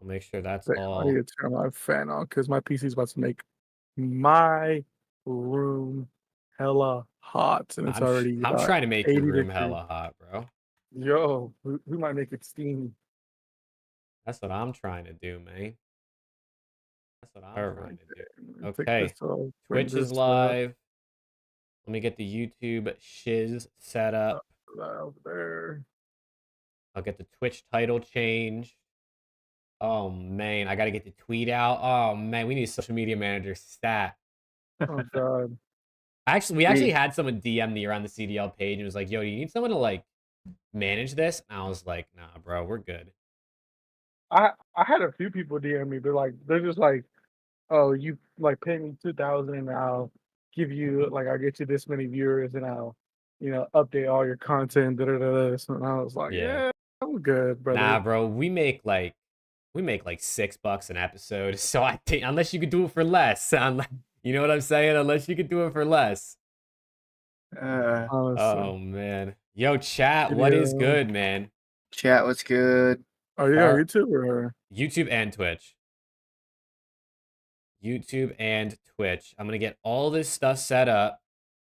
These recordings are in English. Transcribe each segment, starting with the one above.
I'll make sure that's Wait, I need all. to turn my fan on because my PC is about to make my room hella hot, and it's already I'm about trying to make your 80 room degrees. hella hot, bro. Yo, we might make it steamy. That's what I'm trying to do, man. That's what I'm Okay, trying to do. let me take this Okay, off, bring Twitch is this live. Let me get the YouTube shiz set up. over there. I'll get the Twitch title change. Oh man, I gotta get the tweet out. Oh man, we need a social media manager stat. Oh god. We actually Me. had someone DM me around the CDL page and was like, "Yo, do you need someone to like manage this?" And I was like, "Nah, bro, we're good." I had a few people DM me, but like they're just like, oh, you like pay me 2,000 and I'll give you like I'll get you this many viewers and I'll update all your content. Da, da, da, da. So I was like, Yeah. yeah, I'm good, Nah, brother. bro, we make like $6 an episode. So I think unless you could do it for less, you know what I'm saying? Unless you could do it for less. Honestly. Oh man, yo, chat, what is Video. good, man? Chat, what's good? Oh, you got YouTube or YouTube and Twitch. YouTube and Twitch. I'm gonna get all this stuff set up.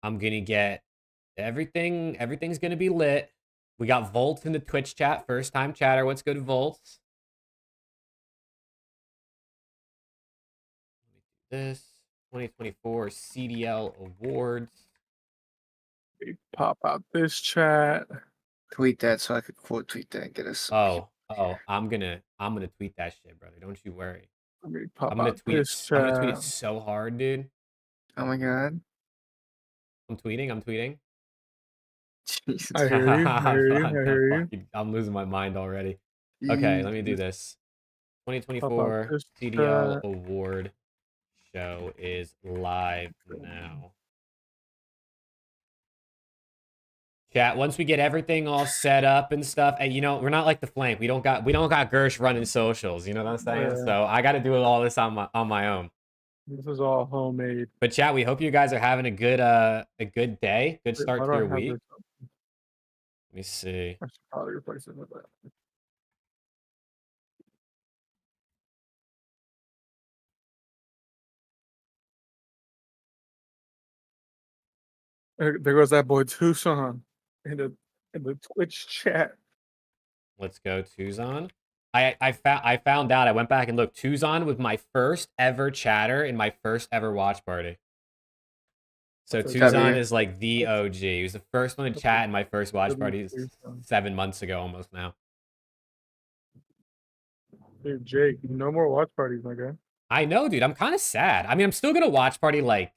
I'm gonna get everything's gonna be lit. We got Volt in the Twitch chat, first time chatter. What's good, Volts? This 2024 CDL Awards. pop out this chat? Tweet that so I could quote tweet that and get us. Oh, I'm gonna tweet that shit, brother. Don't you worry. Let me pop I'm gonna out tweet this it. I'm gonna tweet chat. it so hard, dude. Oh my god. I'm tweeting. Jesus. I hear you. I hear you. I hear you. I'm losing my mind already. Okay, let me do this. Pop out 2024 this CDL chat. Award show is live now. Chat, once we get everything all set up and stuff, and we're not like the flank. We don't got Gersh running socials, you know what I'm saying? Yeah. So I gotta do all this on my own. This is all homemade. But chat, we hope you guys are having a good day. Good Wait, start why to do I your have week. this? Let me see. I should probably replace it with that. There goes that boy Tucson in the Twitch chat. Let's go, Tuzon. I found out. I went back and looked. Tuzon was my first ever chatter in my first ever watch party. So That's Tuzon okay. is like the OG. He was the first one to chat in my first watch party Tucson. 7 months ago, almost now. Dude, Jake, no more watch parties, my guy. I know, dude. I'm kind of sad. I mean, I'm still gonna watch party like,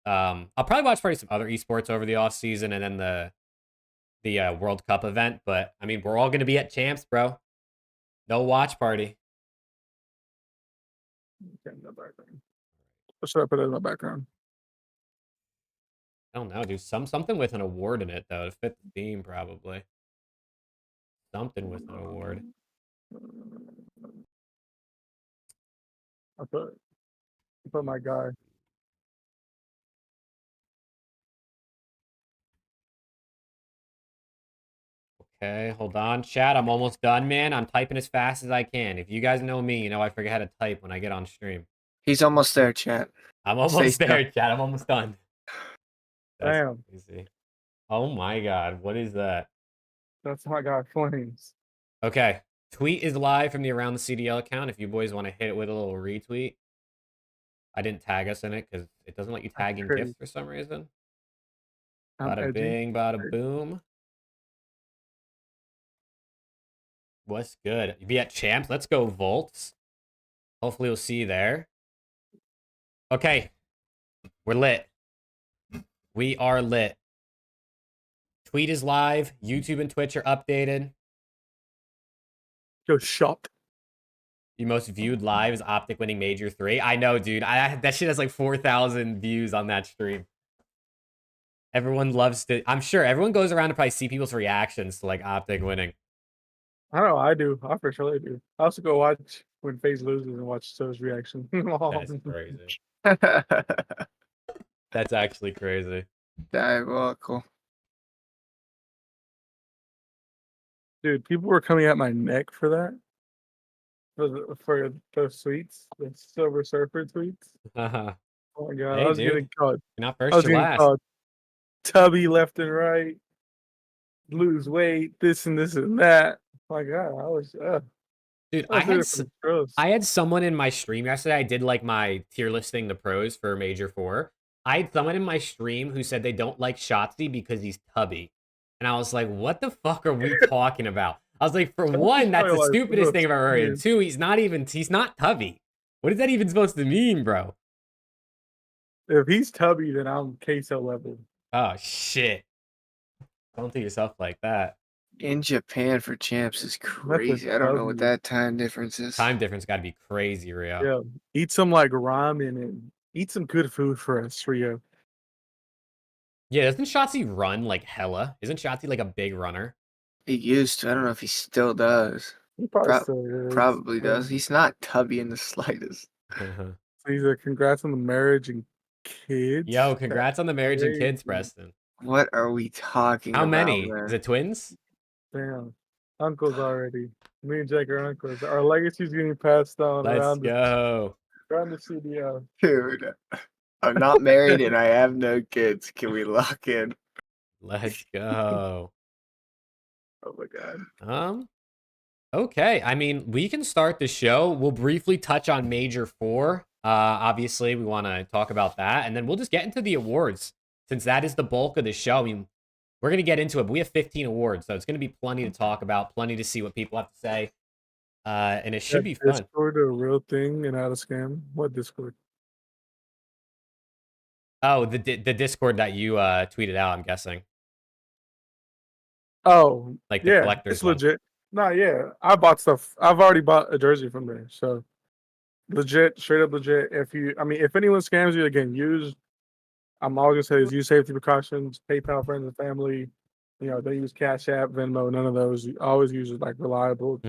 I'll probably watch party some other esports over the off season and then the World Cup event. But I mean, we're all gonna be at champs, bro. No watch party. Okay, in the background. Or should I put it in the background? I don't know, dude. Something with an award in it though to fit the theme, probably. Something with an award. I put my guy. Okay, hold on, chat. I'm almost done, man. I'm typing as fast as I can. If you guys know me, you know I forget how to type when I get on stream. He's almost there, chat. I'm almost there, chat. I'm almost done. That's Damn. crazy. Oh my god, what is that? That's my guy Flames. Okay, tweet is live from the Around the CDL account. If you boys want to hit it with a little retweet. I didn't tag us in it because it doesn't let you tag in GIFs for some reason. Bada bing, bada boom. What's good? You be at champs. Let's go, Volts. Hopefully we'll see you there. Okay. We're lit. We are lit. Tweet is live. YouTube and Twitch are updated. Go shop. The most viewed live is OPTIC winning Major 3. I know, dude. That shit has like 4,000 views on that stream. Everyone loves to... I'm sure everyone goes around to probably see people's reactions to like OPTIC winning. I don't know. I do. I for sure do. I also go watch when FAZE loses and watch So's reaction. That's crazy. That's actually crazy. Diabolical. Dude, people were coming at my neck for that. for the sweets, the Silver Surfer tweets. Haha. Oh my god, I Hey, was dude. getting called. You're not I first, was you're getting last. called tubby left and right, lose weight, this and this and that. Oh my god, I was. Dude, I was doing it for the thrills. I had someone in my stream yesterday. I did like my tier listing the pros for Major 4. I had someone in my stream who said they don't like Shotzi because he's tubby. And I was like, what the fuck are we talking about? I was like, for one, that's the stupidest thing I've ever heard. And two, he's not tubby. What is that even supposed to mean, bro? If he's tubby, then I'm queso level. Oh, shit. Don't do yourself like that. In Japan for champs is crazy. I don't know what that time difference is. Time difference got to be crazy, Rio. Yeah, eat some like ramen and eat some good food for us, Rio. Yeah, doesn't Shotzi run like hella? Isn't Shotzi like a big runner? He used to. I don't know if he still does. He probably still is. Probably does. He's not tubby in the slightest. So he's like, congrats on the marriage and kids. Yo, congrats on the marriage and kids, Preston. What are we talking about? How many? Man? Is it twins? Damn. Uncles already. Me and Jake are uncles. Our legacy's getting passed on. Let's go. Around the CDL. Dude, I'm not married and I have no kids. Can we lock in? Let's go. Oh my god. Okay. I mean, we can start the show. We'll briefly touch on Major 4. Obviously, we want to talk about that. And then we'll just get into the awards, since that is the bulk of the show. I mean, we're going to get into it, but we have 15 awards, so it's going to be plenty to talk about, plenty to see what people have to say. And it should be fun. Discord a real thing and not a scam? What Discord? Oh, the Discord that you tweeted out, I'm guessing. Oh, like the yeah, collector's it's legit. Nah, yeah, I bought stuff. I've already bought a jersey from there, so legit, straight up legit. If anyone scams you, again, I'm always gonna say use safety precautions. PayPal, friends and family. You know, don't use Cash App, Venmo, none of those. You always use like reliable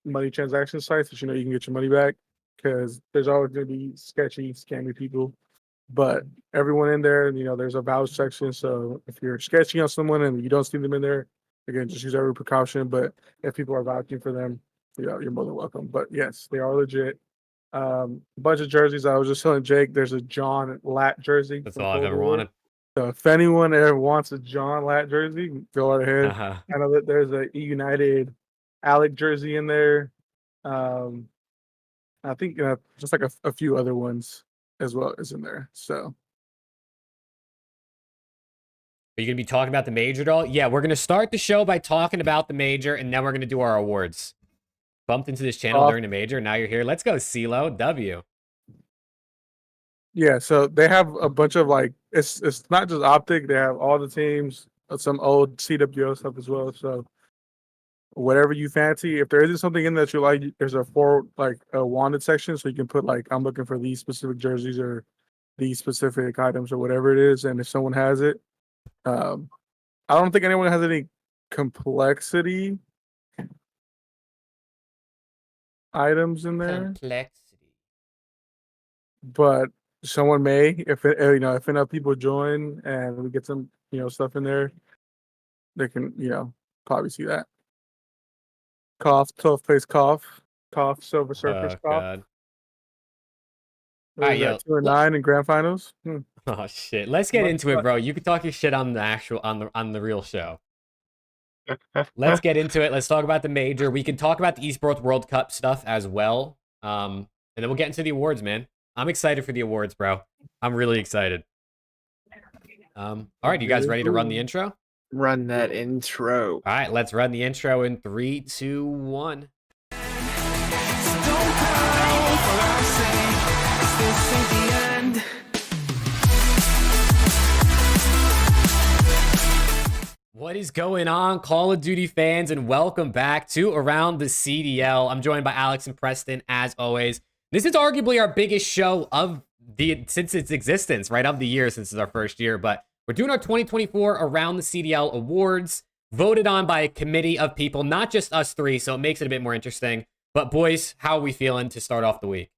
money transaction sites that you know you can get your money back, because there's always gonna be sketchy, scammy people. But everyone in there, you know, there's a vouch section. So if you're sketching on someone and you don't see them in there, again, just use every precaution. But if people are vouching for them, you know, you're more than welcome. But yes, they are legit. A bunch of jerseys. I was just telling Jake, there's a John Lat jersey. That's all I've ever wanted. So if anyone ever wants a John Lat jersey, go right ahead. I know that there's a United Alec jersey in there. I think just like a few other ones as well as in there. So are you going to be talking about the major at all? Yeah, we're going to start the show by talking about the major, and then we're going to do our awards. Bumped into this channel during the major. Now you're here. Let's go, CeeLo. W. Yeah, so they have a bunch of like it's not just Optic. They have all the teams, some old CWO stuff as well. So whatever you fancy, if there isn't something in that you like, there's a wanted section, so you can put like, I'm looking for these specific jerseys or these specific items or whatever it is. And if someone has it, I don't think anyone has any complexity items in there. Complexity. But someone may, if enough people join and we get some, stuff in there, they can, probably see that. Cough, 12th place cough, Silver Surfers cough. God. All right, 2-9 in grand finals. Oh shit! Let's get into it, bro. You can talk your shit on the actual on the real show. Let's get into it. Let's talk about the major. We can talk about the eSports World Cup stuff as well. And then we'll get into the awards, man. I'm excited for the awards, bro. I'm really excited. All right, you guys ready to run the intro? Run that intro. All right, let's run the intro in 3, 2, 1. What is going on, Call of Duty fans, and welcome back to Around the CDL. I'm joined by Alex and Preston, as always. This is arguably our biggest show since its existence, right, of the year, since it's our first year. But we're doing our 2024 Around the CDL Awards, voted on by a committee of people, not just us three, so it makes it a bit more interesting. But boys, how are we feeling to start off the week?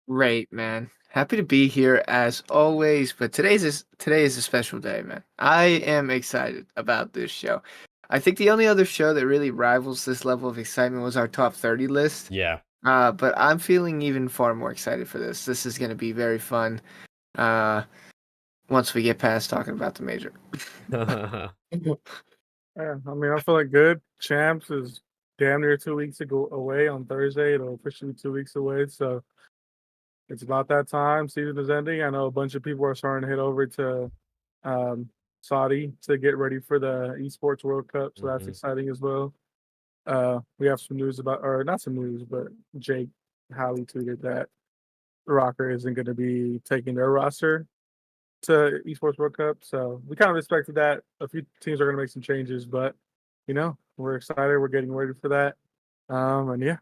Great, man. Happy to be here as always, but today is a special day, man. I am excited about this show. I think the only other show that really rivals this level of excitement was our top 30 list. Yeah. But I'm feeling even far more excited for this. This is going to be very fun. Once we get past talking about the major. Yeah, I mean, I'm feeling good. Champs is damn near 2 weeks ago away on Thursday. It'll officially be 2 weeks away. So it's about that time. Season is ending. I know a bunch of people are starting to head over to Saudi to get ready for the Esports World Cup. So that's exciting as well. We have some news about, or not some news, but Jake Howley tweeted that Rocker isn't going to be taking their roster to Esports World Cup. So we kind of expected that. A few teams are going to make some changes, but we're excited. We're getting ready for that. And yeah.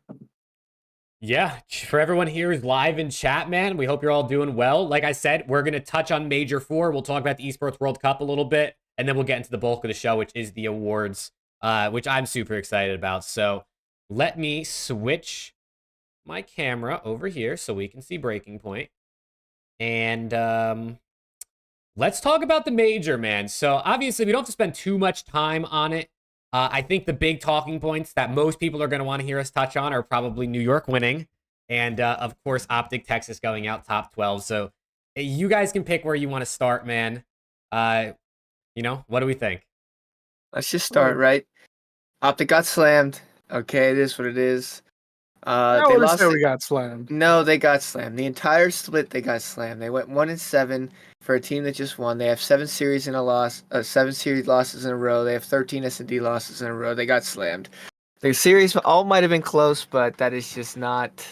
Yeah, for everyone here who's live in chat, man, we hope you're all doing well. Like I said, we're going to touch on Major 4. We'll talk about the Esports World Cup a little bit, and then we'll get into the bulk of the show, which is the awards, which I'm super excited about. So let me switch my camera over here so we can see Breaking Point. And let's talk about the Major, man. So obviously, we don't have to spend too much time on it. I think the big talking points that most people are going to want to hear us touch on are probably New York winning. And, of course, OPTIC Texas going out top 12. So you guys can pick where you want to start, man. What do we think? Let's just start, right? OPTIC got slammed. Okay, it is what it is. I They wouldn't lost say we got slammed. No, they got slammed. The entire split, they got slammed. They went 1-7 for a team that just won. They have 7 series losses in a row. They have 13 S&D losses in a row. They got slammed. The series all might have been close, but that is just not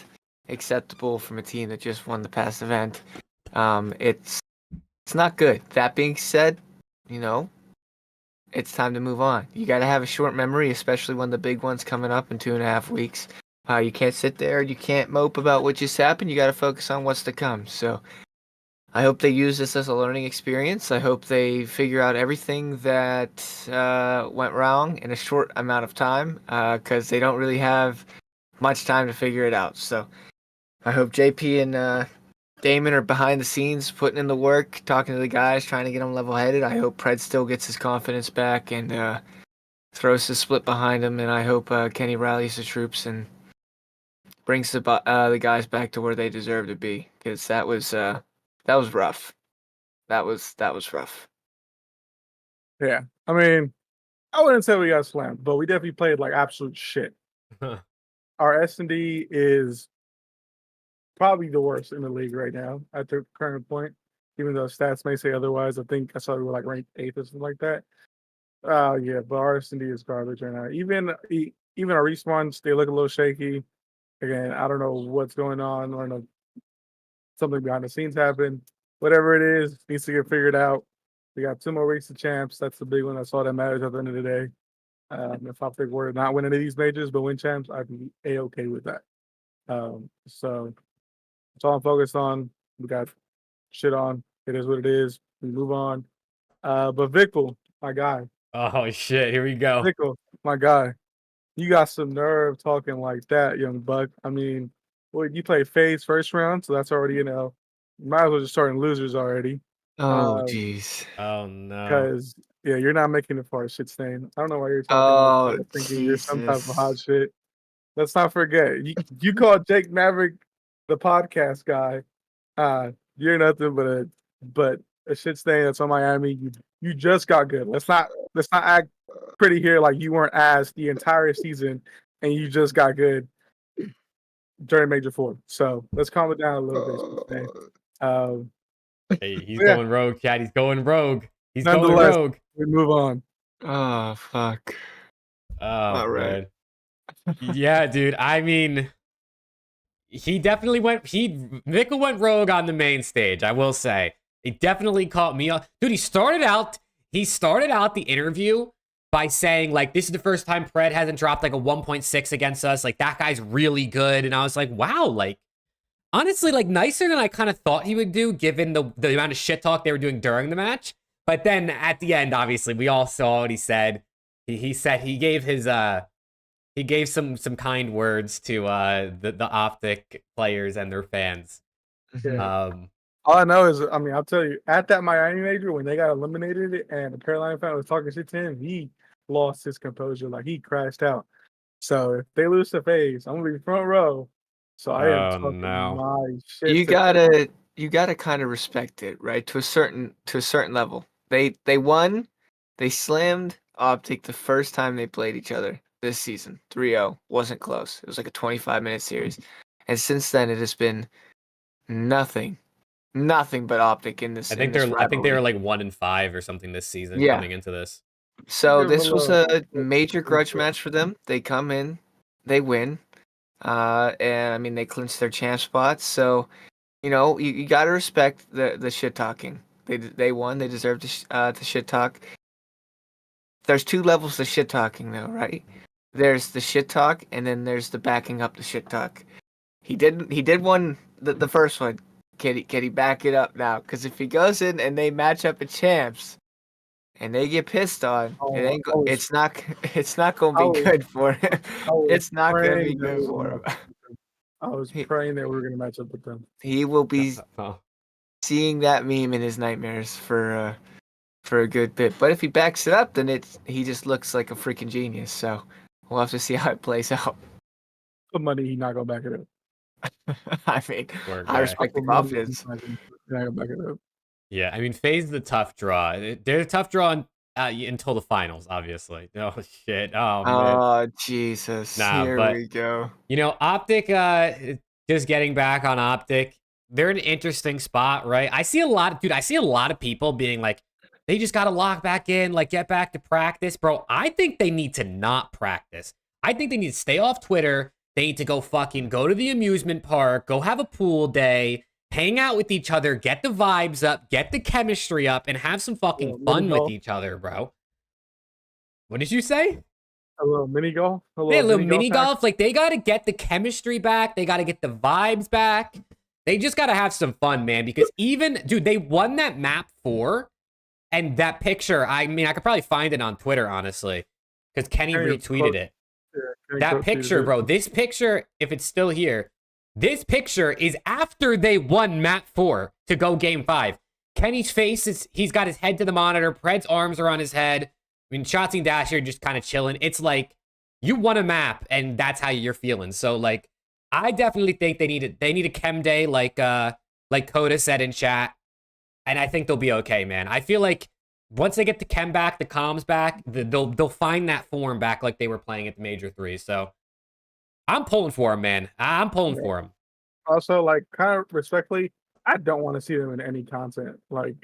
acceptable from a team that just won the past event. It's not good. That being said, it's time to move on. You got to have a short memory, especially when the big one's coming up in 2.5 weeks. You can't sit there. You can't mope about what just happened. You got to focus on what's to come. So I hope they use this as a learning experience. I hope they figure out everything that went wrong in a short amount of time because they don't really have much time to figure it out. So I hope JP and Damon are behind the scenes, putting in the work, talking to the guys, trying to get them level-headed. I hope Pred still gets his confidence back and throws the split behind him. And I hope Kenny rallies the troops and brings the guys back to where they deserve to be, because that was rough. That was rough. Yeah, I mean, I wouldn't say we got slammed, but we definitely played like absolute shit. Our S&D is probably the worst in the league right now at the current point, even though stats may say otherwise. I think I saw we were like ranked 8th or something like that. Yeah, but our S&D is garbage right now. Even our respawns, they look a little shaky. Again, I don't know what's going on. I don't know, something behind the scenes happened. Whatever it is, needs to get figured out. We got 2 more weeks of champs. That's the big one. That's all that matters at the end of the day. If OPTIC were to not win any of these majors but win champs, I'd be A-okay with that. So that's all I'm focused on. We got shit on. It is what it is. We move on. But Vickle, my guy. Oh, shit. Here we go. Vickle, my guy. You got some nerve talking like that, young buck. I mean, well, you played FAZE first round, so that's already, might as well just starting losers already. Oh, jeez. Oh, no. Because, yeah, you're not making it for a shit stain. I don't know why you're talking like that, thinking you're some type of hot shit. Let's not forget, you called Jake Maverick the podcast guy. You're nothing but a shit stain that's on Miami. You just got good. Let's not act pretty here like you weren't asked the entire season and you just got good during Major 4. So let's calm it down a little bit. Hey, he's going rogue, Chad. He's going rogue. He's going rogue. We move on. Oh, fuck. Oh, all right. Yeah, dude. I mean, he definitely Vickle went rogue on the main stage, I will say. It definitely caught me off. Dude, he started out the interview by saying, like, this is the first time Pred hasn't dropped, like, a 1.6 against us. Like, that guy's really good. And I was like, wow, like, honestly, like, nicer than I kind of thought he would do, given the amount of shit talk they were doing during the match. But then, at the end, obviously, we all saw what he said. He said he gave his, he gave some kind words to the OPTIC players and their fans. Yeah. All I know is, I mean, I'll tell you, at that Miami major, when they got eliminated and the Carolina fan was talking shit to him, he lost his composure. Like, he crashed out. So if they lose to FaZe, I'm going to be front row So I am Oh talking no. my shit. You gotta kind of respect it, right? To a certain level. They won, they slammed Optic the first time they played each other this season. 3-0. Wasn't close. It was like a 25-minute series. And since then it has been nothing but Optic in this I think they rivalry. were like 1-5 or something this season Yeah. coming into this. So Give a this was little- a major grudge match for them. They come in, they win. And I mean they clinched their champ spots. So, you got to respect the shit talking. They won. They deserve to shit talk. There's two levels to shit talking though, right? There's the shit talk, and then there's the backing up the shit talk. He did one the first one. Can he back it up now? Because if he goes in and they match up at champs, and they get pissed on, it's not going to be good for him. It's not going to be good for him. I was praying that we were going to match up with them. He will be seeing that meme in his nightmares for a good bit. But if he backs it up, then he just looks like a freaking genius. So we'll have to see how it plays out. The money, he's not going to back it up. I mean, I respect the confidence. Yeah, I mean, FaZe is a tough draw. They're a tough draw until the finals, obviously. Oh shit! Oh man! Oh Jesus! Here we go. Optic. Just getting back on Optic. They're in an interesting spot, right? I see a lot of people being like, they just got to lock back in, like get back to practice, bro. I think they need to not practice. I think they need to stay off Twitter. They need to go to the amusement park, go have a pool day, hang out with each other, get the vibes up, get the chemistry up, and have some fucking fun with each other, bro. What did you say? A little mini golf? A little mini golf. Like, they got to get the chemistry back. They got to get the vibes back. They just got to have some fun, man. Because dude, they won that map 4. And that picture, I mean, I could probably find it on Twitter, honestly. Because Kenny retweeted it. That picture, bro, this picture, if it's still here, this picture is after they won map 4 to go game 5. Kenny's face he's got his head to the monitor. Pred's arms are on his head. I mean, Shotzi and Dash are just kind of chilling. It's like, you won a map, and that's how you're feeling. So, like, I definitely think they need a chem day, like Coda said in chat. And I think they'll be okay, man. I feel like once they get the chem back, the comms back, they'll find that form back like they were playing at the Major 3. So I'm pulling for them, man. I'm pulling for them. Also, like, kind of respectfully, I don't want to see them in any content, like,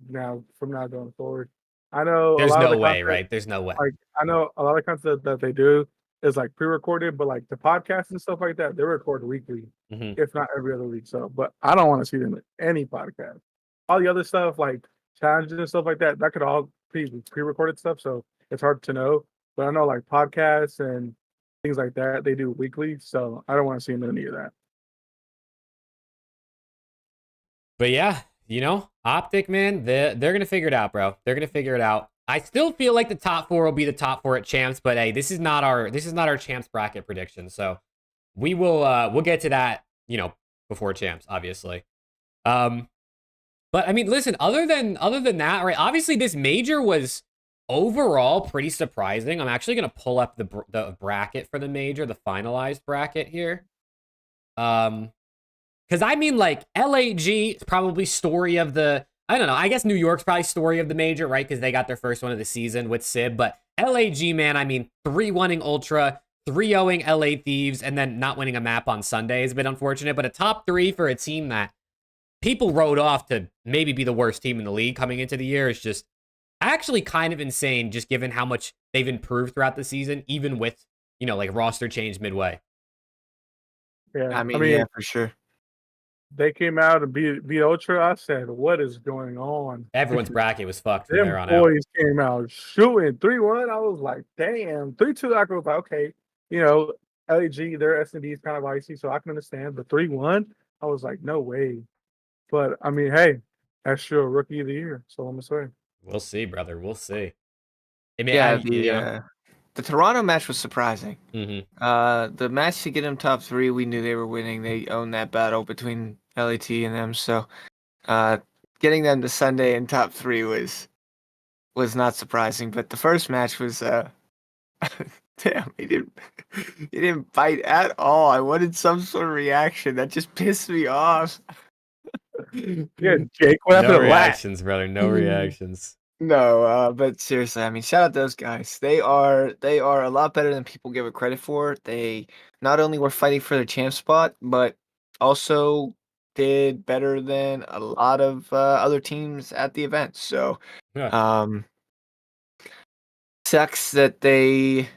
from now going forward. I know there's no way, right? There's no way. Like, I know a lot of content that they do is like pre-recorded, but like the podcasts and stuff like that, they record weekly, if not every other week. So, but I don't want to see them in any podcast. All the other stuff, like challenges and stuff like that, that could all be pre-recorded stuff. So it's hard to know. But I know like podcasts and things like that, they do weekly. So I don't want to see them in any of that. But yeah, Optic, man, they're gonna figure it out, bro. They're gonna figure it out. I still feel like the top 4 will be the top 4 at champs, but hey, this is not our champs bracket prediction. So we'll get to that, before champs, obviously. But I mean, listen, other than that, right? Obviously, this major was overall pretty surprising. I'm actually gonna pull up the bracket for the major, the finalized bracket here. Because I mean, like, LAG is probably story of the, I don't know, I guess New York's probably story of the major, right? Because they got their first one of the season with Sib. But LAG, man, I mean, 3-1ing Ultra, 3-0ing LA Thieves, and then not winning a map on Sunday is a bit unfortunate. But a top 3 for a team that people wrote off to maybe be the worst team in the league coming into the year is just actually kind of insane, just given how much they've improved throughout the season, even with, like, roster change midway. Yeah, I mean, yeah, for sure. They came out and beat Ultra. I said, what is going on? Everyone's bracket was fucked from there on out. out. Boys came out shooting 3-1. I was like, damn. 3-2, I was like, okay. LAG, their S&D is kind of icy, so I can understand. But 3-1, I was like, no way. But, I mean, hey, that's your rookie of the year. So I'm going to say. We'll see, brother. We'll see. The Toronto match was surprising. The match to get them top 3, we knew they were winning. They owned that battle between LAT and them. So getting them to Sunday in top 3 was not surprising. But the first match was Damn, he didn't bite at all. I wanted some sort of reaction. That just pissed me off. Yeah, Jake, what happened No to Lat? reactions, brother. No reactions. No, but seriously, I mean, shout out those guys. They are a lot better than people give it credit for. They not only were fighting for the champ spot, but also did better than a lot of other teams at the event. So, Yeah. sucks that they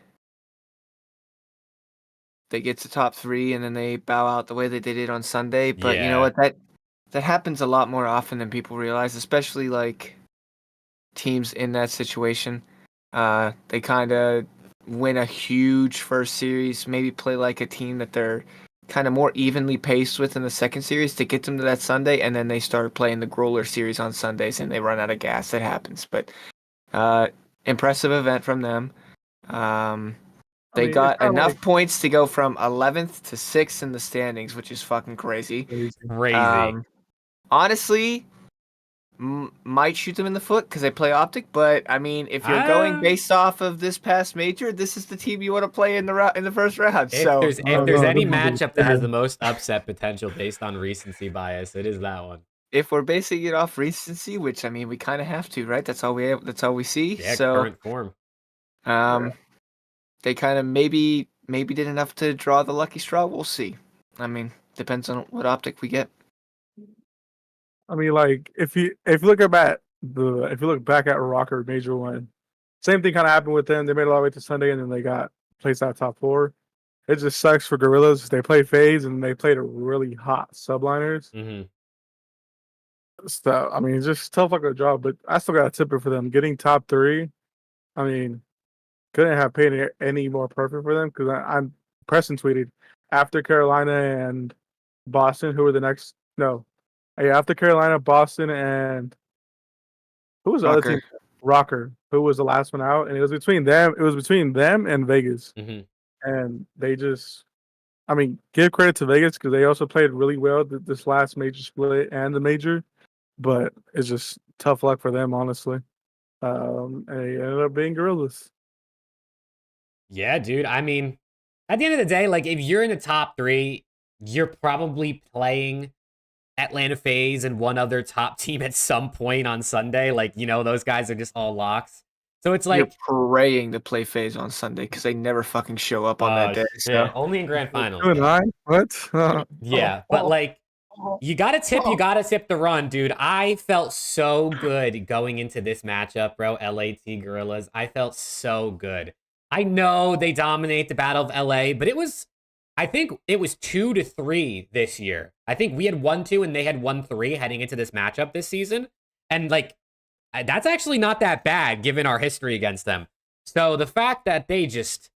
get to top 3 and then they bow out the way that they did on Sunday. But you know Yeah. what? That happens a lot more often than people realize, especially like teams in that situation. They kind of win a huge first series, maybe play like a team that they're kind of more evenly paced with in the second series to get them to that Sunday, and then they start playing the Growler series on Sundays and they run out of gas. That happens. But impressive event from them. They got enough points to go from 11th to 6th in the standings, which is fucking crazy. Crazy. Honestly, might shoot them in the foot because they play OPTIC, but I mean, if you're going based off of this past major, this is the team you want to play in the first round. If So there's any matchup that has the most upset potential based on recency bias, it is that one. If we're basing it off recency, which I mean, we kind of have to, right? That's all we see. Yeah, so current form. They kind of maybe did enough to draw the lucky straw. We'll see. I mean, depends on what OPTIC we get. I mean, like if you look back at Rocker Major 1, same thing kind of happened with them. They made it all the way to Sunday, and then they got placed out top 4. It just sucks for Gorillas. They played FAZE, and they played a really hot subliners. Mm-hmm. So I mean, it's just tough like a job. But I still got a tipper for them getting top 3. I mean, couldn't have paid it any more perfect for them because I'm Preston tweeted after Carolina and Boston, who were the next? No. Yeah, after Carolina, Boston, and who was the other team? Rocker, who was the last one out, and it was between them. It was between them and Vegas, and they just, I mean, give credit to Vegas because they also played really well this last major split and the major, but it's just tough luck for them, honestly. And they ended up being Gorillas. Yeah, dude. I mean, at the end of the day, like if you're in the top 3, you're probably playing Atlanta FaZe and one other top team at some point on Sunday. Like, you know, those guys are just all locks. So it's like you're praying to play FaZe on Sunday because they never fucking show up on that day. So. Only in grand finals. What? Yeah, but like you gotta tip the run, dude. I felt so good going into this matchup, bro. LAT Gorillas. I felt so good. I know they dominate the Battle of LA, but I think it was 2-3 this year. I think we had 1-2 and they had 1-3 heading into this matchup this season. And like, that's actually not that bad given our history against them. So the fact that they just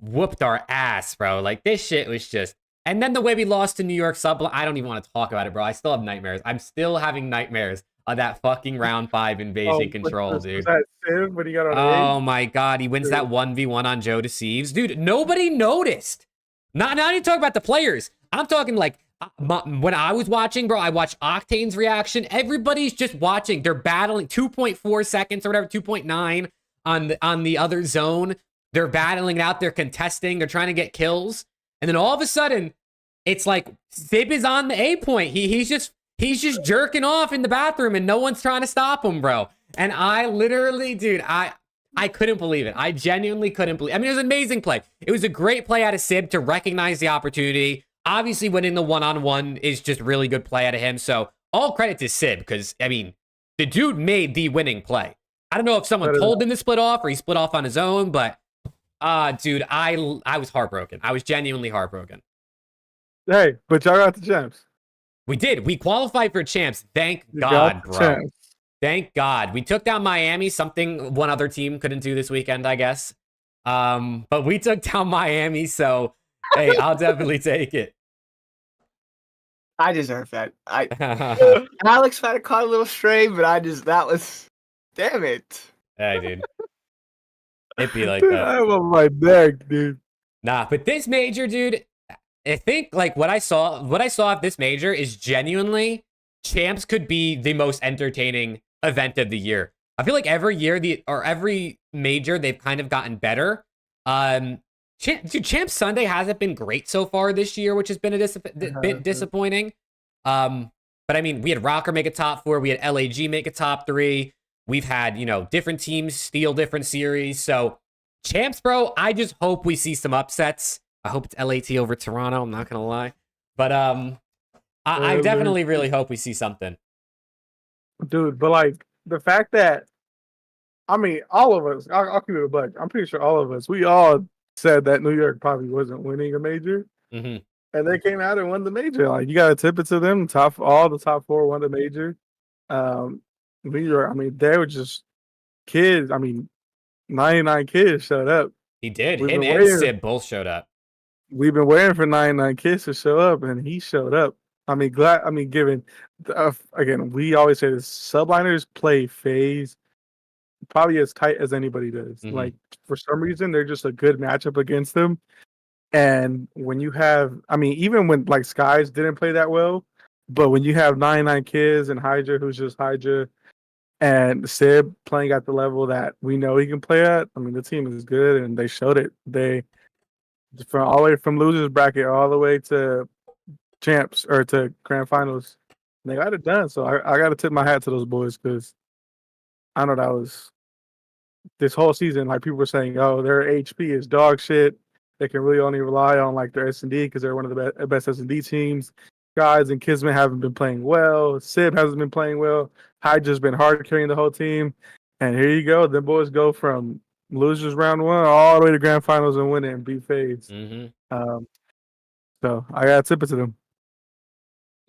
whooped our ass, bro, like this shit was just, and then the way we lost to New York Sub, I don't even want to talk about it, bro. I still have nightmares. I'm still having nightmares of that fucking round 5 invasion control, dude. Was that Civ when he got on Oh my God. He wins that 1v1 on Joe Deceives. Dude, nobody noticed. Not even talk about the players. I'm talking like when I was watching, bro, I watched Octane's reaction. Everybody's just watching. They're battling 2.4 seconds or whatever, 2.9 on the other zone. They're battling it out. They're contesting. They're trying to get kills. And then all of a sudden, it's like Sib is on the A point. He's just jerking off in the bathroom and no one's trying to stop him, bro. And I literally, dude, I couldn't believe it. I genuinely couldn't believe it. I mean, it was an amazing play. It was a great play out of Sib to recognize the opportunity. Obviously, winning the one-on-one is just really good play out of him. So all credit to Sib because, I mean, the dude made the winning play. I don't know if someone told him to split off or he split off on his own, but, dude, I was heartbroken. I was genuinely heartbroken. Hey, but y'all got the champs. We did. We qualified for champs. Thank God, bro. Champs. Thank God. We took down Miami, something one other team couldn't do this weekend, I guess. But we took down Miami, so hey, I'll definitely take it. I deserve that. Alex might have caught a little stray, but that was damn it. Hey, dude. It'd be like that. I'm on my neck, dude. Nah, but this major, dude, I think like what I saw of this major is genuinely champs could be the most entertaining event of the year. I feel like every year every major they've kind of gotten better. Dude, Champ Sunday hasn't been great so far this year, which has been a bit disappointing. But I mean, we had Rocker make a top 4, we had LAG make a top 3. We've had, you know, different teams steal different series. So Champs, bro, I just hope we see some upsets. I hope it's LAT over Toronto. I'm not gonna lie, but I definitely really hope we see something. Dude, but like the fact that, I mean, all of us, I'll keep it a buck. I'm pretty sure all of us, we all said that New York probably wasn't winning a major. Mm-hmm. And they came out and won the major. Like, you got to tip it to them. All the top 4 won the major. New York, I mean, they were just kids. I mean, 99 kids showed up. He did. Him and Sib both showed up. We've been waiting for 99 kids to show up, and he showed up. I mean, given, again, we always say this, subliners play FAZE probably as tight as anybody does. Mm-hmm. Like, for some reason, they're just a good matchup against them. And when you have, I mean, even when like Skies didn't play that well, but when you have 99 kids and Hydra, who's just Hydra, and Sib playing at the level that we know he can play at, I mean, the team is good, and they showed it. They, from all the way from losers bracket all the way to champs or to grand finals, they got it done. So I got to tip my hat to those boys, because I know that was this whole season. Like, people were saying, oh, their HP is dog shit. They can really only rely on like their S&D because they're one of the best S&D teams. Guys and Kismet haven't been playing well. Sib hasn't been playing well. Hydra's been hard carrying the whole team. And here you go. The boys go from losers round 1 all the way to grand finals and win it and beat FAZE. Mm-hmm. So I got to tip it to them.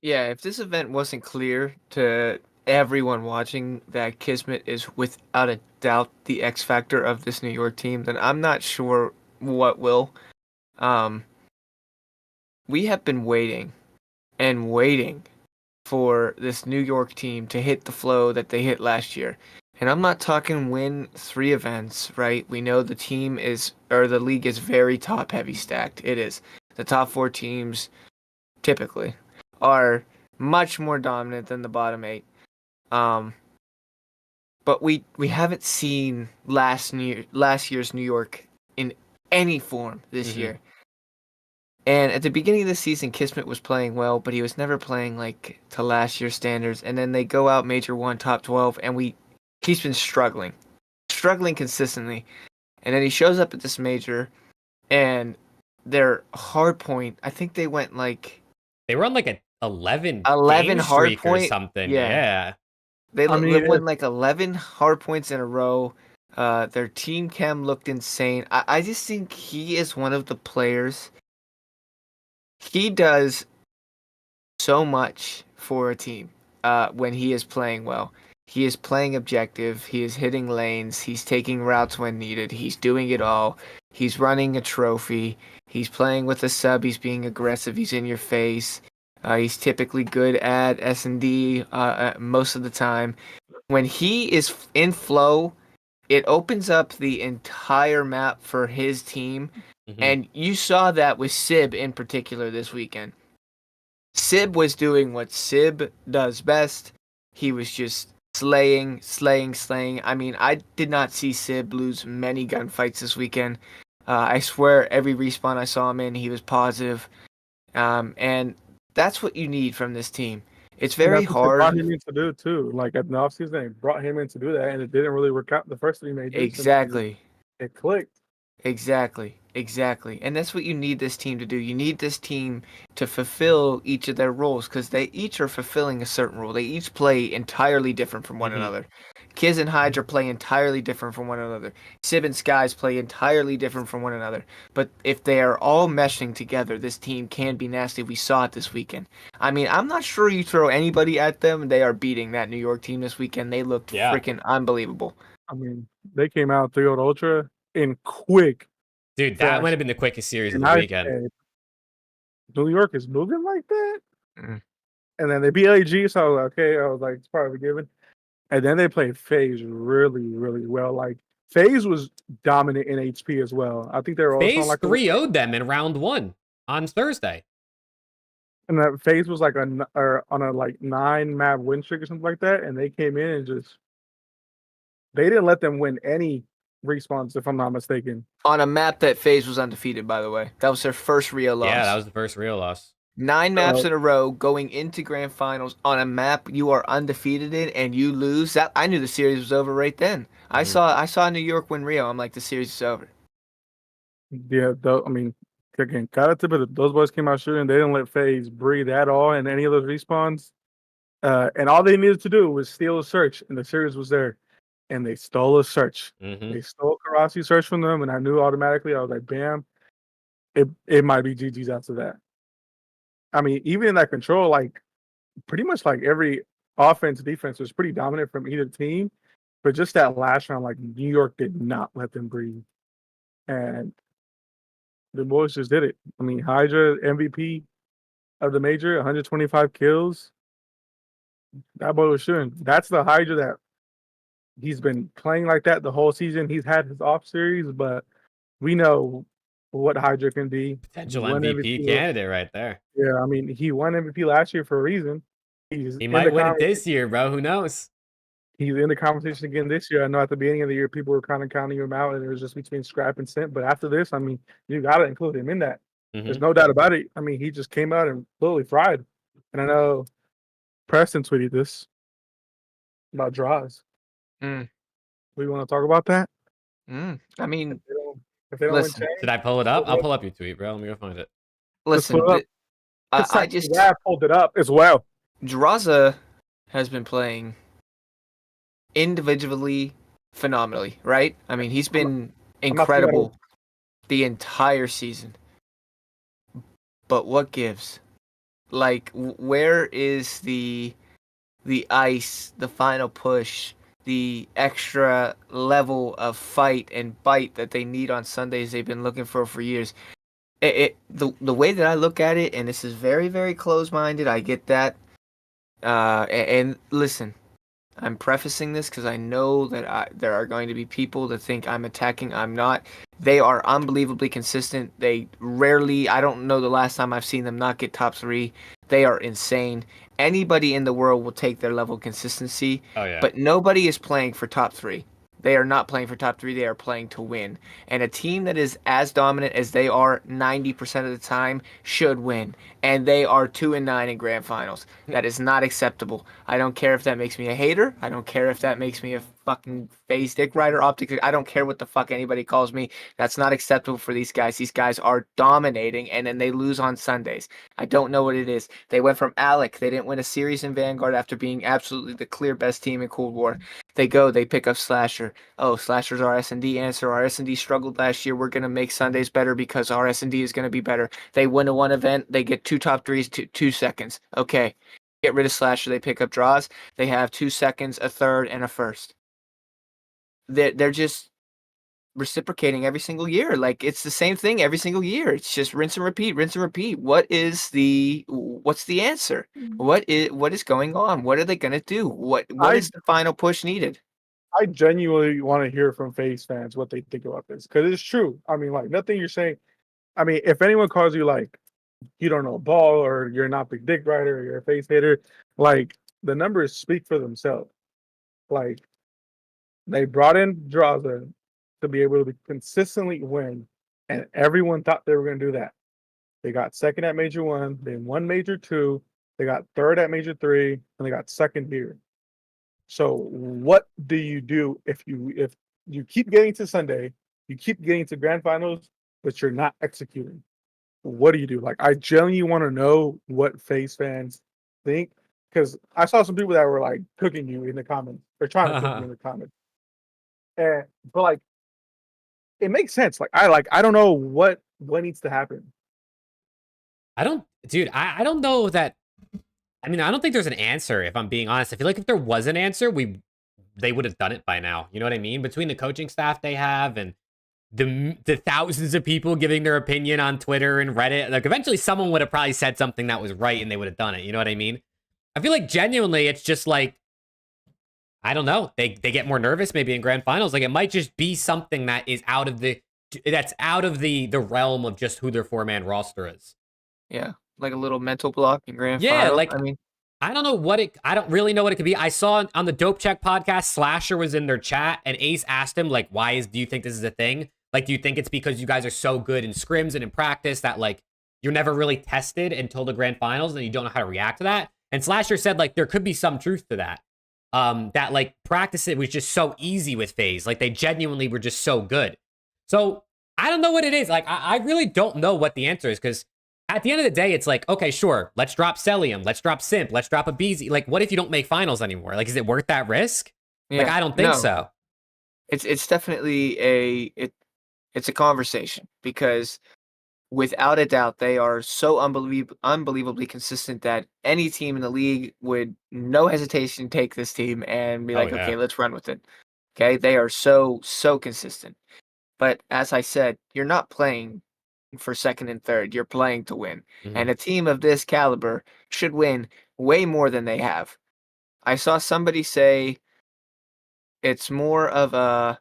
Yeah, if this event wasn't clear to everyone watching that Kismet is without a doubt the X factor of this New York team, then I'm not sure what will. We have been waiting and waiting for this New York team to hit the flow that they hit last year. And I'm not talking win 3 events, right? We know the team is, or the league is very top heavy stacked. It is. The top 4 teams typically are much more dominant than the bottom 8. But we haven't seen last year's New York in any form this year. And at the beginning of the season, Kismet was playing well, but he was never playing like to last year's standards. And then they go out Major 1, top 12, and he's been struggling consistently. And then he shows up at this major, and their hard point, I think they went like, they were on like an 11 hard point or something. Yeah. Yeah. They won like 11 hard points in a row. Their team chem looked insane. I just think he is one of the players. He does so much for a team when he is playing well. He is playing objective. He is hitting lanes. He's taking routes when needed. He's doing it all. He's running a trophy. He's playing with a sub. He's being aggressive. He's in your face. He's typically good at S&D most of the time. When he is in flow, it opens up the entire map for his team. And you saw that with Sib in particular this weekend. Sib was doing what Sib does best. He was just slaying. I mean, I did not see Sib lose many gunfights this weekend. I swear every respawn I saw him in, he was positive. And that's what you need from this team. It's very hard. Brought him in to do too. Like at the offseason, they brought him in to do that, and it didn't really work out the first 3 majors. Exactly. It clicked. Exactly. And that's what you need this team to do. You need this team to fulfill each of their roles, because they each are fulfilling a certain role. They each play entirely different from one another. Kiz and Hydra play entirely different from one another. Sib and Skies play entirely different from one another. But if they are all meshing together, this team can be nasty. We saw it this weekend. I mean, I'm not sure you throw anybody at them, they are beating that New York team this weekend. They looked freaking unbelievable. I mean, they came out 3-0 Ultra in quick. Dude, that might have been the quickest series of the weekend. New York is moving like that? And then they beat LAG, so I was like, okay, it's probably given. And then they played FaZe really, really well. Like, FaZe was dominant in HP as well. I think they were also FaZe like 3-0'd them in round 1 on Thursday. And that FaZe was like on a like 9 map win streak or something like that. And they came in and they didn't let them win any respawns, if I'm not mistaken. On a map that FaZe was undefeated, by the way. That was their first real loss. Yeah, that was the first real loss. 9 maps in a row going into grand finals on a map you are undefeated in and you lose. That I knew the series was over right then. I saw New York win Rio. I'm like, the series is over. Yeah, I mean, again, got it to, but those boys came out shooting. They didn't let FaZe breathe at all in any of those respawns. And all they needed to do was steal a search, and the series was there. And they stole a search. They stole Karasi's search from them, and I knew automatically. I was like, bam, it might be GG's after that. I mean, even in that control, like pretty much like every offense, defense was pretty dominant from either team. But just that last round, like New York did not let them breathe. And the boys just did it. I mean, Hydra, MVP of the major, 125 kills. That boy was shooting. That's the Hydra that he's been playing like that the whole season. He's had his off series, but we know what Hydra can be. Potential MVP candidate right there. Yeah, I mean, he won MVP last year for a reason. He might win it this year, bro. Who knows? He's in the conversation again this year. I know at the beginning of the year, people were kind of counting him out, and it was just between Scrap and Simp. But after this, I mean, you got to include him in that. There's no doubt about it. I mean, he just came out and totally fried. And I know Preston tweeted this about draws. We want to talk about that? I mean, if they don't listen, win chain, did I pull it up? I'll pull up your tweet, bro. Let me go find it. Listen, I just pulled it up as well. Draza has been playing individually phenomenally, right? I mean, he's been incredible the entire season. But what gives? Like, where is the ice, the final push, the extra level of fight and bite that they need on Sundays they've been looking for years? The way that I look at it, and this is very, very close-minded, I get that. And listen, I'm prefacing this because I know that there are going to be people that think I'm attacking. I'm not. They are unbelievably consistent. They rarely, I don't know the last time I've seen them not get top 3. They are insane. Anybody in the world will take their level of consistency. Oh, yeah. But nobody is playing for top 3. They are not playing for top 3. They are playing to win. And a team that is as dominant as they are 90% of the time should win. And they are 2-9 in grand finals. That is not acceptable. I don't care if that makes me a hater. I don't care if that makes me a fucking FaZe dick rider, OPTIC. I don't care what the fuck anybody calls me. That's not acceptable for these guys. These guys are dominating, and then they lose on Sundays. I don't know what it is. They went from Alec. They didn't win a series in Vanguard after being absolutely the clear best team in Cold War. They pick up Slasher. Oh, Slasher's our S&D answer. Our S&D struggled last year. We're going to make Sundays better because our S&D is going to be better. They win a one event. They get 2 top 3s, 2 seconds. Okay. Get rid of Slasher. They pick up draws. They have 2 seconds, a third, and a first. They're just reciprocating every single year. Like, it's the same thing every single year. It's just rinse and repeat, rinse and repeat. What's the answer? What is going on? What are they gonna do? What is the final push needed? I genuinely want to hear from FaZe fans what they think about this, because it's true. I mean, like, nothing you're saying. I mean, if anyone calls you like you don't know ball, or you're not big dick rider, or you're a FaZe hater, like, the numbers speak for themselves. Like, they brought in Draza to be able to consistently win, and everyone thought they were going to do that. They got second at Major 1, they won Major 2, they got third at Major 3, and they got second here. So what do you do if you keep getting to Sunday, you keep getting to grand finals, but you're not executing? What do you do? Like, I genuinely want to know what FaZe fans think, because I saw some people that were like cooking you in the comments, or trying to cook you in the comments. But like, it makes sense. Like, I don't know what needs to happen. I don't know that. I mean, I don't think there's an answer, if I'm being honest. I feel like if there was an answer, they would have done it by now. You know what I mean? Between the coaching staff they have and the thousands of people giving their opinion on Twitter and Reddit, like, eventually someone would have probably said something that was right and they would have done it. You know what I mean? I feel like genuinely it's just like, I don't know. They get more nervous maybe in grand finals. Like, it might just be something that is out of the realm of just who their 4-man roster is. Yeah, like a little mental block in grand final. Like, I mean, I don't know what it, I don't really know what it could be. I saw on the Dope Check podcast, Slasher was in their chat and Ace asked him, like, do you think this is a thing? Like, do you think it's because you guys are so good in scrims and in practice that, like, you're never really tested until the grand finals and you don't know how to react to that? And Slasher said, like, there could be some truth to that. That, like, practice it was just so easy with FaZe. Like, they genuinely were just so good. So, I don't know what it is. Like, I really don't know what the answer is, because at the end of the day, it's like, okay, sure, let's drop Celium, let's drop Simp, let's drop a BZ. Like, what if you don't make finals anymore? Like, is it worth that risk? Yeah, like, I don't think so. It's definitely it's a conversation, because without a doubt, they are so unbelievably consistent that any team in the league would, no hesitation, take this team and be like, yeah. okay, let's run with it. Okay, they are so consistent. But as I said, you're not playing for second and third. You're playing to win. Mhm. And a team of this caliber should win way more than they have. I saw somebody say it's more of a,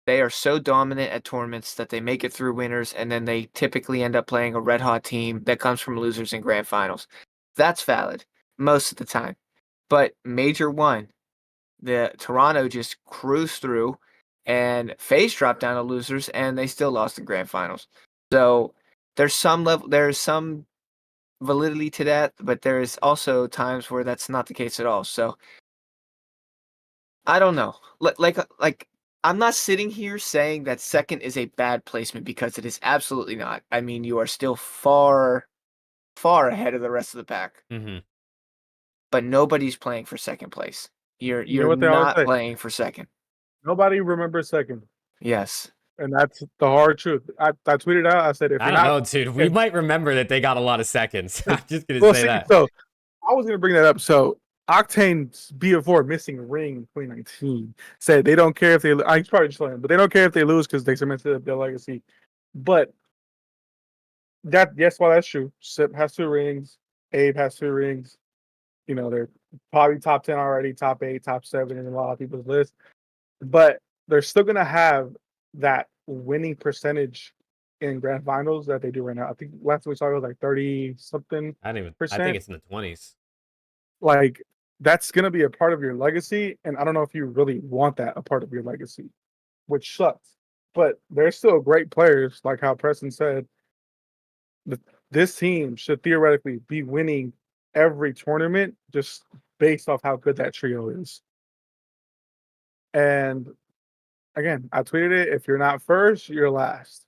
they are so dominant at tournaments that they make it through winners, and then they typically end up playing a red hot team that comes from losers in grand finals. That's valid most of the time. But Major 1, the Toronto just cruised through, and FaZe dropped down to losers, and they still lost in grand finals. So there's some validity to that, but there's also times where that's not the case at all. So I don't know. Like I'm not sitting here saying that second is a bad placement, because it is absolutely not. I mean, you are still far ahead of the rest of the pack. Mm-hmm. But nobody's playing for second place. You're what they always not say? playing for second. Nobody remembers second. Yes. And that's the hard truth. I tweeted out, I said, if I you're don't not, know, dude. We might remember that they got a lot of seconds. I'm just going well, to say see, that. so I was going to bring that up. So Octane's BF4 missing ring in 2019 said they don't care if they, I probably just playing, but they don't care if they lose because they cemented their legacy. But yes, well, that's true. Sip has 2 rings. Abe has 2 rings. You know, they're probably top 10 already, top 8, top 7 in a lot of people's list. But they're still going to have that winning percentage in grand finals that they do right now. I think last time we saw it was like 30 something. I think percent. it's in the 20s. Like, that's going to be a part of your legacy. And I don't know if you really want that a part of your legacy, which sucks. But they're still great players, like how Preston said. This team should theoretically be winning every tournament just based off how good that trio is. And again, I tweeted it. If you're not first, you're last.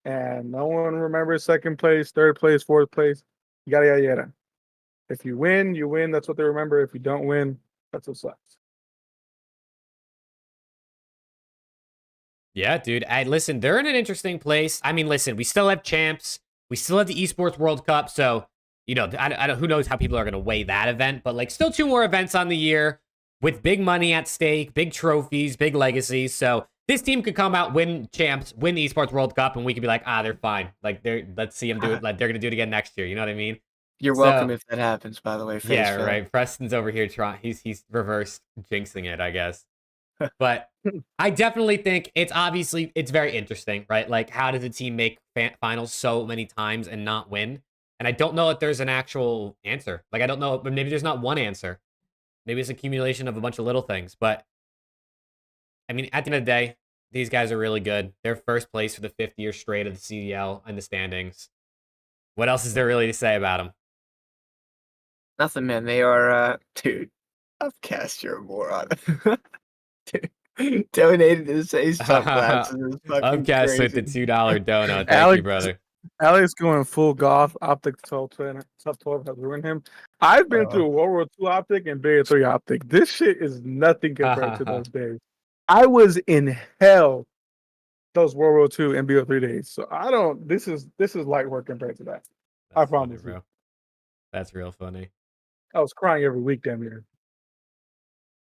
And no one remembers second place, third place, fourth place, yada, yada, yada. If you win, you win. That's what they remember. If you don't win, that's what sucks. Yeah, dude. Listen, they're in an interesting place. I mean, listen, we still have champs. We still have the Esports World Cup. So, you know, I don't, who knows how people are going to weigh that event. But, like, still 2 more events on the year with big money at stake, big trophies, big legacies. So this team could come out, win champs, win the Esports World Cup, and we could be like, they're fine. Like, let's see them do it. Like, they're going to do it again next year. You know what I mean? You're welcome if that happens, by the way. Yeah, right. Preston's over here trying. He's reverse jinxing it, I guess. But I definitely think it's very interesting, right? Like, how does a team make finals so many times and not win? And I don't know if there's an actual answer. Like, I don't know, but maybe there's not one answer. Maybe it's accumulation of a bunch of little things. But I mean, at the end of the day, these guys are really good. They're first place for the 5th year straight of the CDL and the standings. What else is there really to say about them? Nothing, man. They are, dude. Upcast, you're a moron. Dude, donated to say something. Upcast with the $2 donut. Thank you, brother. Alex going full golf. Optic top 12 has ruined him. I've been through World War II Optic and Barrier 3 Optic. This shit is nothing compared to those days. I was in hell those World War II and BO3 days. So I don't. This is light work compared to that. I promise you. That's real funny. I was crying every week damn near.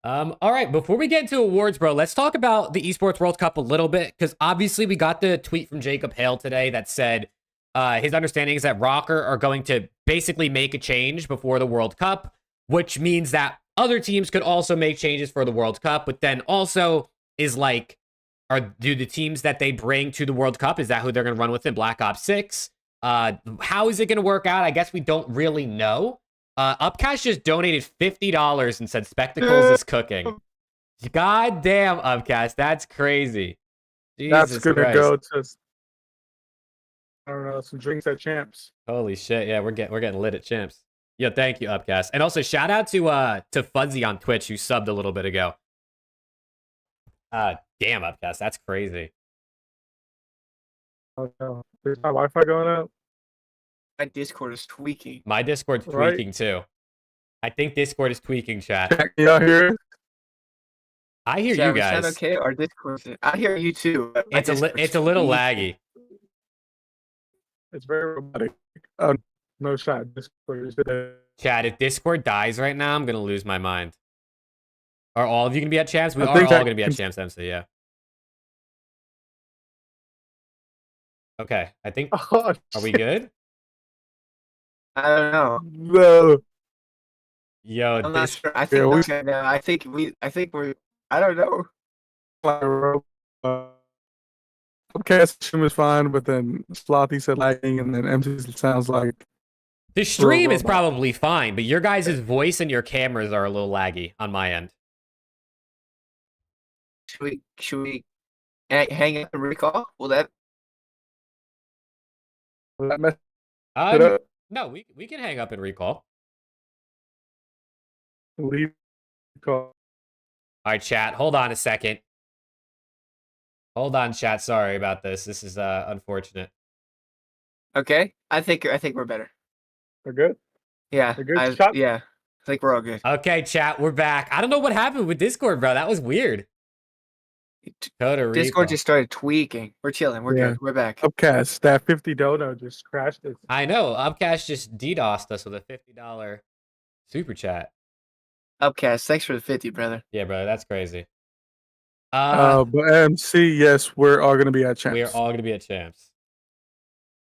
All right, before we get into awards, bro, let's talk about the Esports World Cup a little bit, because obviously we got the tweet from Jacob Hale today that said his understanding is that Rocker are going to basically make a change before the World Cup, which means that other teams could also make changes for the World Cup, but then also is like, do the teams that they bring to the World Cup, is that who they're going to run with in Black Ops 6? How is it going to work out? I guess we don't really know. Upcash just donated $50 and said Spectacles is cooking. God damn, Upcash, that's crazy. That's Jesus gonna Christ. go to, I don't know, some drinks at Champs. Holy shit, yeah, we're getting lit at Champs. Yeah, thank you, Upcast. And also shout out to Fuzzy on Twitch who subbed a little bit ago. Damn, Upcast, that's crazy. Oh no, is my Wi-Fi going up? My Discord is tweaking. My Discord's Right. tweaking too. I think Discord is tweaking, chat. Can y'all hear it? I hear Chat, you we sound guys. okay? Our Discord. I hear you too. but my It's a Discord's little tweaking. laggy. It's very robotic. Oh, no shot. Discord is dead. Chat, if Discord dies right now, I'm gonna lose my mind. Are all of you gonna be at Champs? We I are think all I gonna be at can- Champs, MC, yeah. Okay, I think. Oh, Are we good? I don't know. no. Yo, I'm not this. sure. I think Yeah, we're we- okay now. I think we're. I don't know. Okay, stream is fine, but then Slothy said lagging, and then MC sounds like The stream is robot. probably fine, but your guys' voice and your cameras are a little laggy on my end. Should we hang up and recall? Will that? that messed it up. No, we can hang up and recall. Leave call. All right, chat. Hold on a second. Hold on, chat. Sorry about this. This is unfortunate. Okay. I think we're better. We're good. Yeah. We're good. Shot. Yeah. I think we're all good. Okay, chat. We're back. I don't know what happened with Discord, bro. That was weird. Code a Discord recall. just started tweaking. We're chilling. We're Yeah. good. We're back. Upcast, that 50 dono just crashed it. I know. Upcash just DDoSed us with a $50 super chat. Upcast, thanks for the 50, brother. Yeah, brother. That's crazy. But MC, yes, we're all gonna be at Champs. We are all going to be at Champs.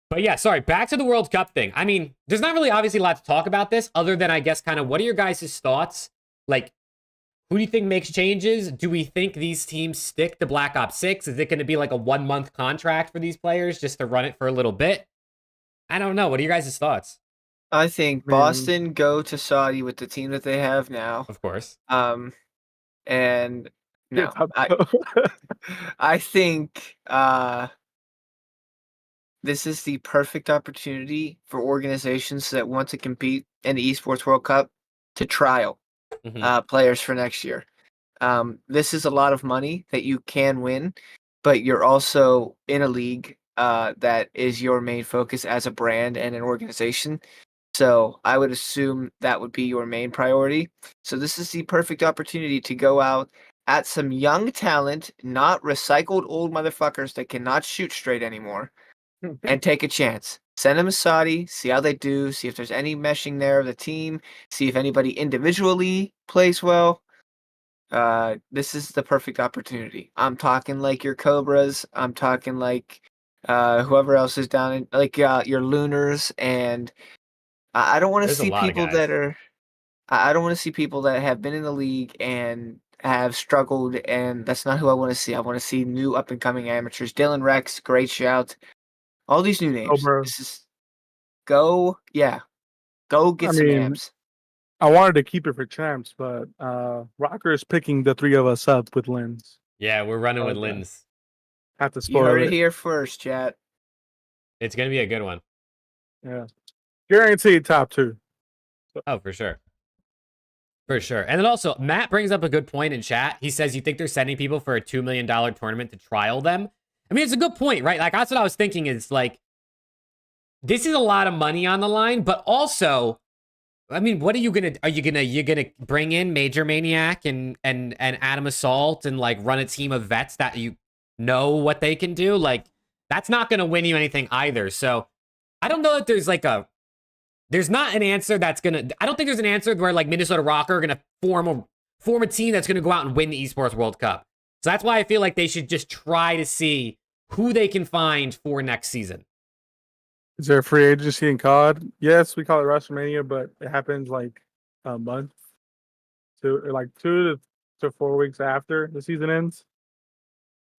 But yeah, sorry, back to the World Cup thing. I mean, there's not really obviously a lot to talk about this other than, I guess, kind of what are your guys' thoughts? Like, who do you think makes changes? Do we think these teams stick to Black Ops 6? Is it going to be like a 1-month contract for these players just to run it for a little bit? I don't know. What are your guys' thoughts? I think Man. Boston go to Saudi with the team that they have now. Of course. And no, I, I think this is the perfect opportunity for organizations that want to compete in the Esports World Cup to trial players for next year. This is a lot of money that you can win, but you're also in a league that is your main focus as a brand and an organization. So I would assume that would be your main priority. So this is the perfect opportunity to go out at some young talent, not recycled old motherfuckers that cannot shoot straight anymore, and take a chance. Send them to Saudi, see how they do, see if there's any meshing there of the team, see if anybody individually plays well. This is the perfect opportunity. I'm talking like your Cobras. I'm talking like whoever else is down in like your Lunars, and I don't want to There's a see lot of people guys. that are. I don't want to see people that have been in the league and have struggled, and that's not who I want to see. I want to see new up and coming amateurs. Dylan Rex, great shout. All these new names. bro. This is go get some mean, amps. I wanted to keep it for Champs, but Rocker is picking the three of us up with Lens. Yeah, we're running with Okay. Lins. Have to You spoil heard it. it here first, chat. It's going to be a good one. Yeah, guaranteed top 2. Oh, for sure. For sure. And then also, Matt brings up a good point in chat. He says, you think they're sending people for a $2 million tournament to trial them? I mean, it's a good point, right? Like, that's what I was thinking is, like, this is a lot of money on the line, but also, I mean, what are you going to, you're going to bring in Major Maniac and Adam Assault and, like, run a team of vets that you know what they can do? Like, that's not going to win you anything either. So, I don't know that there's, like, there's not an answer that's going to... I don't think there's an answer where, like, Minnesota Rocker are going to form a team that's going to go out and win the Esports World Cup. So that's why I feel like they should just try to see who they can find for next season. Is there a free agency in COD? Yes, we call it WrestleMania, but it happens like a month to like 2 to 4 weeks after the season ends.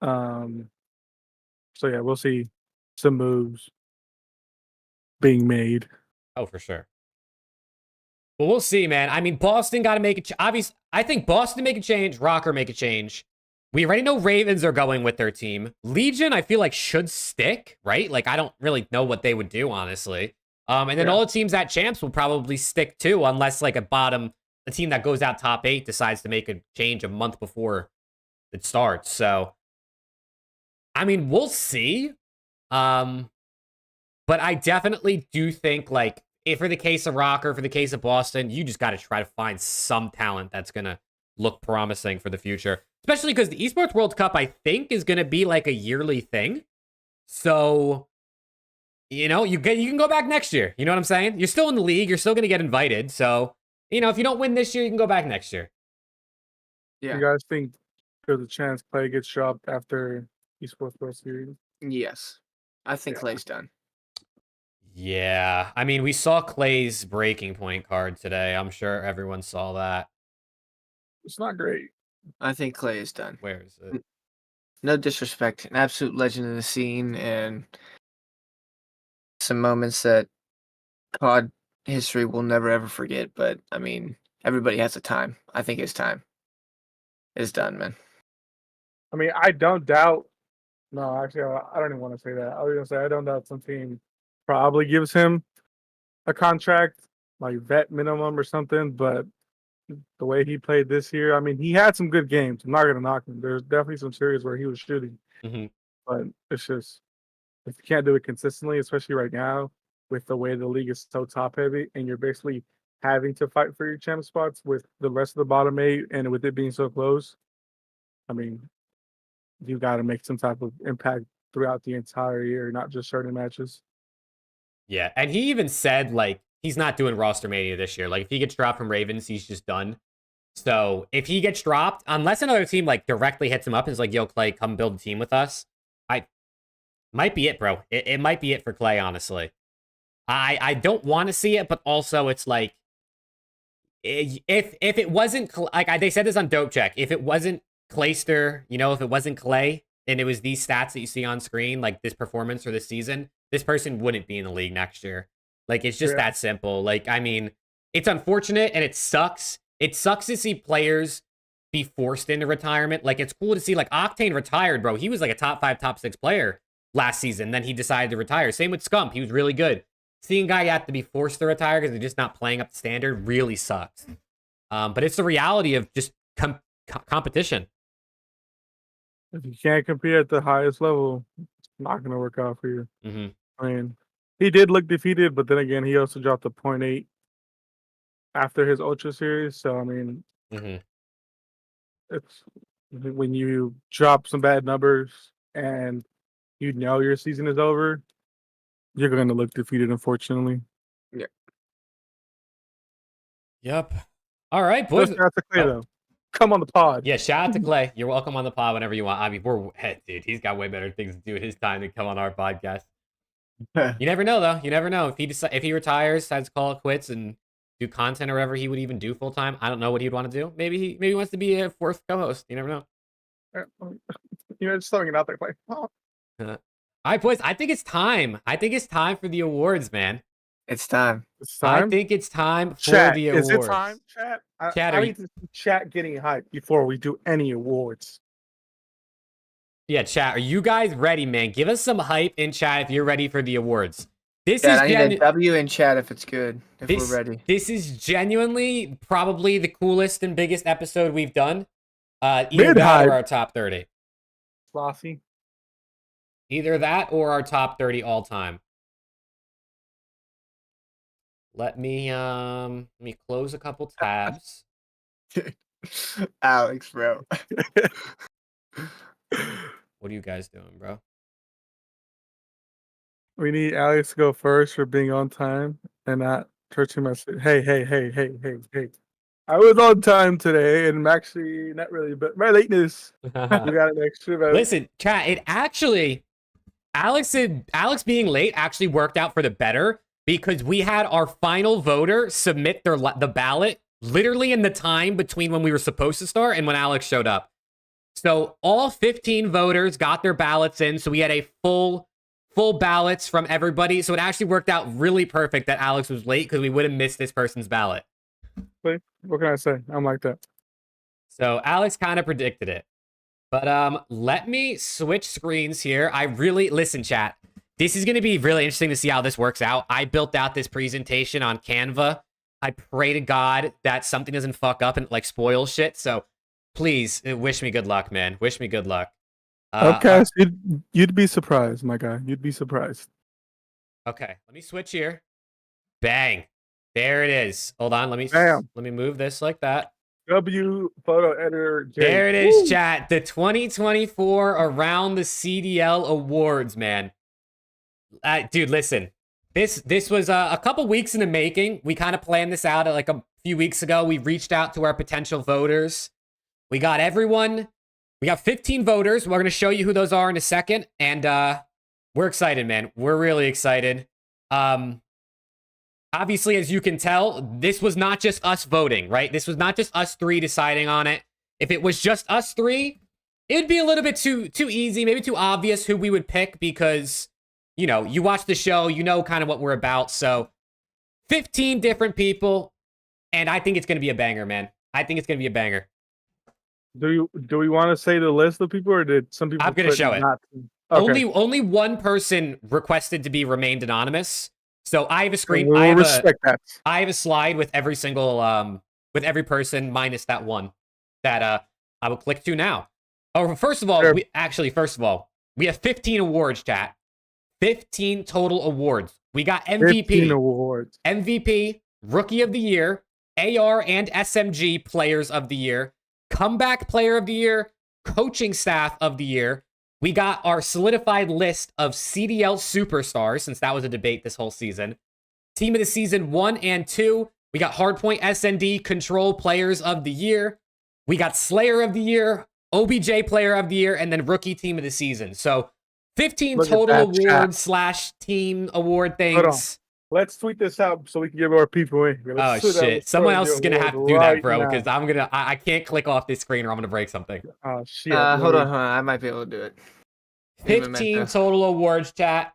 So yeah, we'll see some moves being made. Oh, for sure. But we'll see, man. I mean, Boston got to make it. Obviously, I think Boston make a change. Rocker make a change. We already know Ravens are going with their team. Legion, I feel like, should stick, right? Like, I don't really know what they would do, honestly. And then all the teams at Champs will probably stick, too, unless, like, a team that goes out top 8 decides to make a change a month before it starts. So, I mean, we'll see. But I definitely do think, like, if for the case of Rocker, for the case of Boston, you just got to try to find some talent that's going to look promising for the future. Especially because the Esports World Cup, I think, is going to be like a yearly thing. So, you know, you can go back next year. You know what I'm saying? You're still in the league. You're still going to get invited. So, you know, if you don't win this year, you can go back next year. Yeah. You guys think there's a chance Clay gets dropped after Esports World Series? Yes. I think Clay's done. Yeah, I mean, we saw Clay's breaking point card today. I'm sure everyone saw that. It's not great. I think Clay is done. Where is it? No disrespect, an absolute legend in the scene, and some moments that COD history will never ever forget. But I mean, everybody has a time. I think his time is done, man. I mean, I don't doubt. No, actually, I don't even want to say that. I was gonna say I don't doubt some team probably gives him a contract, like vet minimum or something, but the way he played this year, I mean, he had some good games. I'm not going to knock him. There's definitely some series where he was shooting, but it's just, if you can't do it consistently, especially right now with the way the league is so top heavy and you're basically having to fight for your champ spots with the rest of the bottom 8 and with it being so close, I mean, you got to make some type of impact throughout the entire year, not just certain matches. Yeah, and he even said, like, he's not doing roster mania this year. Like, if he gets dropped from Ravens, he's just done. So, if he gets dropped, unless another team, like, directly hits him up and is like, yo, Clay, come build a team with us, might be it, bro. It might be it for Clay, honestly. I don't want to see it, but also it's like, if it wasn't, like, they said this on Dope Check, if it wasn't Clayster, you know, if it wasn't Clay, and it was these stats that you see on screen, like this performance for this season, this person wouldn't be in the league next year. Like, it's just that simple. Like, I mean, it's unfortunate and it sucks. It sucks to see players be forced into retirement. Like, it's cool to see, like, OCTANE retired, bro. He was like a top 5, top 6 player last season. Then he decided to retire. Same with SCUMP. He was really good. Seeing a guy have to be forced to retire because they're just not playing up the standard really sucks. But it's the reality of just competition. If you can't compete at the highest level, it's not going to work out for you. I mean, he did look defeated, but then again, he also dropped a 0.8 after his Ultra series. So, I mean, it's when you drop some bad numbers and you know your season is over, you're going to look defeated, unfortunately. Yeah. Yep. All right, boys. Shout out to Clay, though. Come on the pod. Yeah, shout out to Clay. You're welcome on the pod whenever you want. I mean, dude, he's got way better things to do with his time than come on our podcast. You never know, though. You never know. If he retires, decides to call it quits and do content or whatever he would even do full time. I don't know what he'd want to do. Maybe he wants to be a 4th co-host. You never know. You know, just throwing it out there, Clay. All right, boys. I think it's time. I think it's time for the awards, man. It's time. It's time. I think it's time for Chat, the awards. is it time, chat? I need to see chat getting hyped before we do any awards. Yeah, chat. Are you guys ready, man? Give us some hype in chat if you're ready for the awards. I need a W in chat if it's good. We're ready. This is genuinely probably the coolest and biggest episode we've done. Either that or our top 30. Flossy. Either that or our top 30 all time. Let me close a couple tabs. Alex, bro. What are you guys doing, bro? We need Alex to go first for being on time and not touching my. Hey. I was on time today, and I'm actually not really, but my lateness. We got an extra. Listen, chat. It actually, Alex being late actually worked out for the better because we had our final voter submit the ballot literally in the time between when we were supposed to start and when Alex showed up. So all 15 voters got their ballots in. So we had a full ballots from everybody. So it actually worked out really perfect that Alex was late because we would have missed this person's ballot. What can I say? I'm like that. So Alex kind of predicted it. But let me switch screens here. Listen, chat. This is going to be really interesting to see how this works out. I built out this presentation on Canva. I pray to God that something doesn't fuck up and like spoil shit. So please wish me good luck, man. Wish me good luck. Okay, so you'd be surprised, my guy. You'd be surprised. Okay, let me switch here. Bang. There it is. Hold on. Let me move this like that. W photo editor. Jay. There it is, chat. The 2024 Around the CDL Awards, man. Dude, listen. This was a couple weeks in the making. We kind of planned this out like a few weeks ago. We reached out to our potential voters. We got everyone. We got 15 voters. We're going to show you who those are in a second. And we're excited, man. We're really excited. Obviously, as you can tell, this was not just us voting, right? This was not just us three deciding on it. If it was just us three, it'd be a little bit too easy, maybe too obvious who we would pick because, you know, you watch the show, you know kind of what we're about. So 15 different people, and I think it's going to be a banger, man. I think it's going to be a banger. Do we want to say the list of people, or did some people? I'm going to show it. Okay. Only one person requested to be remained anonymous. So I have a screen. We'll respect that. I have a slide with every single with every person minus that one that I will click to now. Oh, first of all, sure. we have 15 awards, chat. 15 total awards. We got MVP, 15 awards. MVP, Rookie of the Year, AR and SMG Players of the Year, Comeback Player of the Year, Coaching Staff of the Year. We got our solidified list of CDL superstars, since that was a debate this whole season. Team of the Season 1 and 2. We got Hardpoint SND Control Players of the Year. We got Slayer of the Year, OBJ Player of the Year, and then Rookie Team of the Season. So 15 total awards / team award things. Hold on. Let's tweet this out so we can give our people in. Oh, shit. Someone else is going to have to do that, bro, because I can't click off this screen or I'm going to break something. Oh, shit. Hold on. I might be able to do it. 15 total awards, chat.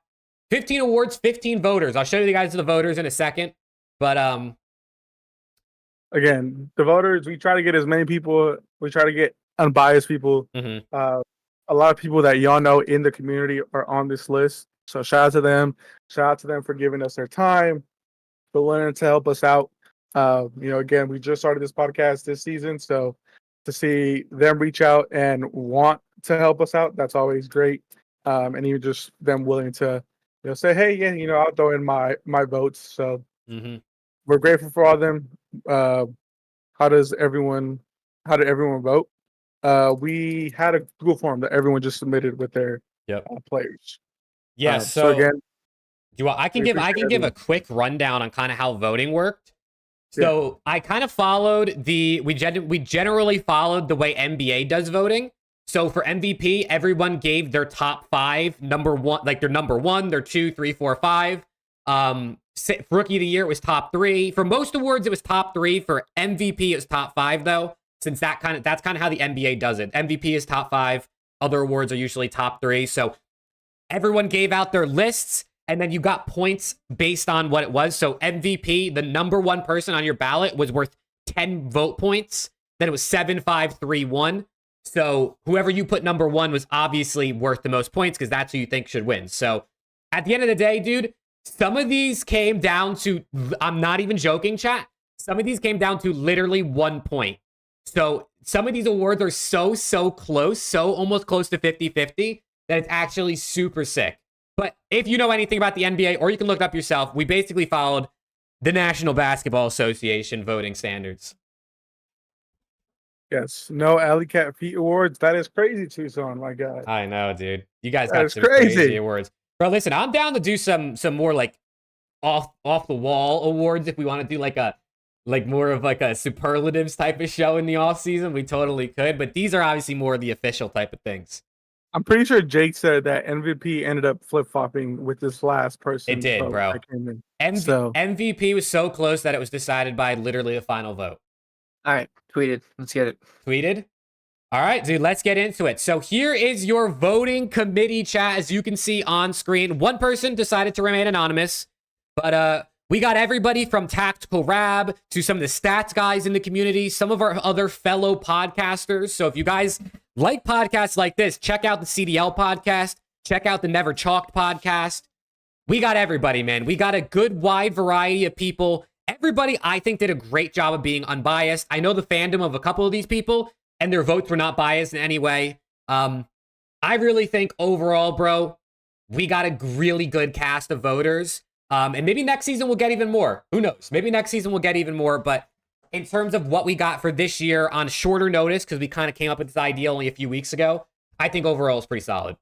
15 awards, 15 voters. I'll show you the guys to the voters in a second. But again, the voters, we try to get as many people. We try to get unbiased people. Mm-hmm. A lot of people that y'all know in the community are on this list. So shout out to them. Shout out to them for giving us their time, for willing to help us out. You know, again, we just started this podcast this season, so to see them reach out and want to help us out, that's always great. And even just them willing to, you know, say, hey, yeah, you know, I'll throw in my votes. So we're grateful for all of them. How did everyone vote? We had a Google form that everyone just submitted with their players. Yeah. So again, I can give a quick rundown on kind of how voting worked. So I kind of followed we generally followed the way NBA does voting. So for MVP, everyone gave their top 5, number 1, like their number 1, their 2, 3, 4, 5. For Rookie of the Year, it was top 3. For most awards, it was top 3. For MVP, it was top 5 though, since that's kind of how the NBA does it. MVP is top 5. Other awards are usually top 3. So everyone gave out their lists, and then you got points based on what it was. So MVP, the number 1 person on your ballot, was worth 10 vote points. Then it was 7, 5, 3, 1. So whoever you put number 1 was obviously worth the most points because that's who you think should win. So at the end of the day, dude, some of these came down to, I'm not even joking, chat. Some of these came down to literally 1 point. So some of these awards are so close, so almost close to 50-50 that it's actually super sick. But if you know anything about the NBA, or you can look it up yourself, we basically followed the National Basketball Association voting standards. Yes. No Alley Cat Feet Awards. That is crazy, Tucson. My God. I know, dude. You guys got some crazy awards. Bro, listen, I'm down to do some more like off the wall awards if we want to do like more of like a superlatives type of show in the off season. We totally could, but these are obviously more the official type of things. I'm pretty sure Jake said that MVP ended up flip-flopping with this last person. It did, bro. MVP was so close that it was decided by literally the final vote. All right, tweeted. Let's get it. Tweeted? All right, dude, let's get into it. So here is your voting committee, chat. As you can see on screen, one person decided to remain anonymous, but We got everybody from TACTICALRAB to some of the stats guys in the community, some of our other fellow podcasters. So if you guys like podcasts like this, check out the CDL podcast, check out the Never Chalked podcast. We got everybody, man. We got a good wide variety of people. Everybody, I think, did a great job of being unbiased. I know the fandom of a couple of these people, and their votes were not biased in any way. I really think overall, bro, we got a really good cast of voters. And maybe next season we'll get even more. Who knows? Maybe next season we'll get even more. But in terms of what we got for this year on shorter notice, because we kind of came up with this idea only a few weeks ago, I think overall it's pretty solid.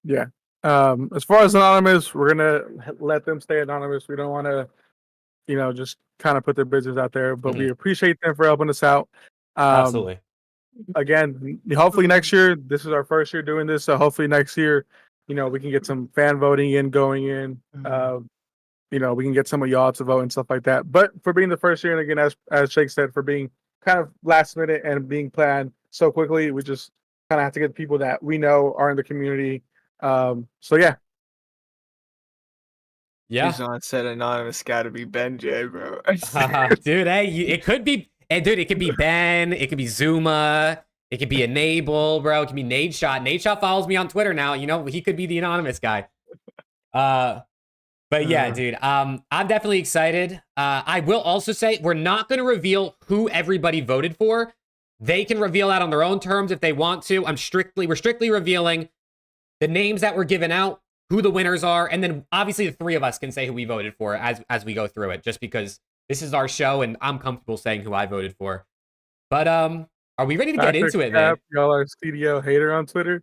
Yeah. As far as anonymous, we're gonna let them stay anonymous. We don't want to, just kind of put their business out there. But we appreciate them for helping us out. Absolutely. Again, hopefully next year. This is our first year doing this, so hopefully next year, we can get some fan voting going in. We can get some of y'all to vote and stuff like that. But for being the first year, and again, as Shake said, for being kind of last minute and being planned so quickly, we just kind of have to get people that we know are in the community. So yeah. Yeah. Who's on said anonymous got to be Ben J, bro. Dude, hey, it could be, it could be Ben, it could be Zuma, it could be Enable, bro. It could be NADESHOT. NADESHOT follows me on Twitter now. He could be the anonymous guy. But yeah, dude, I'm definitely excited. I will also say we're not going to reveal who everybody voted for. They can reveal that on their own terms if they want to. We're strictly revealing the names that were given out, who the winners are, and then obviously the three of us can say who we voted for as we go through it, just because this is our show and I'm comfortable saying who I voted for. But are we ready to get into it, man? Y'all are CDL hater on Twitter?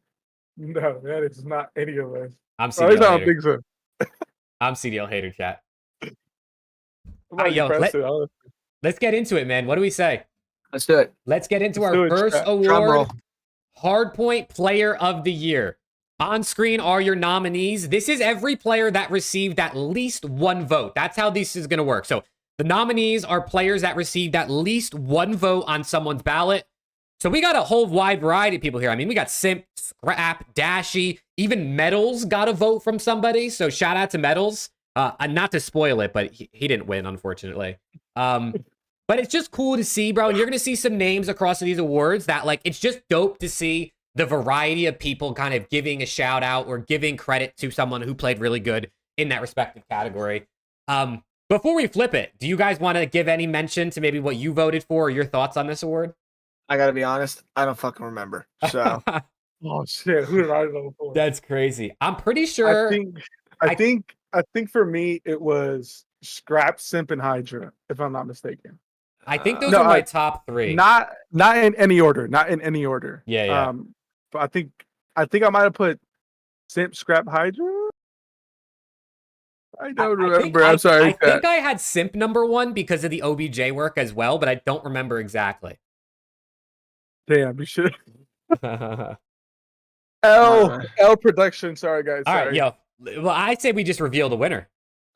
No, that is not any of us. I'm CDL hater. I don't think so. I'm CDL hater, chat. All right, Let's get into it, man. What do we say? Let's do it. Let's get into our first award, Hardpoint Player of the Year. On screen are your nominees. This is every player that received at least one vote. That's how this is going to work. So the nominees are players that received at least one vote on someone's ballot. So we got a whole wide variety of people here. I mean, we got Simp, Scrap, Dashy, even Metals got a vote from somebody. So shout out to Metals. Not to spoil it, but he didn't win, unfortunately. But it's just cool to see, bro. And you're going to see some names across these awards that, it's just dope to see the variety of people kind of giving a shout out or giving credit to someone who played really good in that respective category. Before we flip it, do you guys want to give any mention to maybe what you voted for or your thoughts on this award? I gotta be honest, I don't fucking remember. So, oh shit, who did I vote for? That's crazy. I'm pretty sure. I think for me it was Scrap, Simp, and Hydra, if I'm not mistaken. I think those are my top three. Not in any order. Not in any order. Yeah. But I think I might have put Simp, Scrap, Hydra. I don't remember. I'm sorry. I think I had Simp number one because of the OBJ work as well, but I don't remember exactly. Damn, you should. L production. Sorry, guys. All right, yo. Well, I'd say we just reveal the winner.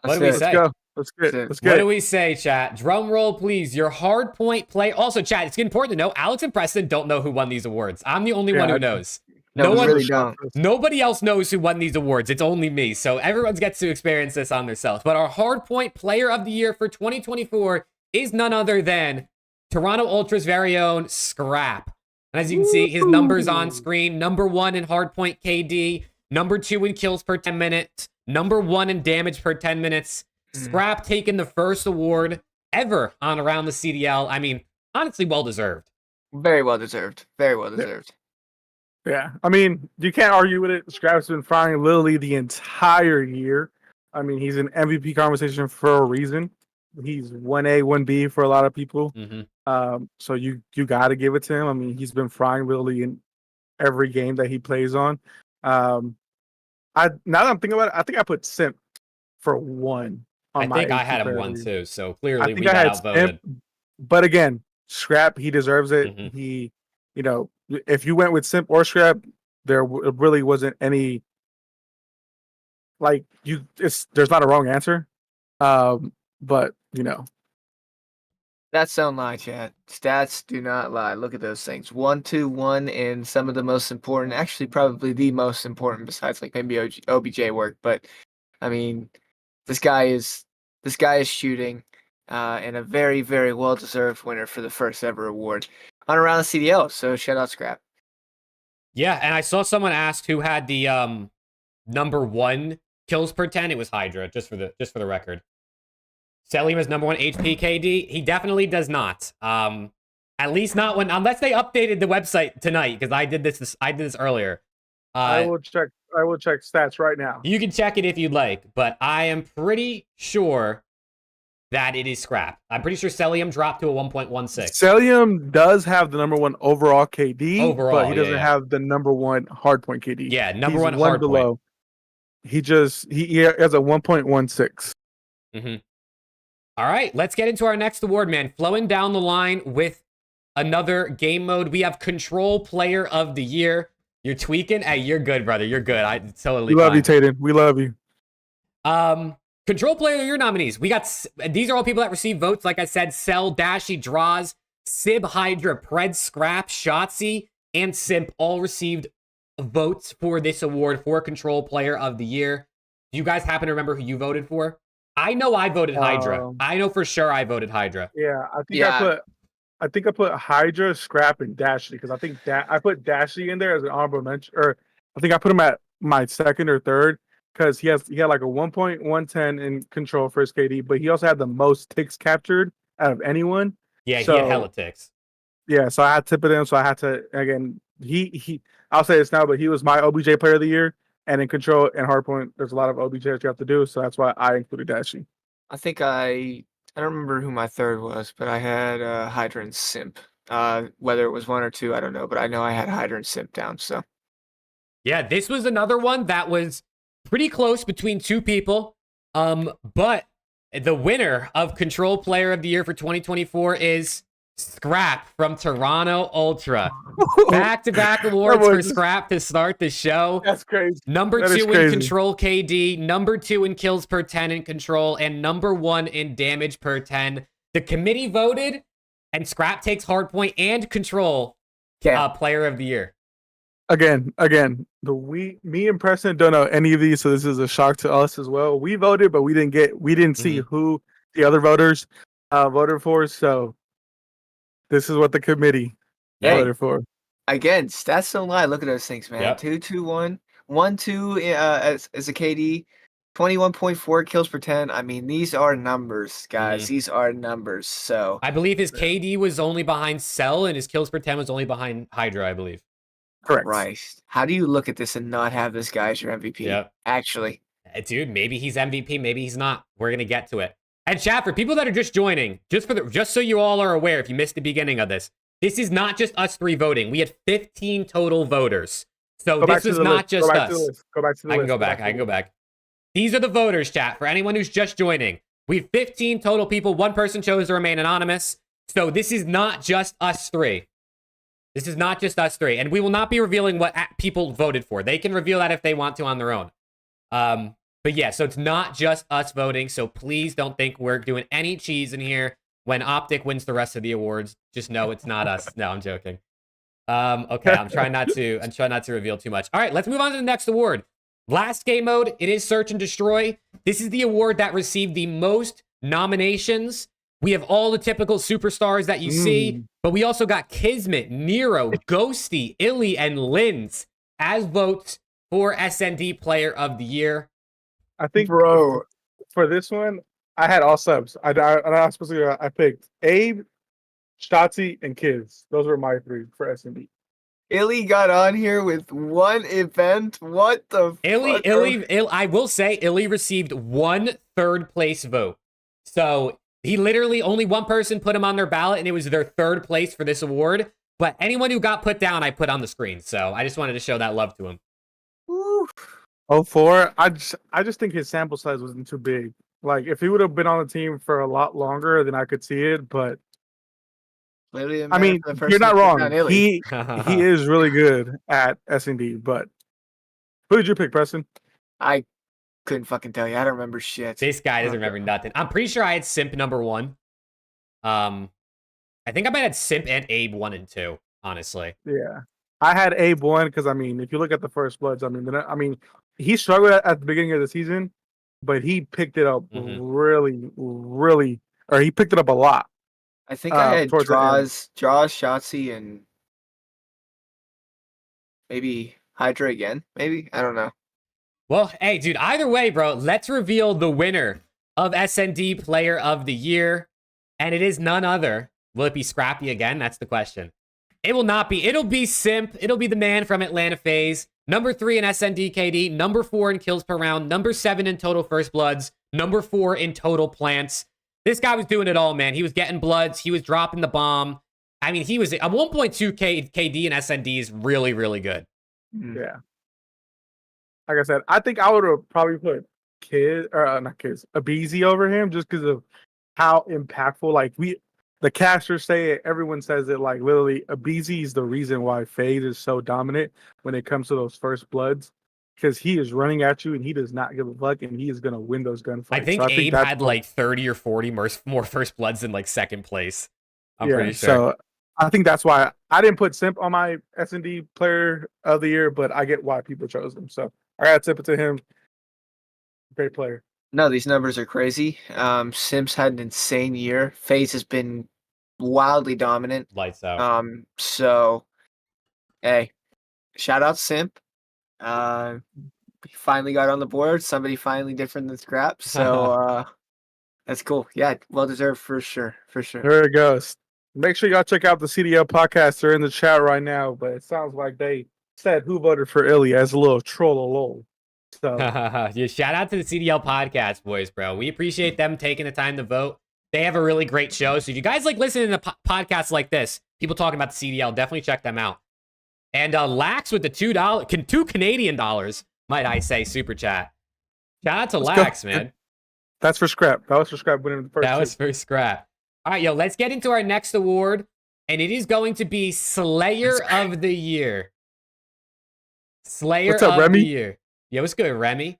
What do we say? Let's go. What do we say, chat? Drum roll, please. Your Hardpoint play. Also, chat, it's important to know Alex and Preston don't know who won these awards. I'm the only one who knows. Nobody else knows who won these awards. It's only me. So everyone gets to experience this on themselves. But our Hardpoint Player of the Year for 2024 is none other than Toronto Ultra's very own Scrap. And as you can see, his numbers on screen. Number 1 in Hardpoint KD. Number 2 in kills per 10 minutes. Number 1 in damage per 10 minutes. Scrap taking the first award ever on Around the CDL. I mean, honestly, well-deserved. Very well-deserved. Very well-deserved. Yeah. I mean, you can't argue with it. Scrap's been frying literally the entire year. I mean, he's in MVP conversation for a reason. He's 1A, 1B for a lot of people. So you got to give it to him. I mean, he's been frying literally in every game that he plays on. Now that I'm thinking about it, I think I put Simp for 1. I think I had him 1 too. So clearly we got outvoted. But again, Scrap, he deserves it. He, if you went with Simp or Scrap, there really wasn't any there's not a wrong answer. But Stats don't lie, chat. Stats do not lie. Look at those things. 1, 2, 1 in some of the most important, actually probably the most important besides maybe OBJ work. But I mean, this guy is This guy is shooting, and a very, very well-deserved winner for the first ever award on Around the CDL. So shout out Scrap. Yeah, and I saw someone ask who had the #1 kills per 10. It was Hydra, just for the record. Selim is #1 HP KD. He definitely does not. At least not unless they updated the website tonight, because I did this earlier. I will check stats right now. You can check it if you'd like, but I am pretty sure that it is Scrap. I'm pretty sure Selim dropped to a 1.16. Selim does have the #1 overall KD, Overall, but he doesn't have the #1 hardpoint KD. Yeah, He's #1 one hardpoint. below. He has a 1.16. Mm-hmm. All right, let's get into our next award, man. Flowing down the line with another game mode. We have Control Player of the Year. You're tweaking? Hey, you're good, brother. You're good. I totally. We love you, Tatum. We love you. Control Player of the Year nominees. We got these are all people that receive votes. Like I said, Cell, Dashy, Draws, Sib, Hydra, Pred, Scrap, Shotzi, and Simp all received votes for this award for Control Player of the Year. Do you guys happen to remember who you voted for? I know I voted Hydra. I know for sure I voted Hydra. Yeah, I think I put Hydra, Scrap, and Dashy because I think I put Dashy in there as an honorable mention, or I think I put him at my second or third because he had like a 1.110 in Control for his KD, but he also had the most ticks captured out of anyone. Yeah, he had hella ticks. Yeah, so I had to put him. So I had to again. I'll say this now, but he was my OBJ Player of the Year. And in Control and Hardpoint, there's a lot of OBJs you have to do, so that's why I included Dashy. I think I don't remember who my third was, but I had Hydra and Simp. Whether it was 1 or 2, I don't know, but I know I had Hydra and Simp down. So, yeah, this was another one that was pretty close between two people. But the winner of Control Player of the Year for 2024 is Scrap from Toronto Ultra. Back-to-back awards for Scrap to start the show. That's crazy. #2 in Control KD, #2 in kills per 10 in Control, and #1 in damage per 10. The committee voted, and Scrap takes Hardpoint and Control Player of the Year. Again, me and Preston don't know any of these, so this is a shock to us as well. We voted, but we didn't see who the other voters voted for, so this is what the committee voted for. Again, stats don't lie. Look at those things, man. Yep. 2-2-1, 1-2 as a KD, 21.4 kills per 10. I mean, these are numbers, guys. These are numbers. So I believe his KD was only behind Cell, and his kills per 10 was only behind Hydra, I believe. Correct. Christ. How do you look at this and not have this guy as your MVP? Yep. Actually. Dude, maybe he's MVP, maybe he's not. We're gonna get to it. And chat, for people that are just joining, just so you all are aware, if you missed the beginning of this is not just us 3 voting. We had 15 total voters. So this is not just us. Go back to the list. I can go back. These are the voters, chat, for anyone who's just joining. We have 15 total people. 1 person chose to remain anonymous. So this is not just us 3. This is not just us 3. And we will not be revealing what people voted for. They can reveal that if they want to on their own. But yeah, so it's not just us voting, so please don't think we're doing any cheese in here. When OPTIC wins the rest of the awards, just know it's not us. No, I'm joking. Okay, I'm trying not to reveal too much. All right, let's move on to the next award. Last game mode, it is Search and Destroy. This is the award that received the most nominations. We have all the typical superstars that you see, but we also got Kismet, Nero, Ghosty, Illy, and Linz as votes for SND Player of the Year. I think, bro, for this one, I had all subs. I picked Abe, Shotzi, and Kids. Those were my 3 for SND. Illy got on here with 1 event. What the fuck? I will say, Illy received 1 third-place vote. So he literally, only 1 person put him on their ballot, and it was their 3rd place for this award. But anyone who got put down, I put on the screen. So I just wanted to show that love to him. Woo. 04, I just think his sample size wasn't too big. Like, if he would have been on the team for a lot longer, then I could see it. But I mean, you're not wrong. He is really good at S&D. But who did you pick, Preston? I couldn't fucking tell you. I don't remember shit. This guy doesn't remember nothing. I'm pretty sure I had Simp #1. I think I might have Simp and Abe 1 and 2. Honestly. Yeah, I had Abe 1 because I mean, if you look at the First Bloods, I mean, he struggled at the beginning of the season, but he picked it up Mhm. really, really, or he picked it up a lot. I think I had Towards the end. draws, Shotzi, and maybe Hydra again. Maybe, I don't know. Well, hey, dude, either way, bro, let's reveal the winner of SND Player of the Year. And it is none other. Will it be Scrappy again? That's the question. It will not be. It'll be Simp. It'll be the man from Atlanta FaZe. Number 3 in SND KD. Number 4 in kills per round. Number 7 in total first bloods. Number 4 in total plants. This guy was doing it all, man. He was getting bloods. He was dropping the bomb. I mean, he was a 1.2 KD in SND is really, really good. Yeah. Like I said, I think I would have probably put Abeezy over him just because of how impactful. Like the casters say it, everyone says it. Like literally, Abeezy is the reason why FaZe is so dominant when it comes to those first bloods, because he is running at you and he does not give a fuck, and he is gonna win those gunfights. I think Abe had like 30 or 40 more first bloods than like second place. I'm pretty sure. So I think that's why I didn't put Simp on my S&D Player of the Year, but I get why people chose him. So I got to tip it to him. Great player. No, these numbers are crazy. Sims had an insane year. FaZe has been wildly dominant. Lights out. So, hey, shout out Simp. He finally got on the board. Somebody finally different than Scrap. So, that's cool. Yeah, well deserved for sure. For sure. There it goes. Make sure y'all check out the CDL podcast. They're in the chat right now, but it sounds like they said who voted for Illy as a little troll. So yeah, shout out to the CDL podcast boys, bro. We appreciate them taking the time to vote. They have a really great show. So if you guys like listening to podcasts like this, people talking about the CDL, definitely check them out. And Lax with the $2 Canadian dollars, might I say, super chat. Shout out to Lax, man. That's for Scrap. That was for Scrap winning the first. That was for Scrap. All right, yo, let's get into our next award, and it is going to be Slayer of the Year. Slayer of the Year. Yeah, what's good, Remy?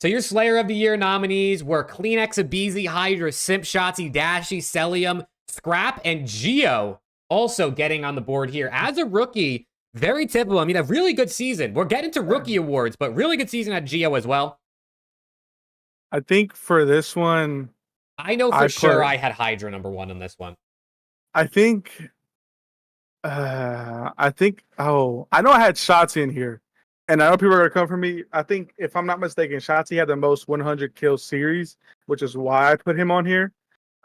So your Slayer of the Year nominees were Kleenex, Abeezy, Hydra, Simp, Shotzi, Dashy, Celium, Scrap, and Geo also getting on the board here. As a rookie, very typical. I mean, a really good season. We're getting to rookie awards, but really good season at Geo as well. I think for this one, I know for sure I had Hydra number 1 on this one. I think, I know I had Shotzi in here, and I know people are going to come for me. I think, if I'm not mistaken, Shotzi had the most 100 kill series, which is why I put him on here.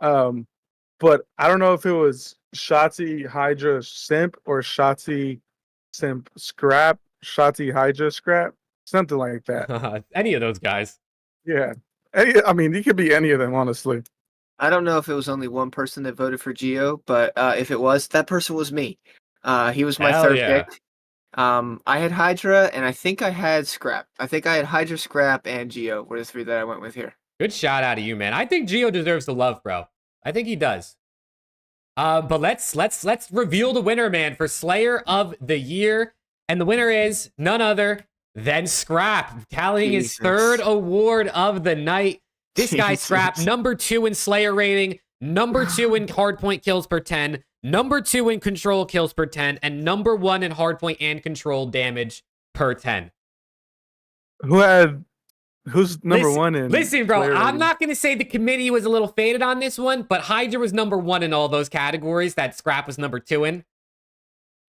But I don't know if it was Shotzi, Hydra, Simp, or Shotzi, Simp, Scrap, Shotzi, Hydra, Scrap, something like that. Any of those guys. Yeah. I mean, he could be any of them, honestly. I don't know if it was only one person that voted for Geo, but if it was, that person was me. He was my third pick. I had Hydra, and I think I had Scrap. I think I had Hydra, Scrap, and Geo were the 3 that I went with here. Good shout out of you, man. I think Geo deserves the love, bro. I think he does. But let's reveal the winner, man, for Slayer of the Year. And the winner is none other than Scrap, tallying his 3rd award of the night. This guy, Scrap, number 2 in Slayer rating, number 2 in hardpoint kills per 10, number 2 in control kills per 10, and number 1 in hardpoint and control damage per 10. Who's number 1 in? Listen, bro, I'm not going to say the committee was a little faded on this one, but Hydra was number 1 in all those categories that Scrap was number 2 in.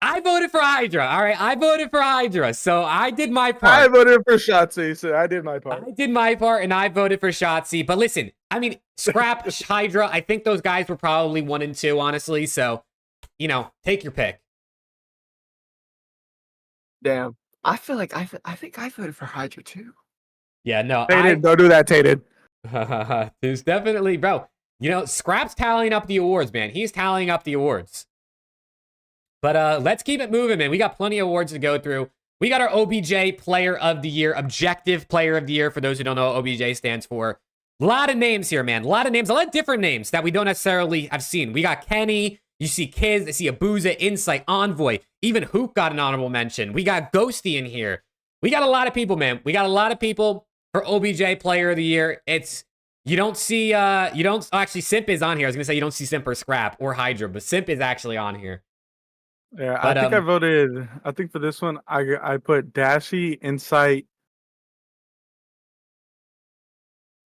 I voted for Hydra, all right? I voted for Hydra, so I did my part. I voted for Shotzi, so I did my part. I did my part, and I voted for Shotzi. But listen, I mean, Scrap, Hydra, I think those guys were probably 1 and 2, honestly. So, you know, take your pick. Damn. I feel like I think I voted for Hydra, too. Yeah, no. Tated, don't do that, Tated. There's definitely, bro, you know, Scrap's tallying up the awards, man. He's tallying up the awards. But let's keep it moving, man. We got plenty of awards to go through. We got our OBJ Player of the Year, Objective Player of the Year, for those who don't know what OBJ stands for. A lot of names here, man. A lot of names, a lot of different names that we don't necessarily have seen. We got Kenny, you see Kiz, I see Abuza, Insight, Envoy, even Hook got an honorable mention. We got Ghosty in here. We got a lot of people, man. We got a lot of people for OBJ Player of the Year. It's, you don't see, actually, Simp is on here. I was going to say you don't see Simp or Scrap or Hydra, but Simp is actually on here. Yeah, but, I think for this one, I put Dashy, Insight,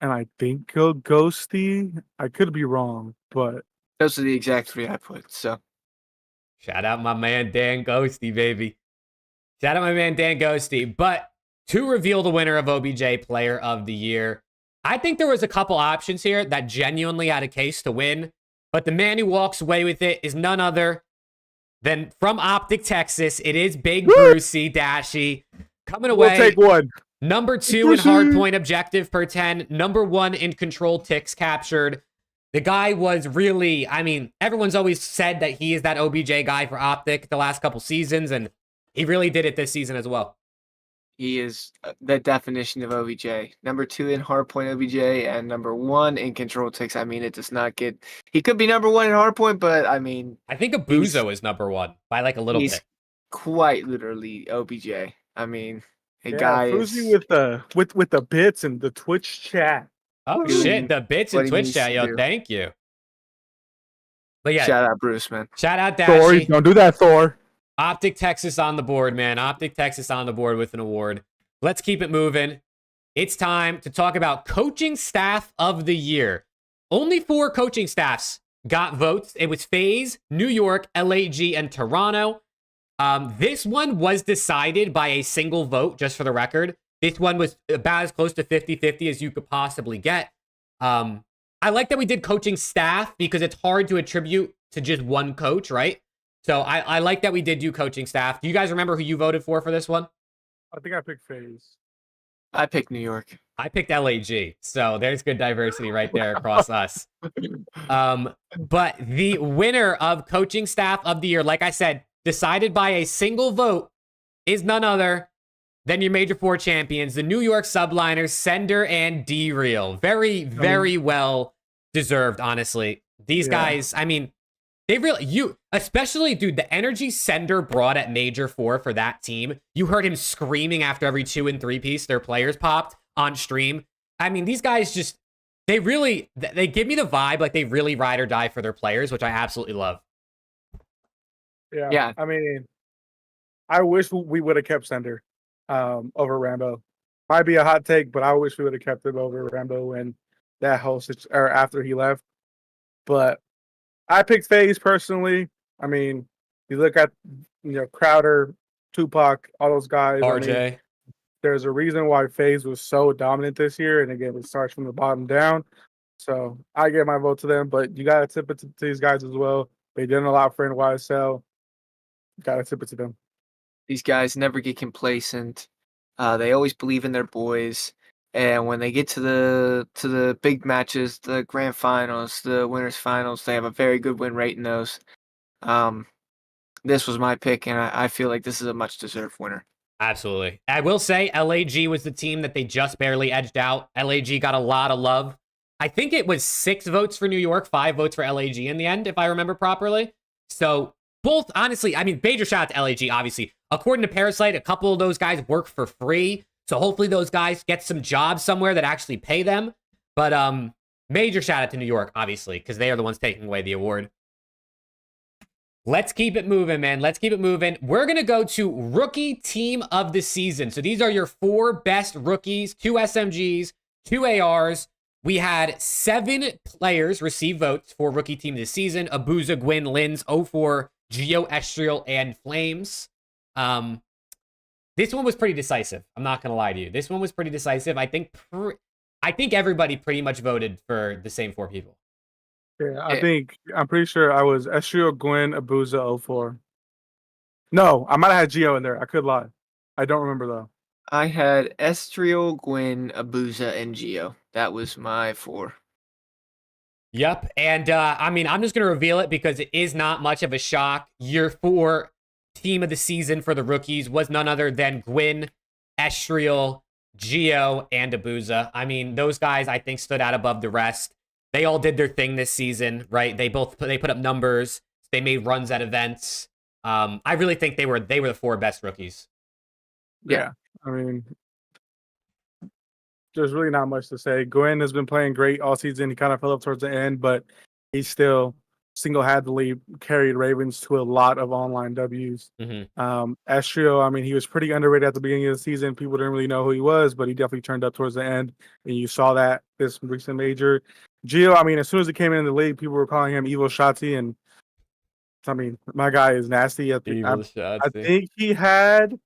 and I think Ghosty. I could be wrong, but Those are the exact 3 I put. So Shout out my man Dan Ghosty, baby. Shout out my man Dan Ghosty. But to reveal the winner of OBJ Player of the Year, I think there was a couple options here that genuinely had a case to win. But the man who walks away with it is none other than from OPTIC, Texas. It is Big Brucey Dashy coming away. we'll take one. Number 2 in hardpoint objective per 10. Number 1 in control ticks captured. The guy was really, I mean, everyone's always said that he is that OBJ guy for OPTIC the last couple seasons, and he really did it this season as well. he is the definition of OBJ. Number 2 in hardpoint OBJ and number 1 in control ticks. I mean, it does not get. He could be number 1 in hardpoint, but I mean, I think Abuzo is number 1 by like a little he's bit. quite literally OBJ. I mean, a Yeah, guy Fruzy is with the bits and the Twitch chat. Oh doing shit, the bits what in he Twitch needs chat, to yo, do. thank you. But yeah, Shout out Bruce, man. shout out Thor, Dashy. don't do that, Thor. OPTIC Texas on the board, man. OPTIC Texas on the board with an award. Let's keep it moving. It's time to talk about coaching staff of the year. Only 4 coaching staffs got votes. It was FAZE, New York, LAG, and Toronto. This one was decided by a single vote, just for the record. This one was about as close to 50-50 as you could possibly get. I like that we did coaching staff because it's hard to attribute to just one coach, right? So I like that we did do coaching staff. Do you guys remember who you voted for this one? I think I picked FaZe. I picked New York. I picked LAG. So there's good diversity right there across us. But the winner of coaching staff of the year, like I said, decided by a single vote, is none other than your Major 4 champions, the New York Subliners, Sender and D-Real. Very, very well deserved, honestly. These guys, I mean, they really, especially, dude, the energy Sender brought at Major 4 for that team. You heard him screaming after every 2 and 3 piece their players popped on stream. I mean, these guys just, they give me the vibe like they really ride or die for their players, which I absolutely love. Yeah. I mean, I wish we would have kept Sender over Rambo. Might be a hot take, but I wish we would have kept him over Rambo and that whole or after he left. But I picked FaZe personally. I mean, you look at Crowder, Tupac, all those guys. RJ. I mean, there's a reason why FaZe was so dominant this year, and again, it starts from the bottom down. So I give my vote to them, but you gotta tip it to these guys as well. They did a lot for NYSL. Gotta tip it to them. These guys never get complacent. They always believe in their boys, and when they get to the big matches, the grand finals, the winners finals, they have a very good win rate in those. This was my pick, and I feel like this is a much deserved winner. Absolutely. I will say LAG was the team that they just barely edged out. LAG got a lot of love. I think it was 6 votes for New York, 5 votes for LAG in the end, if I remember properly. So both, honestly, I mean, major shout out to LAG, obviously. According to Parasite, a couple of those guys work for free. So hopefully those guys get some jobs somewhere that actually pay them. But major shout out to New York, obviously, because they are the ones taking away the award. Let's keep it moving, man. Let's keep it moving. We're going to go to Rookie Team of the Season. So these are your 4 best rookies, 2 SMGs, 2 ARs. We had 7 players receive votes for Rookie Team of the Season. Abuza, Gwyn, Linz, 04, Geo, Estriel, and Flames. This one was pretty decisive. I'm not going to lie to you. This one was pretty decisive. I think everybody pretty much voted for the same 4 people. Yeah, I'm pretty sure I was Estriel, Gwyn, Abuza, 04. No, I might have had Geo in there. I could lie. I don't remember though. I had Estriel, Gwyn, Abuza, and Geo. That was my 4. Yep. And I mean, I'm just going to reveal it because it is not much of a shock. Your 4 team of the season for the rookies was none other than Gwyn, Estriel, Geo, and Abuza. I mean, those guys I think stood out above the rest. They all did their thing this season, right? They put up numbers. They made runs at events. I really think they were the 4 best rookies. Yeah. I mean, there's really not much to say. Gwyn has been playing great all season. He kind of fell up towards the end, but he's still single-handedly carried Ravens to a lot of online W's. Astrio, I mean, he was pretty underrated at the beginning of the season. People didn't really know who he was, but he definitely turned up towards the end, and you saw that this recent major. Gio, I mean, as soon as he came in the league, people were calling him Evil Shotzi, and I mean, my guy is nasty. I think he had.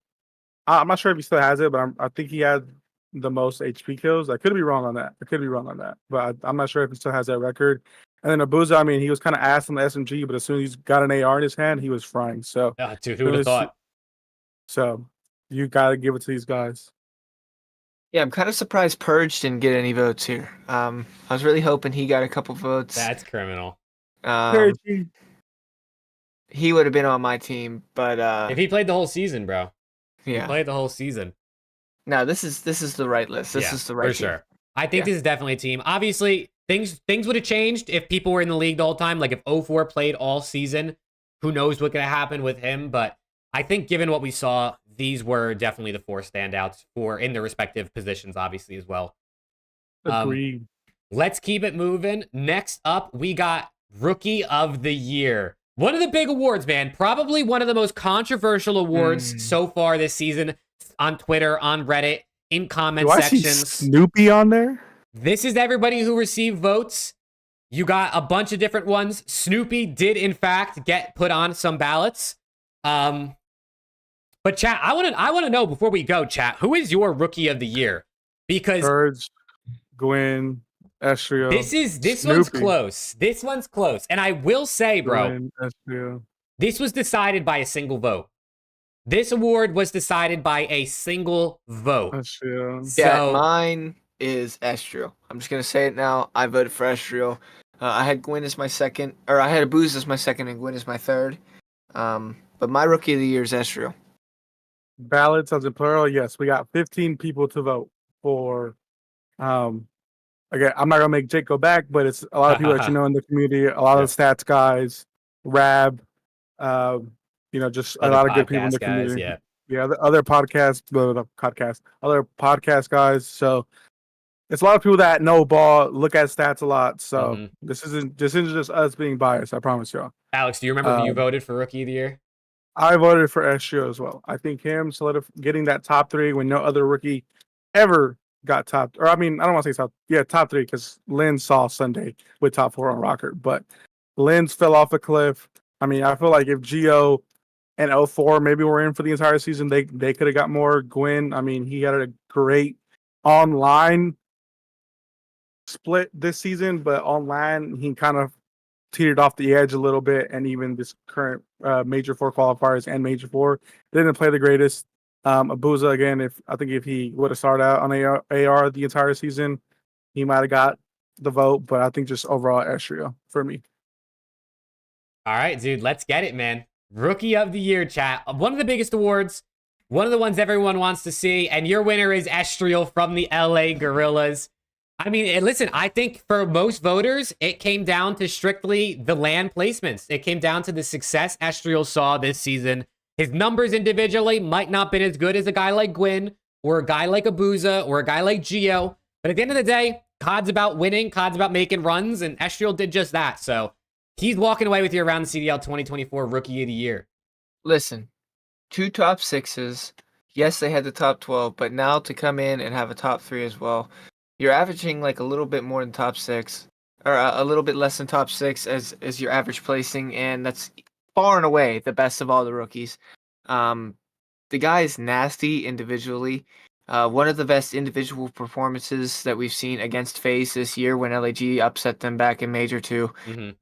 I'm not sure if he still has it, but I think he had the most HP kills. I could be wrong on that. But I'm not sure if he still has that record. And then Abuza, I mean, he was kind of ass on the SMG, but as soon as he's got an AR in his hand, he was frying. So, dude, who would have thought? So, you got to give it to these guys. Yeah, I'm kind of surprised Purge didn't get any votes here. I was really hoping he got a couple votes. That's criminal. He would have been on my team, but if he played the whole season, bro. Yeah, he played the whole season. No, this is the right list. This is the right for sure. I think this is definitely a team. Obviously, things would have changed if people were in the league the whole time. Like if 04 played all season, who knows what could have happened with him? But I think given what we saw, these were definitely the 4 standouts for in their respective positions, obviously as well. Agreed. Let's keep it moving. Next up, we got Rookie of the Year. One of the big awards, man. Probably one of the most controversial awards so far this season on Twitter, on Reddit, in comment sections. Snoopy on there? This is everybody who received votes. You got a bunch of different ones. Snoopy did, in fact, get put on some ballots. But chat, I want to know before we go, chat, who is your Rookie of the Year? Because Purge, Gwen, Astrio. This one's close. This one's close. And I will say, bro, this was decided by a single vote. This award was decided by a single vote. So, yeah, mine is Astrio. I'm just gonna say it now. I voted for Astrio. I had Gwen as my second, or I had Abuz as my second, and Gwen as my third. But my Rookie of the Year is Astrio. Ballots as in plural. Yes, we got 15 people to vote for. Again, I'm not gonna make Jake go back, but it's a lot of people that you know in the community. A lot of the stats guys, Rab, just a lot of good people in the community. The other other podcast guys. So it's a lot of people that know ball, look at stats a lot. So this isn't just us being biased. I promise y'all. Alex, do you remember who you voted for Rookie of the Year? I voted for Astrio as well. I think him getting that top 3 when no other rookie ever got top, or I mean, I don't want to say top, top 3 because Lynn saw Sunday with top 4 on Rocker, but Lynn's fell off a cliff. I mean, I feel like if Gio and 04 maybe were in for the entire season, they could have got more. Gwen, I mean, he had a great online split this season, but online he kind of teetered off the edge a little bit, and even this current Major 4 qualifiers and Major 4 didn't play the greatest. Abuza, again, if he would have started out on AR the entire season, he might have got the vote, but I think just overall Astrio for me. All right, dude, let's get it, man. Rookie of the Year, chat. One of the biggest awards, one of the ones everyone wants to see, and your winner is Astrio from the LA Gorillas. I mean, listen, I think for most voters, it came down to strictly the LAN placements. It came down to the success Astrio saw this season. His numbers individually might not have been as good as a guy like Gwyn, or a guy like Abuza, or a guy like Gio. But at the end of the day, COD's about winning, COD's about making runs, and Astrio did just that. So he's walking away with you around the CDL 2024 Rookie of the Year. Listen, 2 top 6s. Yes, they had the top 12, but now to come in and have a top 3 as well. You're averaging like a little bit more than top 6, or a little bit less than top 6 as your average placing, and that's far and away the best of all the rookies. The guy is nasty individually. One of the best individual performances that we've seen against FAZE this year when LAG upset them back in Major 2.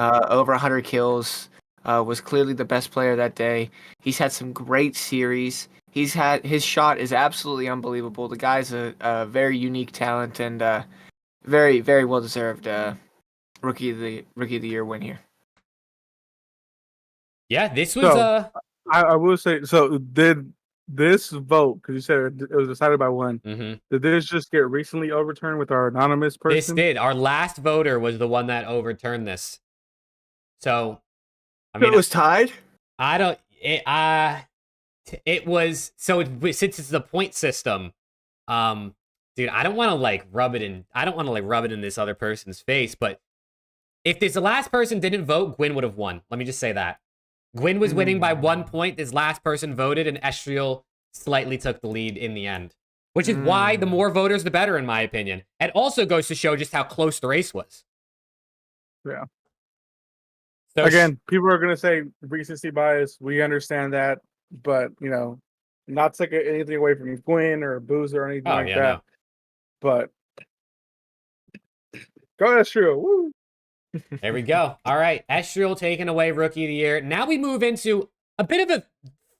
Over 100 kills. Was clearly the best player that day. He's had some great series. His shot is absolutely unbelievable. The guy's a very unique talent and very, very well deserved rookie of the year win here. Yeah, this was I will say, so did this vote, because you said it was decided by one, did this just get recently overturned with our anonymous person? This did. Our last voter was the one that overturned this. So, I mean, it was tied? It was, so since it's the point system, dude, I don't want to rub it in this other person's face, but If this last person didn't vote, Gwyn would have won. Let me just say that. Gwyn was winning by 1 point. This last person voted, and Estriel slightly took the lead in the end. Which is why the more voters, the better, in my opinion. It also goes to show just how close the race was. Yeah. So Again, people are going to say recency bias. We understand that. But, you know, not taking anything away from Gwyn or Boozer or anything like that. No. But go Estriel. Woo! There we go. All right. Estriel taking away Rookie of the Year. Now we move into a bit of a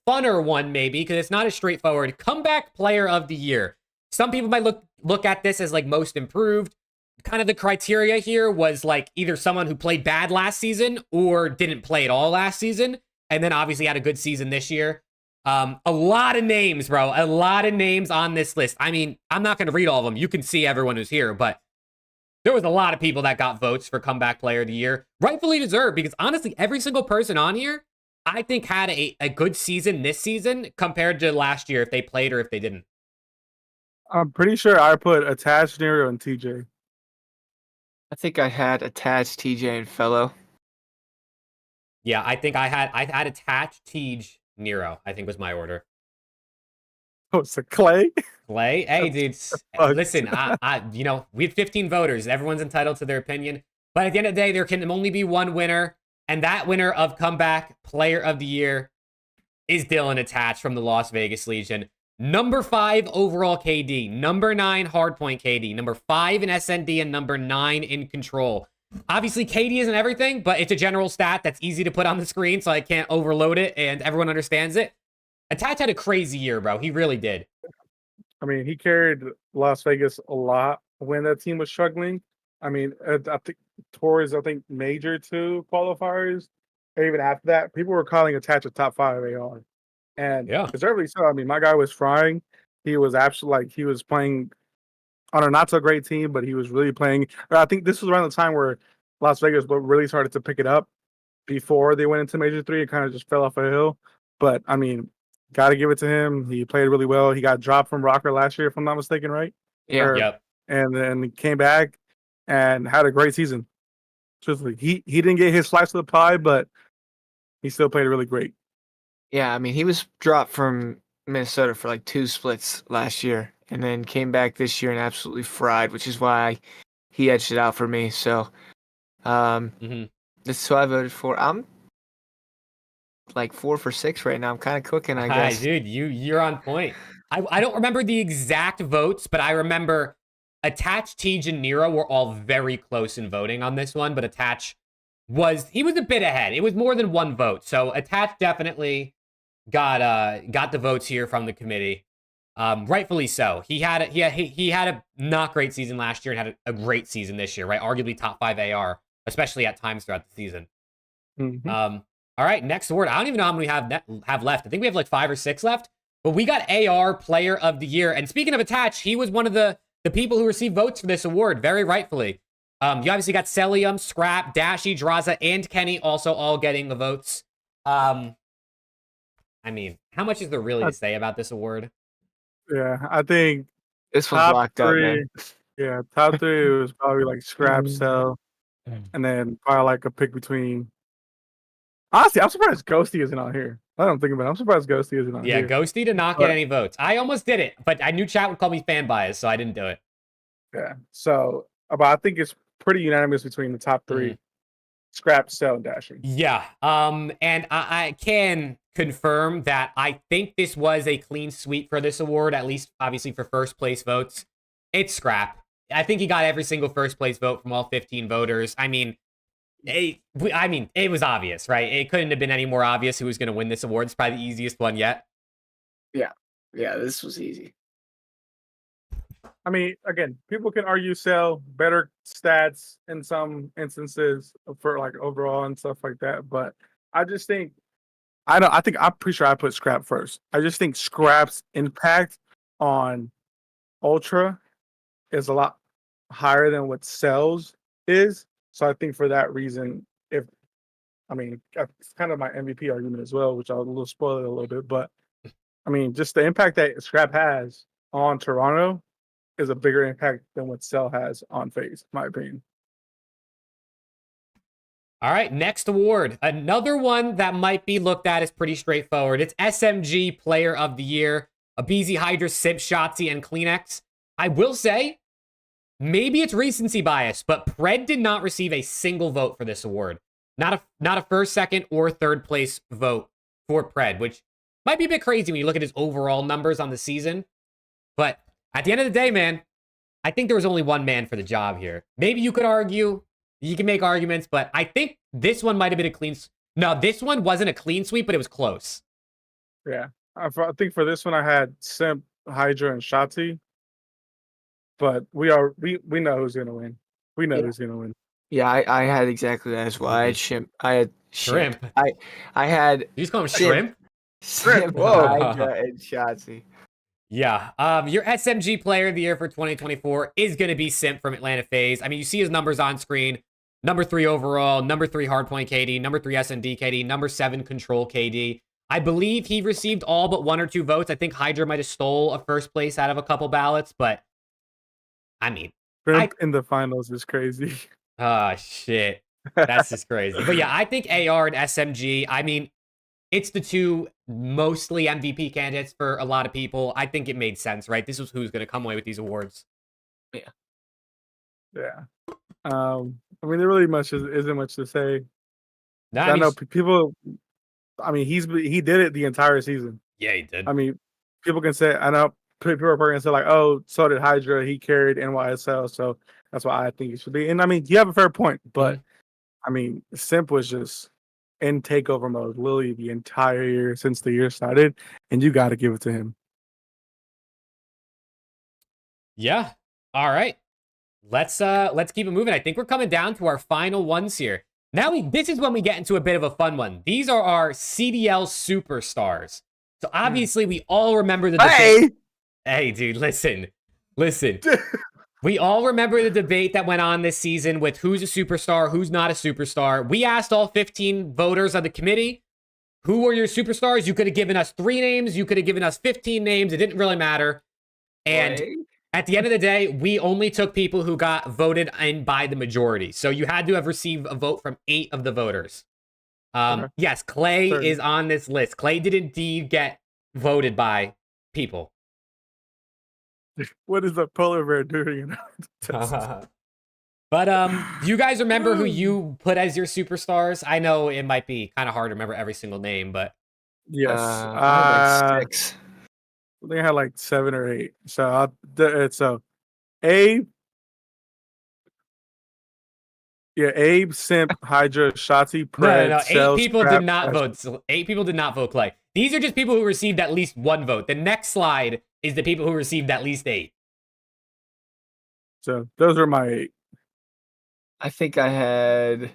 funner one, maybe, because it's not as straightforward. Comeback Player of the Year. Some people might look at this as like most improved. Kind of the criteria here was like either someone who played bad last season or didn't play at all last season, and then obviously had a good season this year. A lot of names, bro. A lot of names on this list. I mean, I'm not going to read all of them. You can see everyone who's here, but there was a lot of people that got votes for Comeback Player of the Year. Rightfully deserved, because honestly, every single person on here, I think, had a good season this season compared to last year if they played or if they didn't. I'm pretty sure I put Attached, Nero, and TJ. I think I had Attached, TJ, and Fellow. Yeah, I think I had Attached, Tej, Nero, I think was my order. Oh, it's a Clay? Clay? Hey, dudes. Listen, you know, we have 15 voters. Everyone's entitled to their opinion. But at the end of the day, there can only be one winner. And that winner of Comeback Player of the Year is Dylan Attached from the Las Vegas Legion. Number 5 overall KD. Number 9 hardpoint KD. Number 5 in SND. And number 9 in control. Obviously, KD isn't everything, but it's a general stat that's easy to put on the screen, so I can't overload it, and everyone understands it. Attached had a crazy year, bro. He really did. I mean, he carried Las Vegas a lot when that team was struggling. I mean, I think towards Major 2 qualifiers, and even after that, people were calling Attached a top 5 AR. And deservedly so. I mean, my guy was frying. He was absolutely he was playing on a not so great team, but he was really playing. I think this was around the time where Las Vegas really started to pick it up before they went into Major 3. It kind of just fell off a hill. But I mean, got to give it to him. He played really well. He got dropped from Rocker last year, if I'm not mistaken, right? Yeah. Yep. And then came back and had a great season. Truthfully, he didn't get his slice of the pie, but he still played really great. Yeah, I mean, he was dropped from Minnesota for like 2 splits last year, and then came back this year and absolutely fried, which is why he edged it out for me. So, this is who I voted for. I'm like 4 for 6 right now. I'm kind of cooking, I guess. Dude, you're on point. I don't remember the exact votes, but I remember Attached, Tej, and Nero were all very close in voting on this one, but Attached was a bit ahead. It was more than 1 vote. So Attached definitely got the votes here from the committee. Rightfully so. He had a not great season last year and had a great season this year, right? Arguably top 5 AR, especially at times throughout the season. All right, next award. I don't even know how many we have left. I think we have like 5 or 6 left. But we got AR Player of the Year. And speaking of Attached, he was one of the people who received votes for this award, very rightfully. You obviously got Celium, Scrap, Dashy, Draza, and Kenny also all getting the votes. I mean, how much is there really to say about this award? Yeah, I think this was locked up, man. Yeah, top 3 was probably like Scrap, Cell, and then probably like a pick between. Honestly, I'm surprised Ghosty isn't on here. I don't think about it. I'm surprised Ghosty isn't on here. Yeah, Ghosty did not get any votes. I almost did it, but I knew chat would call me fan bias, so I didn't do it. Yeah, so but I think it's pretty unanimous between the top 3. Scrap, Cell, and Dashing. Yeah. And I can confirm that I think this was a clean sweep for this award, at least obviously for first place votes. It's Scrap. I think he got every single first place vote from all 15 voters. I mean, it was obvious, right? It couldn't have been any more obvious who was going to win this award. It's probably the easiest one yet. Yeah, this was easy. I mean, again, people can argue Cell better stats in some instances for like overall and stuff like that, but I just think I'm pretty sure I put Scrap first. I just think Scrap's impact on Ultra is a lot higher than what Cell's is. So I think for that reason, it's kind of my MVP argument as well, which I'll spoil it a little bit, but I mean, just the impact that Scrap has on Toronto is a bigger impact than what Cell has on FaZe, in my opinion. All right, next award. Another one that might be looked at as pretty straightforward. It's SMG Player of the Year. Abizi, Hydra, Simp, Shotzi, and Kleenex. I will say, maybe it's recency bias, but Pred did not receive a single vote for this award. Not a first, second, or third place vote for Pred, which might be a bit crazy when you look at his overall numbers on the season. But at the end of the day, man, I think there was only one man for the job here. Maybe you could argue, you can make arguments, but I think this one might have been a clean. No, this one wasn't a clean sweep, but it was close. Yeah, I think for this one I had Simp, Hydra, and Shotzi. But we know who's gonna win. We know who's gonna win. Yeah, I had exactly that as well. I had Shrimp. I had Shrimp. I had. You just call him Shrimp? Simp, Whoa. Hydra, and Shotzi. Yeah. Your SMG Player of the Year for 2024 is going to be Simp from Atlanta FaZe. I mean, you see his numbers on screen. Number 3 overall, number 3 hardpoint KD, number 3 SND KD, number 7 control KD. I believe he received all but 1 or 2 votes. I think Hydra might have stole a first place out of a couple ballots, but I mean, Simp in the finals is crazy. Oh, shit. That's just crazy. But yeah, I think AR and SMG, I mean, it's the two mostly MVP candidates for a lot of people. I think it made sense, right? This was who's going to come away with these awards. Yeah. Yeah. I mean, there really isn't much to say. No, I know people. I mean, he did it the entire season. Yeah, he did. I mean, people can say. I know people are going to say like, "Oh, so did Hydra. He carried NYSL, so that's why I think it should be." And I mean, you have a fair point, but I mean, Simp was just in takeover mode literally the entire year since the year started, and you got to give it to him. Yeah. All right. Let's keep it moving. I think we're coming down to our final ones here. Now this is when we get into a bit of a fun one. These are our CDL superstars. So obviously we all remember the debate. Hey, dude, listen. We all remember the debate that went on this season with who's a superstar, who's not a superstar. We asked all 15 voters of the committee, who were your superstars? You could have given us 3 names. You could have given us 15 names. It didn't really matter. And at the end of the day, we only took people who got voted in by the majority. So you had to have received a vote from 8 of the voters. Yes, Clay is on this list. Clay did indeed get voted by people. What is a polar bear doing? But you guys remember who you put as your superstars? I know it might be kind of hard to remember every single name, but yes, I had like 6. I think I had like 7 or 8. So Abe, Abe, Simp, Hydra, Shotzi, Pred. No. 8 people did not vote. So 8 people did not vote Clay. These are just people who received at least 1 vote. The next slide is the people who received at least 8. So those are my 8. I think I had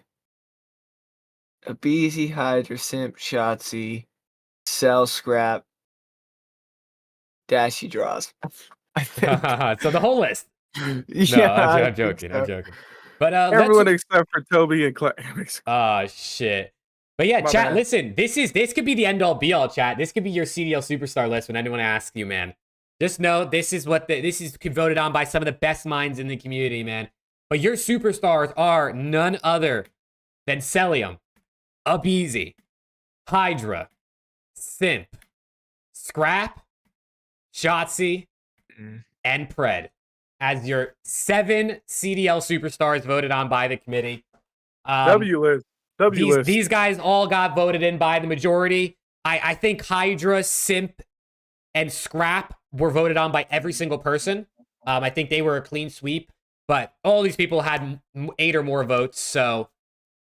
Abizi, Hydra, Simp, Shotzi, Cell, Scrap, Dashy Draws. I think. So the whole list. Yeah, I'm joking. But everyone except for Toby and Clay. Oh shit. But yeah, My chat, bad. listen, this could be the end all be all, chat. This could be your CDL superstar list when anyone asks you, man. Just know this is voted on by some of the best minds in the community, man. But your superstars are none other than Celium, Abizi, Hydra, Simp, Scrap, Shotzi, and Pred as your 7 CDL superstars voted on by the committee. W list. These guys all got voted in by the majority. I think Hydra, Simp, and Scrap were voted on by every single person. I think they were a clean sweep, but all these people had 8 or more votes, so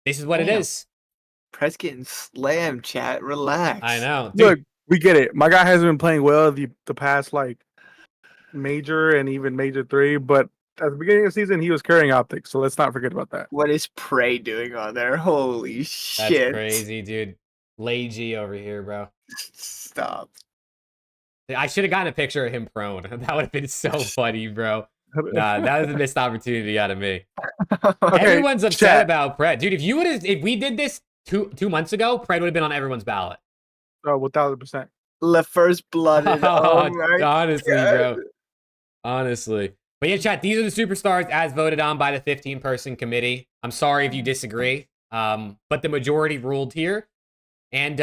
this is what it is. Pred's getting slammed, chat. Relax. I know. Dude, Look, we get it. My guy hasn't been playing well the past like major and even major 3, but at the beginning of the season he was carrying OPTIC, so let's not forget about that. What is Prey doing on there? Holy that's shit. crazy, dude. Lazy over here, bro. Stop. I should have gotten a picture of him prone. That would have been so funny, bro. Nah, that was a missed opportunity out of me. Everyone's upset about Pred. Dude, if we did this two months ago, Pred would have been on everyone's ballot. Oh, 1000%. Le first blooded. Oh my honestly, God. bro. Honestly. But yeah, chat, these are the superstars as voted on by the 15-person committee. I'm sorry if you disagree. But the majority ruled here. And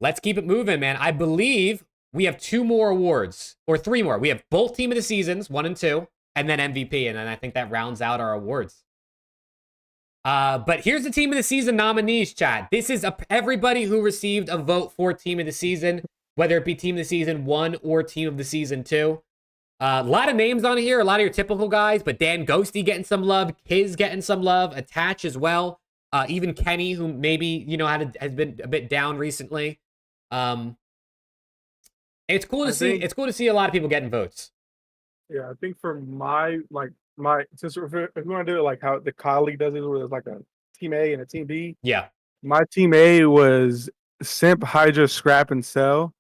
let's keep it moving, man. I believe we have 2 more awards, or 3 more. We have both Team of the Seasons, 1 and 2, and then MVP. And then I think that rounds out our awards. But here's the Team of the Season nominees, chat. This is everybody who received a vote for Team of the Season, whether it be Team of the Season 1 or Team of the Season 2. A lot of names on here, a lot of your typical guys, but Dan Ghosty getting some love, Kiz getting some love, Attach as well. Even Kenny, who maybe, you know, has been a bit down recently. It's cool to see. It's cool to see a lot of people getting votes. Yeah, I think for my since if we want to do it like how the colleague does it, where there's like a team A and a team B. Yeah. My team A was Simp, Hydra, Scrap, and Cell,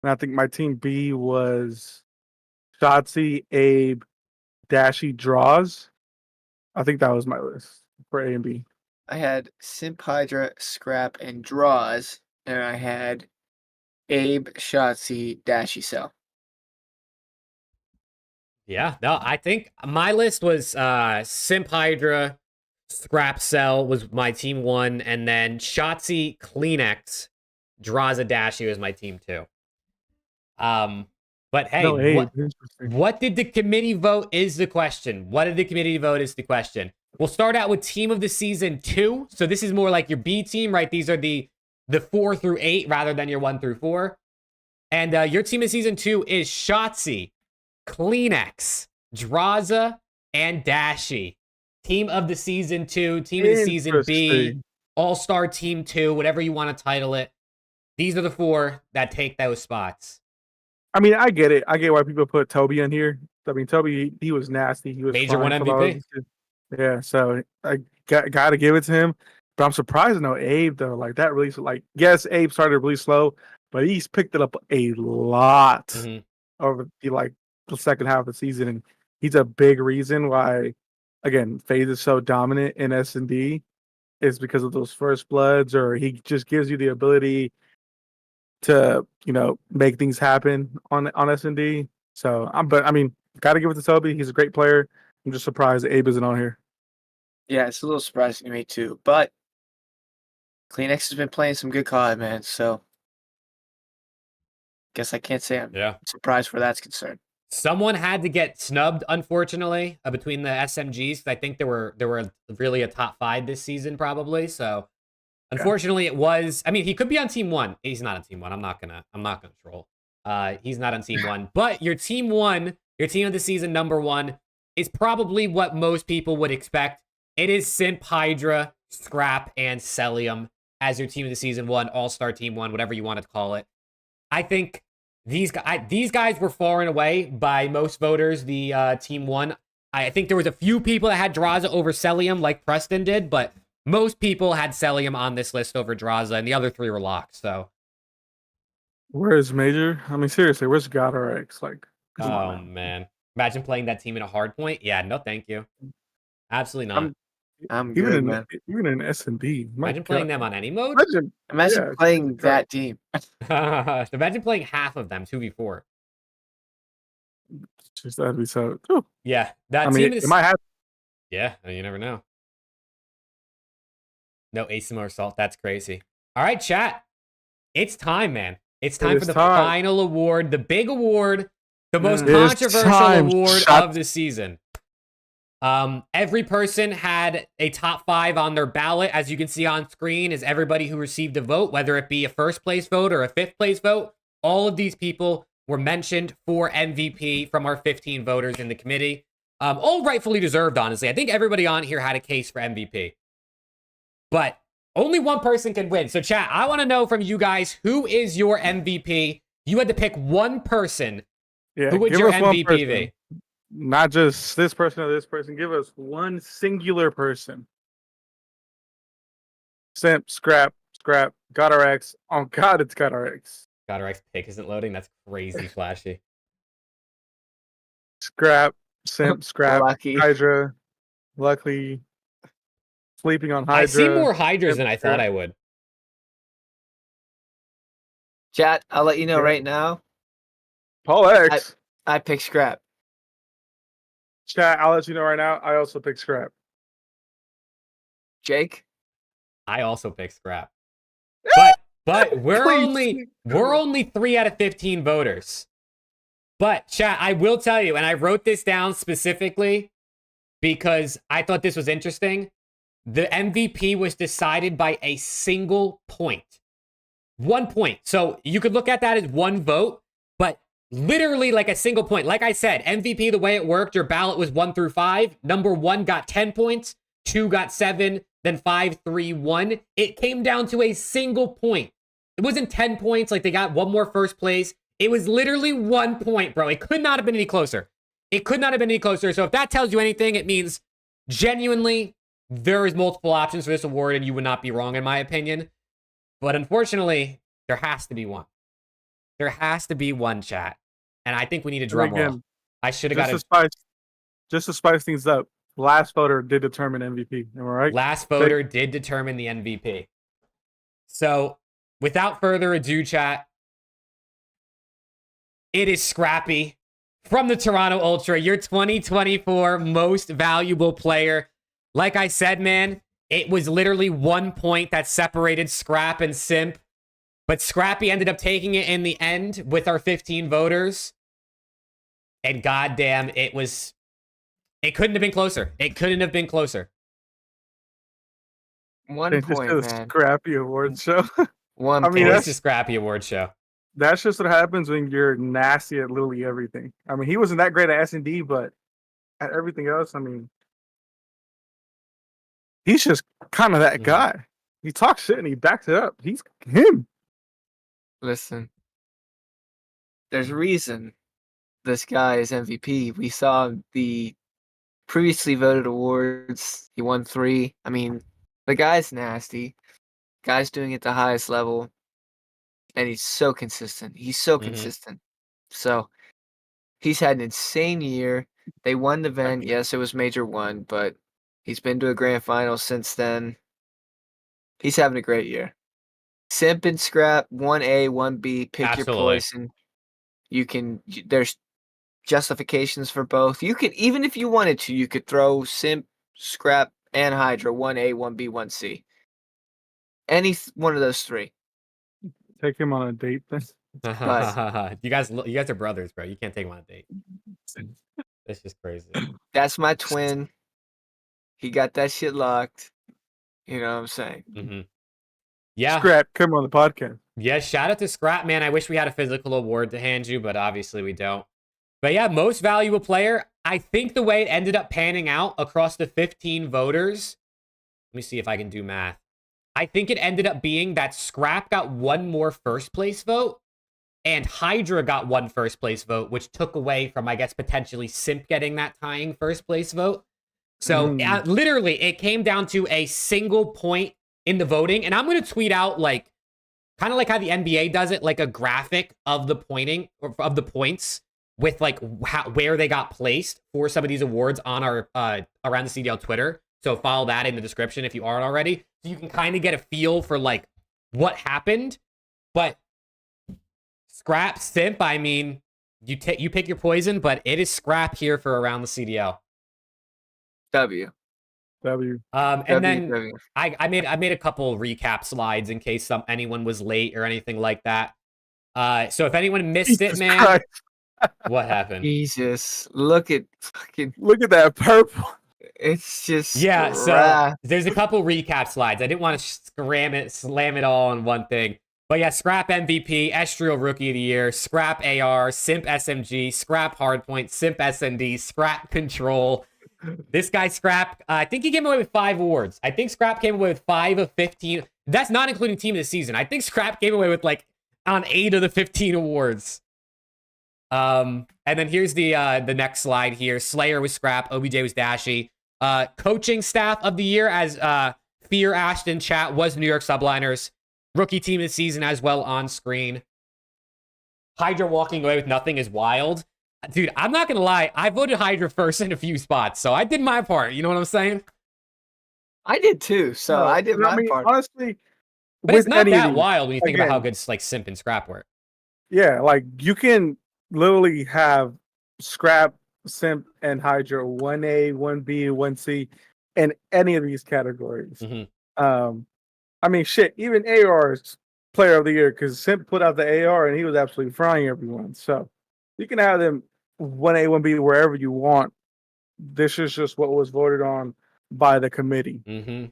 and I think my team B was Shotzi, Abe, Dashy, Draws. I think that was my list for A and B. I had Simp, Hydra, Scrap, and Draws, and I had Abe, Shotzi, Dashy, Cell. Yeah, no, I think my list was Simp, Hydra, Scrap, Cell was my team 1, and then Shotzi, Kleenex, Draws, Dashi was my team 2. But hey, No, what did the committee vote is the question. What did the committee vote is the question. We'll start out with Team of the Season 2. So this is more like your B team, right? These are the 4 through 8 rather than your 1 through 4. And your Team of Season 2 is Shotzi, Kleenex, Draza, and Dashi. Team of the Season 2, Team of the Season B, All-Star Team 2, whatever you want to title it. These are the 4 that take those spots. I mean, I get it. I get why people put Toby in here. I mean, Toby, he was nasty. He was Major 1 MVP. Yeah, so I got to give it to him. But I'm surprised to know Abe, though. Like, that really, like, yes, Abe started really slow, but he's picked it up a lot over the second half of the season. And he's a big reason why, again, FaZe is so dominant in S&D is because of those first bloods, or he just gives you the ability to, you know, make things happen on S&D. So but I mean, gotta give it to Toby. He's a great player. I'm just surprised Abe isn't on here. Yeah, it's a little surprising to me too. But Kleenex has been playing some good COD, man. So guess I can't say I'm surprised where that's concerned. Someone had to get snubbed, unfortunately, between the SMGs. I think there were really a top 5 this season, probably. So unfortunately, it was. I mean, he could be on Team 1. He's not on Team 1. I'm not gonna troll. He's not on Team 1. But your Team 1, your Team of the Season number 1, is probably what most people would expect. It is Simp, Hydra, Scrap, and Celium as your Team of the Season 1, All-Star Team 1, whatever you want to call it. I think these guys were far and away by most voters the Team 1. I think there was a few people that had Draza over Celium, like Preston did, but most people had Celium on this list over Draza, and the other 3 were locked. So, where's Major? I mean, seriously, where's God RX? Like, oh man, imagine playing that team in a hard point. Yeah, no, thank you. Absolutely not. I'm good, man. Even in S&D. Imagine playing them on any mode. Imagine playing that team. Imagine playing half of them 2v4. Just that'd be so. Ooh. Yeah, that I team mean, is. it might happen. Yeah, you never know. No ASMR assault. That's crazy. All right, chat. It's time, man. It's time for the final award, the big award, the most controversial award of the season. Every person had a top 5 on their ballot. As you can see on screen is everybody who received a vote, whether it be a first place vote or a 5th place vote. All of these people were mentioned for MVP from our 15 voters in the committee. All rightfully deserved, honestly. I think everybody on here had a case for MVP. But only one person can win. So chat, I want to know from you guys, who is your MVP? You had to pick one person. Yeah, who would your MVP be? Not just this person or this person. Give us one singular person. Simp, Scrap, GodRx. Oh God, it's GodRx. GodRx pick isn't loading. That's crazy flashy. Scrap, Simp, Scrap, Lucky. Hydra. Luckily, sleeping on Hydra. I see more Hydras than I thought I would. Chat, I'll let you know right now. Paul X. I pick Scrap. Chat, I'll let you know right now. I also pick Scrap. Jake? I also picked Scrap. But we're only 3 out of 15 voters. But chat, I will tell you, and I wrote this down specifically because I thought this was interesting. The MVP was decided by a single point. 1 point. So you could look at that as one vote, but literally like a single point. Like I said, MVP, the way it worked, your ballot was 1 through 5. Number 1 got 10 points, 2 got 7, then 5, 3, 1. It came down to a single point. It wasn't 10 points, like they got one more first place. It was literally 1 point, bro. It could not have been any closer. It could not have been any closer. So if that tells you anything, it means genuinely there is multiple options for this award, and you would not be wrong, in my opinion. But unfortunately, there has to be one. There has to be one, chat. And I think we need a drum roll. I should have got it. Just to spice things up, last voter did determine MVP. Am I right? Last voter did determine the MVP. So without further ado, chat, it is Scrappy from the Toronto Ultra, your 2024 most valuable player. Like I said, man, it was literally 1 point that separated Scrap and Simp. But Scrappy ended up taking it in the end with our 15 voters. And goddamn, it couldn't have been closer. It couldn't have been closer. 1 point, man. Scrappy award show. 1 point. It's a Scrappy award show. That's just what happens when you're nasty at literally everything. I mean, he wasn't that great at S&D, but at everything else, I mean, he's just kind of that guy. He talks shit and he backs it up. He's him. Listen, there's a reason this guy is MVP. We saw the previously voted awards. He won 3. I mean, the guy's nasty. Guy's doing it at the highest level. And he's so consistent. He's so consistent. So he's had an insane year. They won the event. Yes, it was Major 1, but he's been to a grand final since then. He's having a great year. Simp and Scrap, 1A, 1B, pick your poison. There's justifications for both. You could, even if you wanted to, you could throw Simp, Scrap, and Hydra, 1A, 1B, 1C. Any one of those 3. Take him on a date then. You guys are brothers, bro. You can't take him on a date. That's just crazy. That's my twin. He got that shit locked. You know what I'm saying? Yeah. Scrap, come on the podcast. Yeah, shout out to Scrap, man. I wish we had a physical award to hand you, but obviously we don't. But yeah, most valuable player. I think the way it ended up panning out across the 15 voters. Let me see if I can do math. I think it ended up being that Scrap got 1 more first place vote and Hydra got 1 first place vote, which took away from, I guess, potentially Simp getting that tying first place vote. So literally it came down to a single point in the voting. And I'm going to tweet out like, kind of like how the NBA does it, like a graphic of the pointing or of the points with like where they got placed for some of these awards on our Around the CDL Twitter. So follow that in the description if you aren't already. So you can kind of get a feel for like what happened. But Scrap, Simp, I mean, you pick your poison, but it is Scrap here for Around the CDL. W. And then I made a couple recap slides in case anyone was late or anything like that. So if anyone missed it, man, Christ. What happened? Jesus, look at that purple. It's just so there's a couple recap slides. I didn't want to slam it all on one thing. But yeah, Scrap MVP, Estriel Rookie of the Year, Scrap AR, Simp SMG, Scrap Hardpoint, Simp SMD, Scrap Control. This guy Scrap, I think he came away with 5 awards. I think Scrap came away with 5 of 15. That's not including Team of the Season. I think Scrap came away with like on 8 of the 15 awards. And then here's the next slide here. Slayer was Scrap, OBJ was Dashy. Coaching staff of the year, as Fear Ashton chat, was New York Subliners. Rookie team of the season as well on screen. Hydra walking away with nothing is wild. Dude, I'm not gonna lie, I voted Hydra first in a few spots, so I did my part. You know what I'm saying? I did too, so I did my part. Honestly, but it's not that wild when you think about how good like Simp and Scrap were. Yeah, like you can literally have Scrap, Simp, and Hydra 1A, 1B, 1C in any of these categories. I mean, shit. Even AR's player of the year because Simp put out the AR and he was absolutely frying everyone. So you can have them 1A, 1B wherever you want. This is just what was voted on by the committee. Mm-hmm.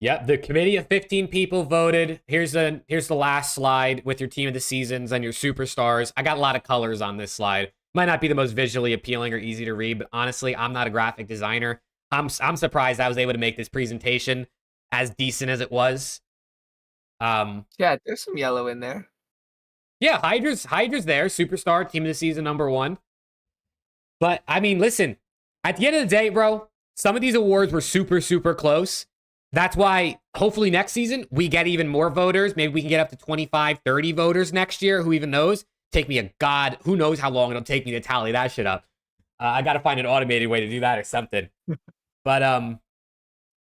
Yep, the committee of 15 people voted. Here's the last slide with your team of the seasons and your superstars. I got a lot of colors on this slide. Might not be the most visually appealing or easy to read, but honestly, I'm not a graphic designer. I'm surprised I was able to make this presentation as decent as it was. Yeah, there's some yellow in there. Yeah, Hydra's there, superstar, team of the season #1. But I mean, listen, at the end of the day, bro, some of these awards were super, super close. That's why hopefully next season we get even more voters. Maybe we can get up to 25, 30 voters next year. Who even knows? Take me who knows how long it'll take me to tally that shit up. I got to find an automated way to do that or something. But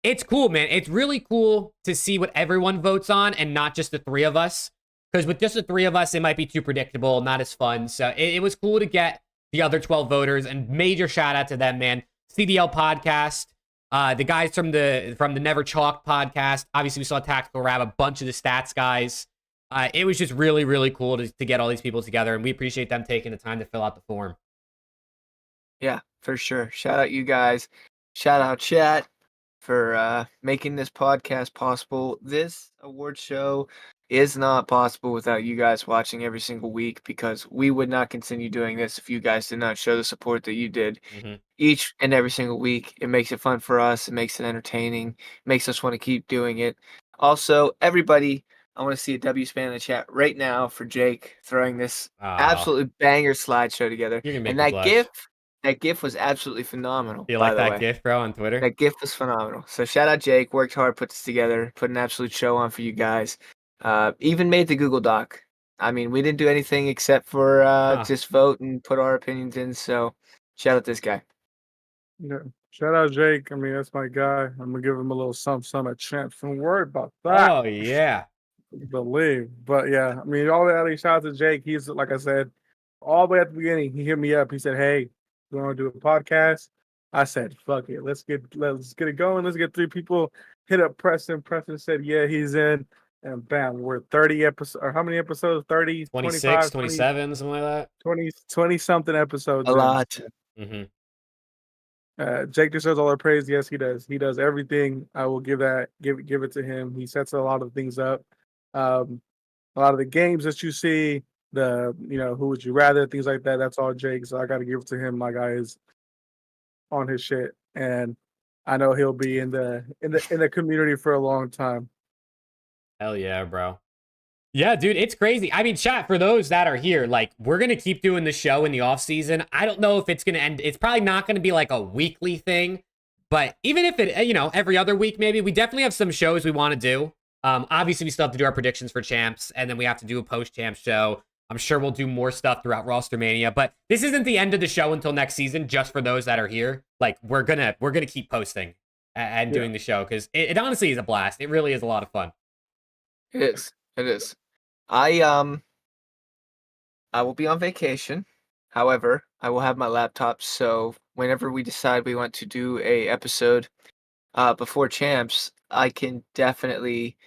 it's cool, man. It's really cool to see what everyone votes on and not just the three of us. Because with just the three of us, it might be too predictable, not as fun. So it was cool to get the other 12 voters, and major shout out to them, man. CDL podcast, the guys from the Never Chalk podcast. Obviously, we saw TACTICALRAB, a bunch of the stats guys. It was just really, really cool to get all these people together, and we appreciate them taking the time to fill out the form. Yeah, for sure. Shout out you guys. Shout out chat for making this podcast possible. This award show is not possible without you guys watching every single week, because we would not continue doing this if you guys did not show the support that you did each and every single week. It makes it fun for us. It makes it entertaining. It makes us want to keep doing it. Also, everybody, I want to see a W span in the chat right now for Jake throwing this absolutely banger slideshow together. You're gonna make and me that blush. That GIF was absolutely phenomenal. Do you by like the that way. GIF, bro, on Twitter? That GIF was phenomenal. So shout out Jake. Worked hard, put this together, put an absolute show on for you guys. Even made the Google Doc. I mean, we didn't do anything except for just vote and put our opinions in. So shout out this guy. Yeah. Shout out Jake. I mean, that's my guy. I'm gonna give him a little something, a chance. Don't worry about that. Oh yeah. Believe. But yeah, I mean, all that shout out to Jake. He's, like I said, all the way at the beginning, he hit me up. He said, "Hey, you want to do a podcast?" I said, "Fuck it, let's get it going. Let's get 3 people." Hit up Preston. Preston said, "Yeah, he's in." And bam, we're 30 episodes. Or how many episodes? 30, 26, 25, 27, something like that. 20 something episodes. A lot. Jake deserves all our praise. Yes, he does. He does everything. I will give it to him. He sets a lot of things up. A lot of the games that you see, who would you rather, things like that. That's all Jake. So I got to give it to him. My guy is on his shit, and I know he'll be in the community for a long time. Hell yeah, bro. Yeah, dude, it's crazy. I mean, chat, for those that are here, like, we're going to keep doing the show in the off season. I don't know if it's going to end. It's probably not going to be like a weekly thing, but even if it, every other week, maybe, we definitely have some shows we want to do. Obviously, we still have to do our predictions for champs, and then we have to do a post-champ show. I'm sure we'll do more stuff throughout Roster Mania, but this isn't the end of the show until next season, just for those that are here. Like, we're gonna keep posting and doing the show, because it honestly is a blast. It really is a lot of fun. It is. It is. I will be on vacation. However, I will have my laptop, so whenever we decide we want to do a episode before champs, I can definitely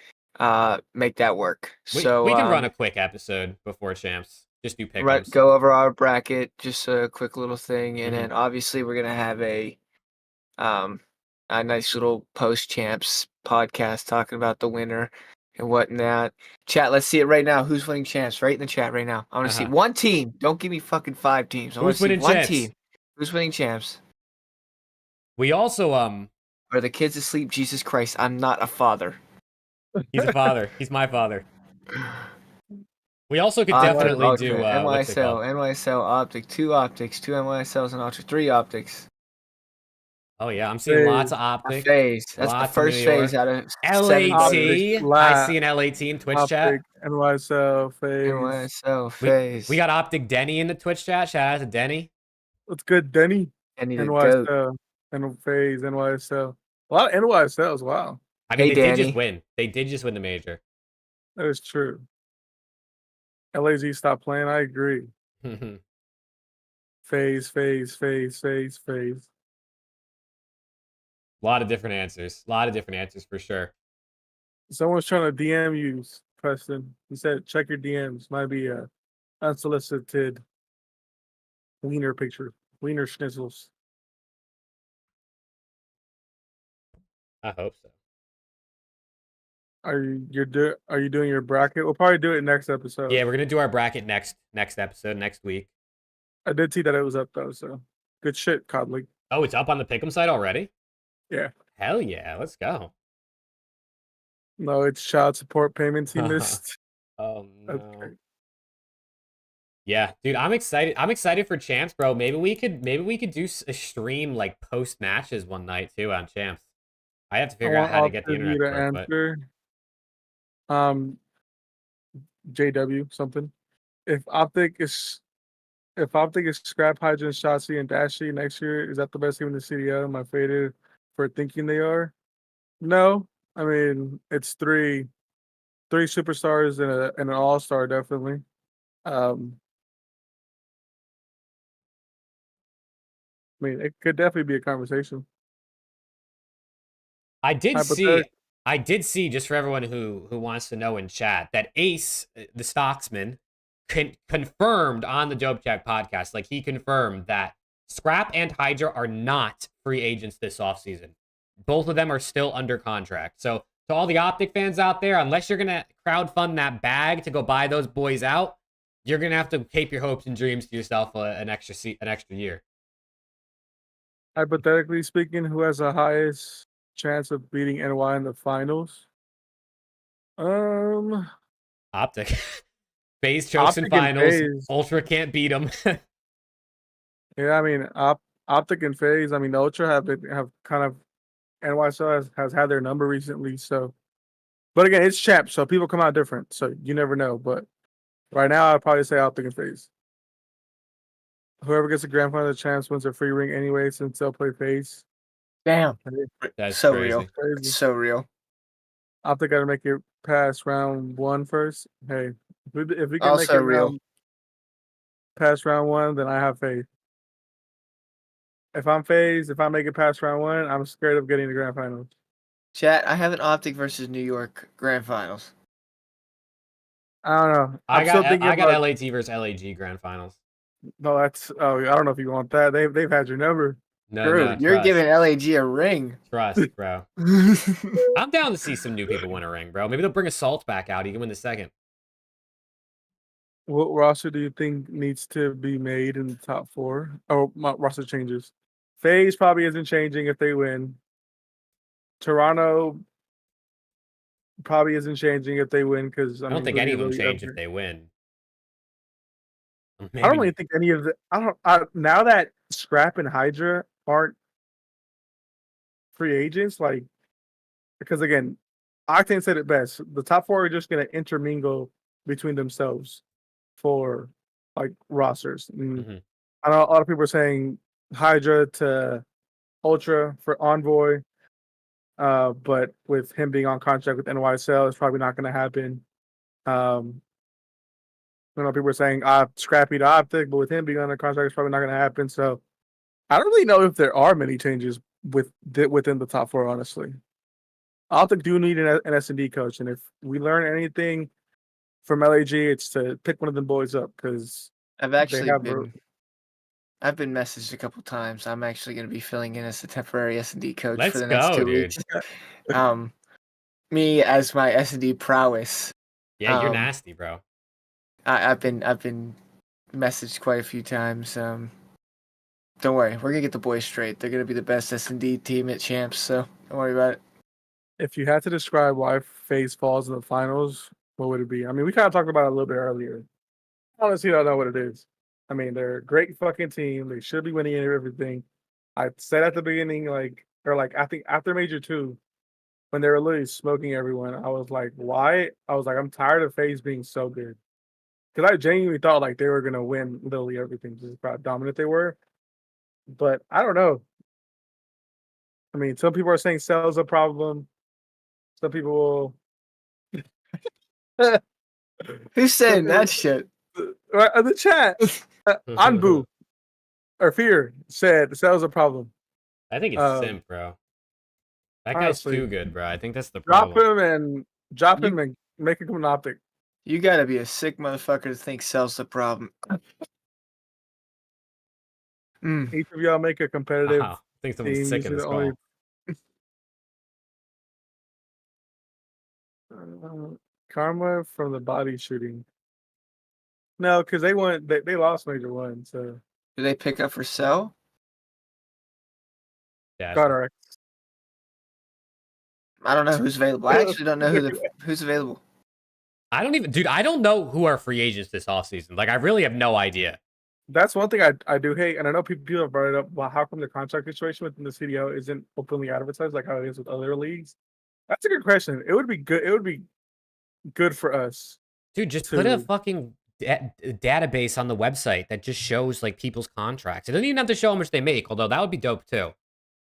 make that work. We So can run a quick episode before champs. Just do pick right, go over our bracket, just a quick little thing, and then obviously we're gonna have a nice little post champs podcast talking about the winner and whatnot. Chat, let's see it right now. Who's winning champs? Right in the chat right now. I want to see one team. Don't give me fucking 5 teams. I want to see one team. Who's winning champs? We also Are the kids asleep? Jesus Christ, I'm not a father. He's a father. He's my father. We also could definitely do NYSL, Optic, 2 Optics, 2 NYSLs and Optic, 3 Optics. Oh yeah, I'm seeing lots of Optic. FAZE. That's the first FAZE out of LAT. I see an LAT in Twitch chat. NYSL, FAZE. NYSL, FAZE. We got Optic Denny in the Twitch chat. Shout out to Denny. What's good, Denny? NYSL, and FAZE, NYSL. A lot of NYSLs. Wow. I mean, they did just win. They did just win the major. That is true. LAZ stopped playing. I agree. FAZE. A lot of different answers. A lot of different answers for sure. Someone's trying to DM you, Preston. He said, check your DMs. Might be a unsolicited wiener picture. Wiener schnitzels. I hope so. Are you doing your bracket? We'll probably do it next episode. Yeah, we're gonna do our bracket next episode, next week. I did see that it was up though, so good shit, Codley. Oh, it's up on the Pick'em site already? Yeah. Hell yeah, let's go. No, it's child support payments he missed. Oh no. Okay. Yeah, dude, I'm excited. I'm excited for Champs, bro. Maybe we could do a stream like post matches one night too on Champs. I have to figure out how to get the internet to work, answer. JW something. If Optic is Scrap Hydrant, Shotzi, and Dashy next year, is that the best team in the CDL? Am I faded for thinking they are? No. I mean, it's three superstars and an all-star, definitely. I mean, it could definitely be a conversation. I did see, just for everyone who wants to know in chat, that Ace, the Stocksman, confirmed on the Dope Chat podcast, like he confirmed that Scrap and Hydra are not free agents this offseason. Both of them are still under contract. So to all the Optic fans out there, unless you're going to crowdfund that bag to go buy those boys out, you're going to have to keep your hopes and dreams to yourself an extra year. Hypothetically speaking, who has the highest chance of beating NY in the finals? Optic. FaZe chokes in finals. Ultra can't beat them. Yeah, I mean, Optic and FaZe. I mean, Ultra have kind of NYSL has had their number recently. So, but again, it's champ, so people come out different. So you never know. But right now, I'd probably say Optic and FaZe. Whoever gets the grand final of the champs wins a free ring anyway, since they'll play FaZe. Damn, that's so crazy. real. It's so real. Optic got to make it past round 1 first. Hey, if we can Also make it real. past round 1, then I have faith. If I'm FaZe, if I make it past round 1, I'm scared of getting the grand finals. Chat, I have an Optic versus New York grand finals. I don't know. I got LAT versus LAG grand finals. No, I don't know if you want that. They've had your number. No, you're giving LAG a ring. Trust, bro. I'm down to see some new people win a ring, bro. Maybe they'll bring Assault back out. He can win the second. What roster do you think needs to be made in the top 4? Oh, my roster changes. FaZe probably isn't changing if they win. Toronto probably isn't changing if they win because I don't think any of them change if they win. Maybe. I don't really think any of the. Now that Scrap and Hydra aren't free agents, like, because again, Octane said it best. The top 4 are just going to intermingle between themselves for like rosters. And I know a lot of people are saying Hydra to Ultra for Envoy, but with him being on contract with NYSL, it's probably not going to happen. I know people are saying Scrappy to Optic, but with him being on the contract, it's probably not going to happen. So I don't really know if there are many changes within the top 4, honestly. Optic do need an S&D coach, and if we learn anything from LAG, it's to pick one of them boys up because I've been messaged a couple times. I'm actually going to be filling in as the temporary S&D coach for the next 2 weeks. Me as my S&D prowess. Yeah, you're nasty, bro. I've been messaged quite a few times. Don't worry, we're gonna get the boys straight. They're gonna be the best S&D team at champs, so don't worry about it. If you had to describe why FaZe falls in the finals, what would it be? I mean, we kind of talked about it a little bit earlier. Honestly, I don't know what it is. I mean, they're a great fucking team. They should be winning everything. I said at the beginning, I think after Major 2, when they were literally smoking everyone, I was like, why? I was like, I'm tired of FaZe being so good. Because I genuinely thought like they were going to win literally everything, just how dominant they were. But I don't know. I mean, some people are saying Cell's a problem. Some people will. Who's saying that shit? In the chat. Anbu or Fear said Cell's a problem. I think it's Simp, bro. That guy's too good, bro. I think that's the problem. Drop him and Drop You, him and make him come an optic. you gotta be a sick motherfucker to think Cell's the problem. Each of y'all make a competitive Wow. I think someone's team. sick You in see this the only karma from the body shooting. No, because they won. They lost major one. So Do they pick up for Cell? Yeah. Carter. I don't know who's available. I actually don't know who's available. I don't know who are free agents this offseason. Like, I really have no idea. That's one thing I do hate, and I know people have brought it up. Well, how come the contract situation within the CDL isn't openly advertised like how it is with other leagues? That's a good question. It would be good. It would be good for us. Dude, just put a fucking database on the website that just shows like people's contracts. It doesn't even have to show how much they make, although that would be dope too.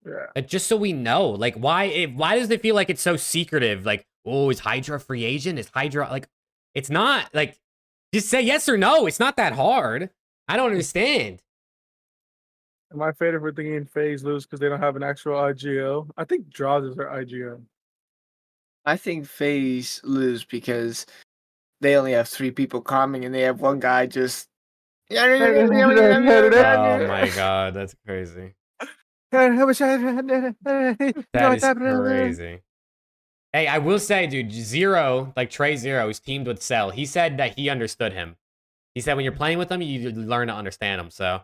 Yeah. Just so we know, like, why does it feel like it's so secretive? Like, oh, is Hydra a free agent? Is Hydra like? It's not. Like, just say yes or no. It's not that hard. I don't understand. And my favorite thing in FAZE lose because they don't have an actual IGO. I think draws is their IGO. I think FaZe lose because they only have 3 people calming and they have one guy just. Oh my god, that's crazy. That is crazy. Hey, I will say, dude, Zero, like Trey Zero, who's teamed with Cell, he said that he understood him. He said when you're playing with them, you learn to understand them. So.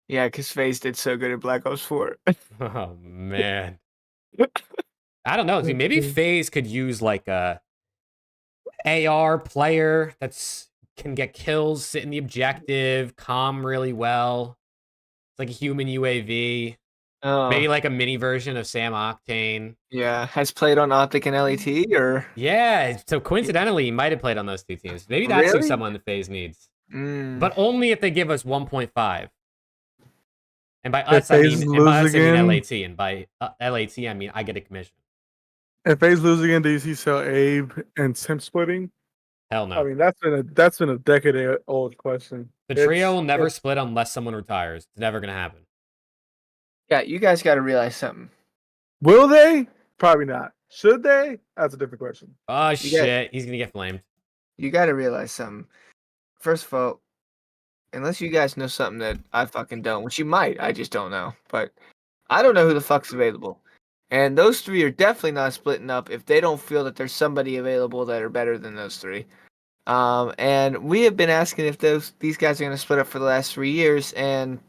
Yeah, because FaZe did so good at Black Ops 4. Oh man. I don't know. Dude, maybe FaZe could use like a AR player can get kills, sit in the objective, calm really well. It's like a human UAV. Maybe like a mini version of Sam Octane. Yeah, has played on OPTIC and LET or? Yeah, so coincidentally, he might have played on those 2 teams. Maybe that's who someone the FaZe needs. But only if they give us 1.5. And by us, I mean LAT. And by LAT, I mean I get a commission. If FaZe lose again, do you see Cell Abe and Simp splitting? Hell no. I mean, that's been a decade old question. The trio will never split unless someone retires. It's never gonna happen. Yeah, you guys got to realize something. Will they? Probably not. Should they? That's a different question. Oh shit, he's gonna get flamed. You got to realize something. First of all, unless you guys know something that I fucking don't, which you might, I just don't know. But I don't know who the fuck's available. And those 3 are definitely not splitting up if they don't feel that there's somebody available that are better than those 3. And we have been asking if these guys are going to split up for the last 3 years, and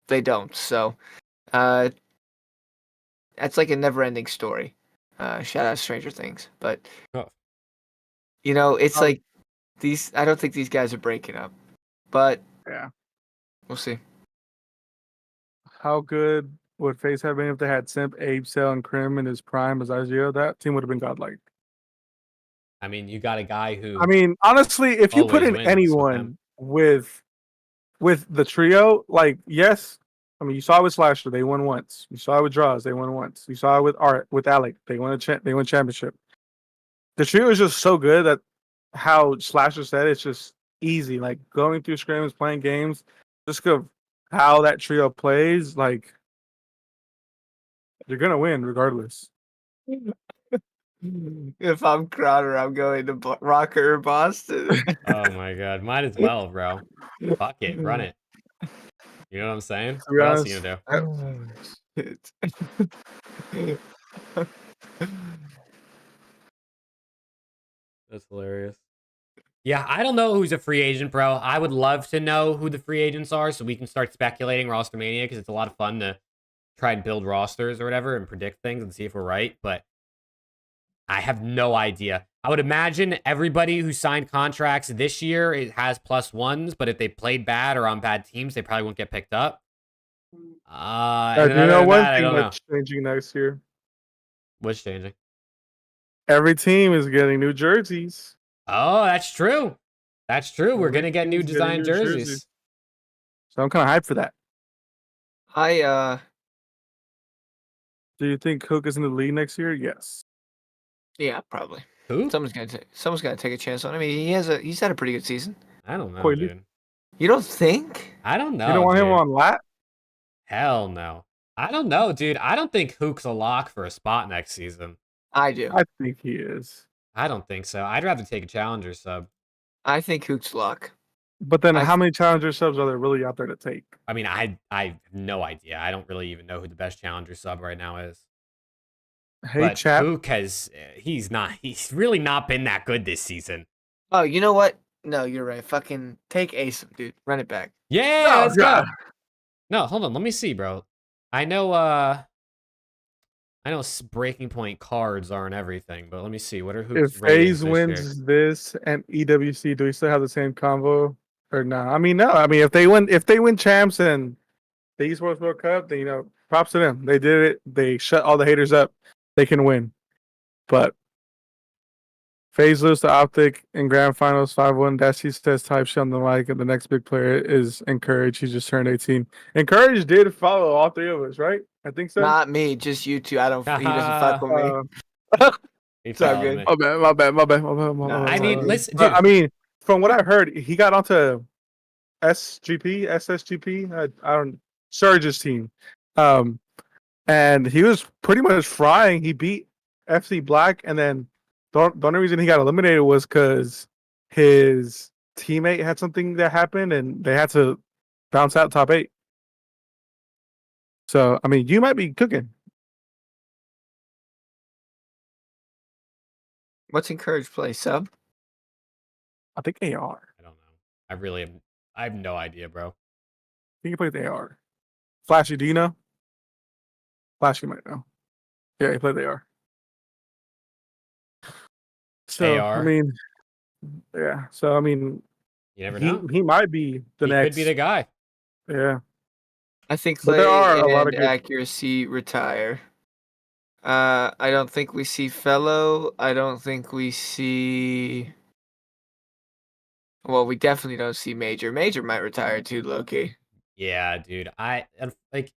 they don't. So that's like a never-ending story. Shout out Stranger Things. But, it's like I don't think these guys are breaking up. But yeah, we'll see. How good would FaZe have been if they had Simp, Abe, Cell, and Krim in his prime as IGO? That team would have been godlike. I mean, you got a guy who. I mean, honestly, if you put in anyone with the trio, like, yes, I mean, you saw it with Slasher, they won once. You saw it with Draws, they won once. You saw it with Art, with Alec, they won championship. The trio is just so good that how Slasher said, it's just easy. Like going through scrims, playing games, just of how that trio plays, like you're gonna win regardless. If I'm Crowder, I'm going to Rocker or Boston. Oh my god, might as well, bro. Fuck it, run it. You know what I'm saying? What else are you gonna do? That's hilarious. Yeah, I don't know who's a free agent, bro. I would love to know who the free agents are so we can start speculating roster mania because it's a lot of fun to try and build rosters or whatever and predict things and see if we're right. But I have no idea. I would imagine everybody who signed contracts this year has +1s, but if they played bad or on bad teams, they probably won't get picked up. You know one thing that's changing next year? What's changing? Every team is getting new jerseys. Oh, that's true. That's true. We're gonna get new design jerseys. So I'm kind of hyped for that. Do you think Cook is in the league next year? Yes. Yeah, probably. Who? Someone's gonna take a chance on him. I mean, he's had a pretty good season. I don't know, dude. You don't think? I don't know. You don't want him on lat? Hell no. I don't know, dude. I don't think Hook's a lock for a spot next season. I do. I think he is. I don't think so. I'd rather take a challenger sub. I think Hook's luck. But then, I- how many challenger subs are there really out there to take? I mean, I have no idea. I don't really even know who the best challenger sub right now is. Hey, But chat. Hook has he's really not been that good this season. Oh, you know what? No, you're right. Fucking take ASIM, dude. Run it back. Yeah, Oh, let's God. go. No, hold on. Let me see, bro. I know breaking point cards aren't everything, but let me see. What are Hook's If ratings FaZe this wins year? this and EWC, do we still have the same convo or no? I mean, no. I mean, if they win champs and the Esports World Cup, then props to them. They did it. They shut all the haters up. They can win. But FaZe lose to OPTIC in grand finals 5-1. Dashy says type shit on the mic, and the next big player is Encourage. He just turned 18. Encourage did follow all three of us, right? I think so. Not me, just you two. He doesn't fuck with me. He It's all followed good. me. My bad. Nah, I mean, listen, I dude. mean, from what I've heard, he got onto SSGP. I don't Surge's team, and he was pretty much frying. He beat FC Black, and then the only reason he got eliminated was because his teammate had something that happened, and they had to bounce out top 8. So, I mean, you might be cooking. What's Encourage play? Sub? I think AR. I don't know. I have no idea, bro. I think he played the AR. Flashy, do you know? Flashy might know. Yeah, he played the AR. So, AR? I mean, yeah. So, I mean, You never know. he might be the He next. could be the guy. Yeah. I think But there are a lot of and good- Accuracy retire. I don't think we see Fellow. I don't think we see. Well, we definitely don't see Major. Major might retire too, Loki. Yeah, dude. Like,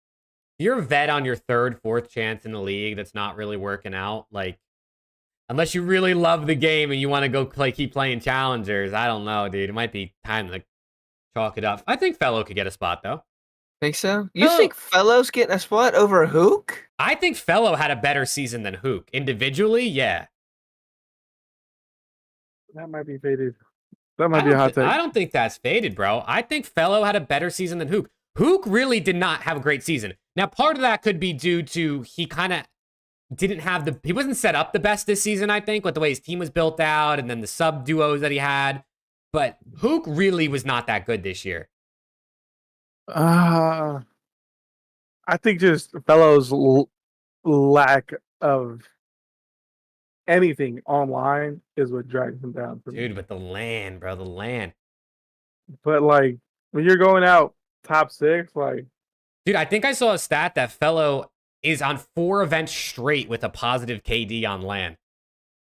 you're a vet on your third, fourth chance in the league that's not really working out. Like, unless you really love the game and you want to go keep playing challengers, I don't know, dude. It might be time to chalk it up. I think Fellow could get a spot though. Think so? You No. think Fellow's getting a spot over Hook? I think Fellow had a better season than Hook. Individually, yeah. That might be faded. That might be a hot take. I don't think that's faded, bro. I think Fellow had a better season than Hook. Hook really did not have a great season. Now, part of that could be due to he kind of didn't have he wasn't set up the best this season, I think, with the way his team was built out and then the sub duos that he had. But Hook really was not that good this year. I think just Fellows' lack of anything online is what drags him down for me. Dude, but the LAN, bro, the LAN. But like when you're going out top 6, like Dude, I think I saw a stat that Fellow is on 4 events straight with a positive KD on LAN.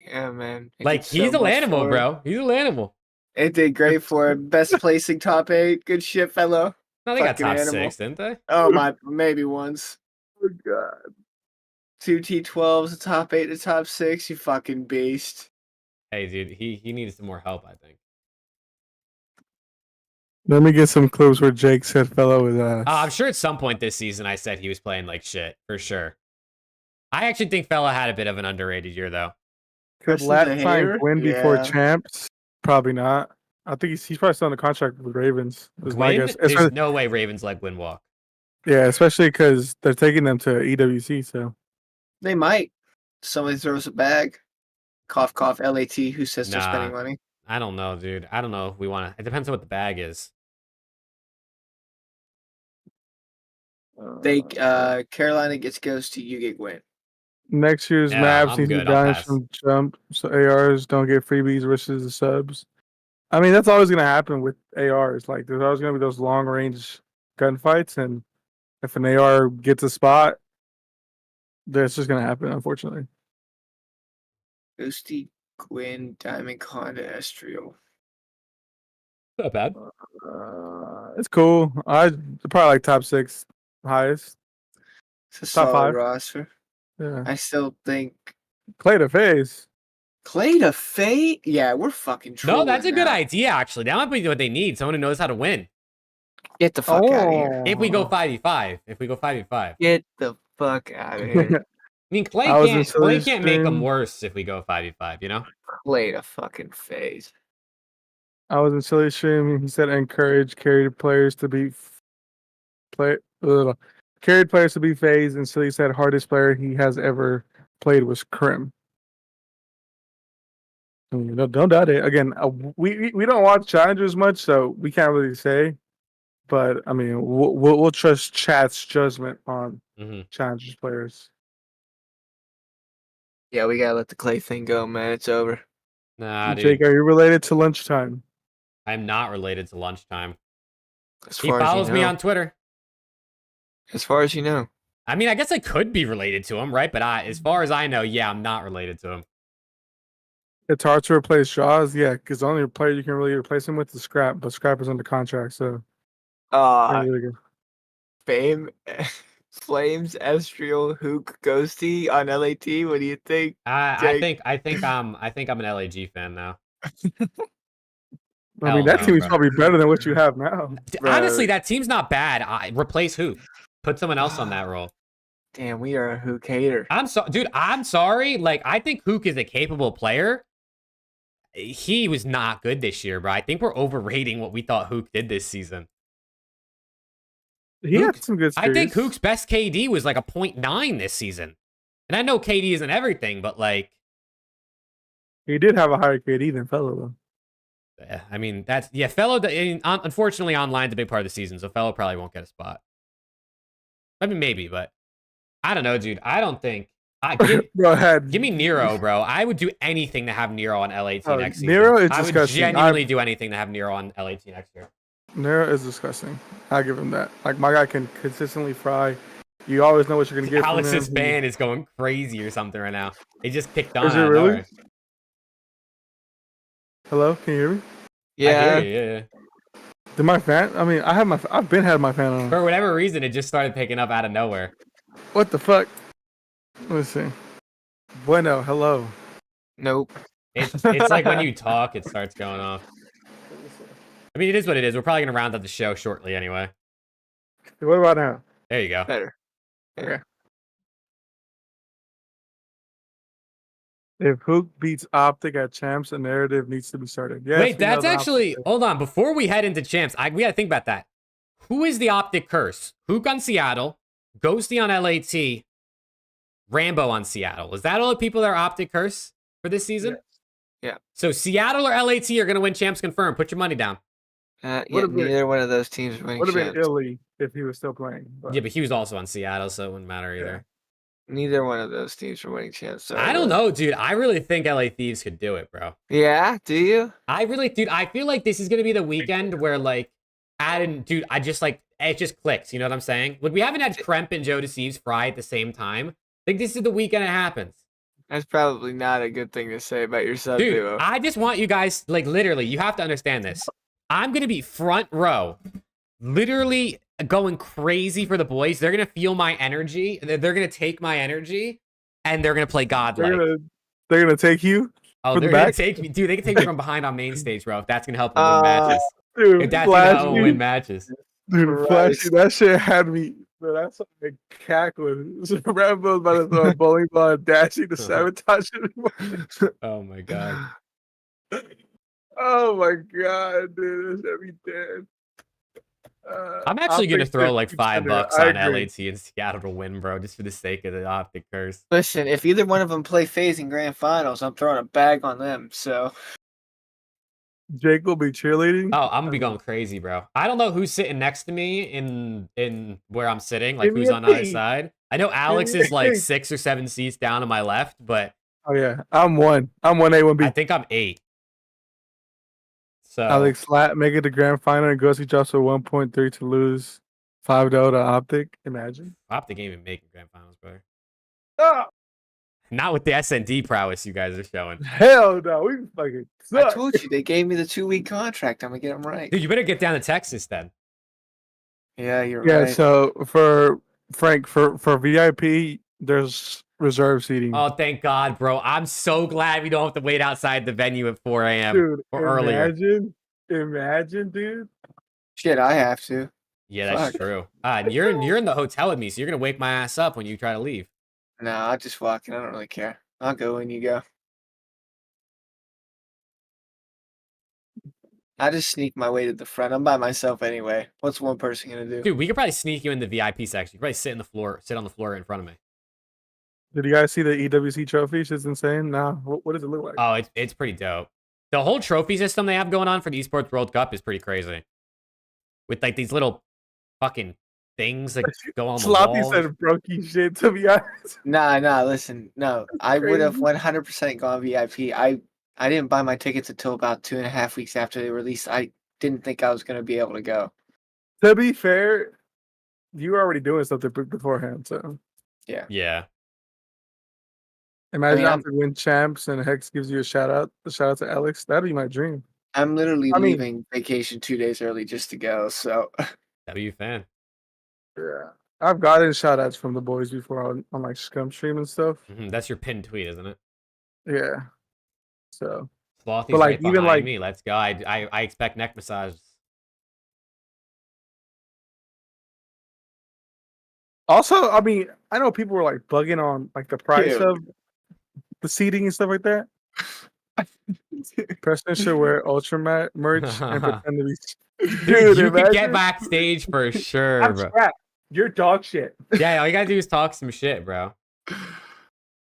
Yeah, man. It Like, did he's so a much Lanimal, for him. bro. He's a Lanimal. It did great for him. Best placing top 8. Good shit, Fellow. No, they got Fucking top animal. 6, didn't they? Oh my, maybe once. oh god. 2 T12s, a top 8 to top 6. You fucking beast. Hey, dude, he needed some more help, I think. Let me get some clips where Jake said Fellow is ass. I'm sure at some point this season I said he was playing like shit, for sure. I actually think Fellow had a bit of an underrated year, though. Could Versus Lat the Time hater? win before Yeah. champs? Probably not. I think he's probably still on the contract with Ravens. Is my Gwyn? guess. There's no way Ravens let Gwyn walk. Yeah, especially because they're taking them to EWC. So They might. Somebody throws a bag. Cough, cough, LAT. Who says they're Nah. spending money? I don't know, dude. I don't know if we want to. It depends on what the bag is. They Carolina gets Ghosty, you get Gwyn. next year's Yeah, maps I'm need to good, I'll balance pass. from jump, so ARs don't get freebies versus the subs. I mean, that's always gonna happen with ARs. Like, there's always gonna be those long range gunfights, and if an AR gets a spot, that's just gonna happen, unfortunately. Ghosty, Gwyn, Diamond, Conda, Estriel. Not bad. It's cool. I probably like top 6 highest. It's a Top solid 5. roster. Yeah, I still think Clay to FaZe. Clay to Fate? Yeah, we're fucking trolling No, that's a good now. idea, actually. That might be what they need. Someone who knows how to win. Get the fuck out of here. Oh, If we go 5v5. If we go 5v5. Get the fuck out of here. I mean, I was in Clay Silly's can't make them stream. worse if we go 5v5, you know? Play the fucking phase. I was in Silly's stream. He said encourage carried players to be carried players to be phased, and Silly said hardest player he has ever played was Krim. I mean, don't doubt it. Again, we don't watch challengers much, so we can't really say. But I mean, we'll trust chat's judgment on challengers players. Yeah, we gotta let the Clay thing go, man. It's over. Nah, dude. Jake, are you related to lunchtime? I'm not related to lunchtime. As He far as follows you me know. on Twitter. As far as you know. I mean, I guess I could be related to him, right? But as far as I know, yeah, I'm not related to him. It's hard to replace Jaws, yeah, because the only player you can really replace him with is Scrap, but Scrap is under contract, so really good. Flames, Estriel, Hook, Ghosty on LAT. What do you think? I think I'm an LAG fan now. I mean, that team is probably better than what you have now. Honestly, that team's not bad. Replace Hook. Put someone else on that role. Damn, we are a Hook hater. Dude, I'm sorry. Like, I think Hook is a capable player. He was not good this year, bro. I think we're overrating what we thought Hook did this season. He had some good series. I think Hook's best KD was like a 0.9 this season. And I know KD isn't everything, but like... He did have a higher KD than Fellow, though. I mean, that's... Yeah, Fellow... Unfortunately, online's a big part of the season, so Fellow probably won't get a spot. I mean, maybe, but... I don't know, dude. I don't think... give me Nero, bro. I would do anything to have Nero on LAT next season. Nero is I disgusting. would genuinely do anything to have Nero on LAT next year. Nero is disgusting. I'll give him that. Like, my guy can consistently fry. You always know what you're going to get Alex's from him. fan is going crazy or something right now. He just kicked on. Is it really? Hello? Can you hear me? Yeah. I hear you, yeah. Did my fan? I mean, I've been had my fan on. For whatever reason, it just started picking up out of nowhere. What the fuck? Let's see. Bueno, hello. Nope. It's like when you talk, it starts going off. I mean, it is what it is. We're probably going to round up the show shortly anyway. What about now? There you go. Better. Okay. If Hook beats Optic at Champs, a narrative needs to be started. Yes, wait, that's actually... Hold on. Before we head into Champs, we got to think about that. Who is the Optic curse? Hook on Seattle, Ghosty on LAT, Rambo on Seattle. Is that all the people that are Optic curse for this season? Yeah. So Seattle or LAT are going to win Champs confirmed. Put your money down. Yeah, neither one of those teams are winning would have been champs. Illy if he was still playing. But. Yeah, but he was also on Seattle, so it wouldn't matter either. Neither one of those teams are winning champs. So I don't know, dude. I really think LA Thieves could do it, bro. Yeah, do you? Dude, I feel like this is going to be the weekend where, like, dude, I just, like, it just clicks. You know what I'm saying? Like, we haven't had Kremp and Joe Deceives fry at the same time. I think this is the weekend it happens. That's probably not a good thing to say about your sub Dude, duo. I just want you guys, like, literally, you have to understand this. I'm going to be front row, literally going crazy for the boys. They're going to feel my energy. They're going to take my energy, and they're going to play godlike. They're going to take you? Oh, they're going to take me. Dude, they can take me from behind on main stage, bro, if that's going to help them win matches. Dude, if that's going to help them win matches. Dude, Flashy, that shit had me. Bro, that's like cackling. Rambo's about to throw a bowling ball and dashing to sabotage it. Oh, my God. Oh my god, dude, this should be dead. I'm actually gonna throw like $5 on LAT and Seattle to win, bro, just for the sake of the Optic curse. Listen, if either one of them play FAZE in grand finals, I'm throwing a bag on them. So Jake will be cheerleading. Oh, I'm gonna be going crazy, bro. I don't know who's sitting next to me in where I'm sitting, like who's on either side. I know Alex is like 6 or 7 seats down on my left, but oh yeah, I'm 1. I'm 1A, 1B. I think I'm 8. So Alex Slat make it to grand final and Ghosty drops a 1.3 to lose 5-0 to Optic. Imagine. Optic ain't even making grand finals, bro. Oh, not with the SND prowess you guys are showing. Hell no, we fucking suck. I told you they gave me the 2-week contract. I'm gonna get them right. Dude, you better get down to Texas then. Yeah, you're right. Yeah, so for Frank, for VIP, there's reserve seating. Oh, thank God, bro. I'm so glad we don't have to wait outside the venue at 4 a.m. Dude, or earlier. Imagine, dude. Shit, I have to. Yeah, that's Fuck. true. And you're in the hotel with me, so you're gonna wake my ass up when you try to leave. No, I'll just walk in. I don't really care. I'll go when you go. I just sneak my way to the front. I'm by myself anyway. What's one person gonna do? Dude, we could probably sneak you in the VIP section. You could probably sit on the floor in front of me. Did you guys see the EWC trophy? It's insane. Nah, what does it look like? Oh, it's pretty dope. The whole trophy system they have going on for the Esports World Cup is pretty crazy. With like these little fucking things that go on the Sloppy walls. said brokey shit, to be honest. Nah, listen. No, I would have 100% gone VIP. I didn't buy my tickets until about 2.5 weeks after they released. I didn't think I was gonna be able to go. To be fair, you were already doing something beforehand, so Yeah. Yeah. imagine I'm- after win champs and Hex gives you a shout out to Alex. That'd be my dream. I'm literally I mean- leaving vacation 2 days early just to go. So W fan. Yeah, I've gotten shout outs from the boys before on like SCUMP stream and stuff. That's your pinned tweet, isn't it? Yeah, so Slothy's like, right even, behind like- me. Let's go. I expect neck massages. also, I mean, I know people were like bugging on like the price Dude. of the seating and stuff like that. Preston should wear Ultramat merch and pretend to be. Dude, you could imagine- get backstage for sure, I'm bro. scrapped. You're dog shit. Yeah, all you gotta do is talk some shit, bro.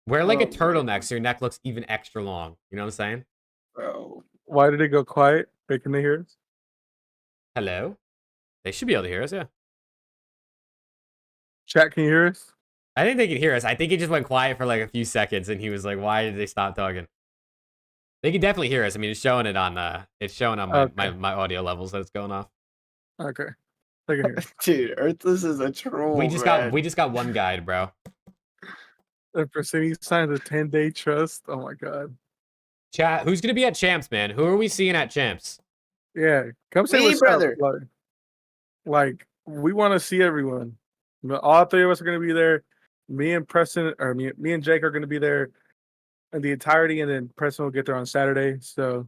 Wear like a Oh, turtleneck so your neck looks even extra long. You know what I'm saying? bro. Why did it go quiet? Wait, can they hear us? Hello? They should be able to hear us, yeah. Chat, can you hear us? I think they could hear us. I think it just went quiet for like a few seconds and he was like, why did they stop talking? They can definitely hear us. I mean, it's showing on my, Okay. my audio levels that it's going off. Okay, they can hear us. Dude, Earthless is a troll. We just got one guide, bro. If Persini signed a 10-day trust, oh my god. Chat, who's gonna be at Champs, man? Who are we seeing at Champs? Yeah, come say Me, what's brother. up. Like we want to see everyone. All three of us are going to be there. Me and Preston, or me and Jake are going to be there in the entirety, and then Preston will get there on Saturday. So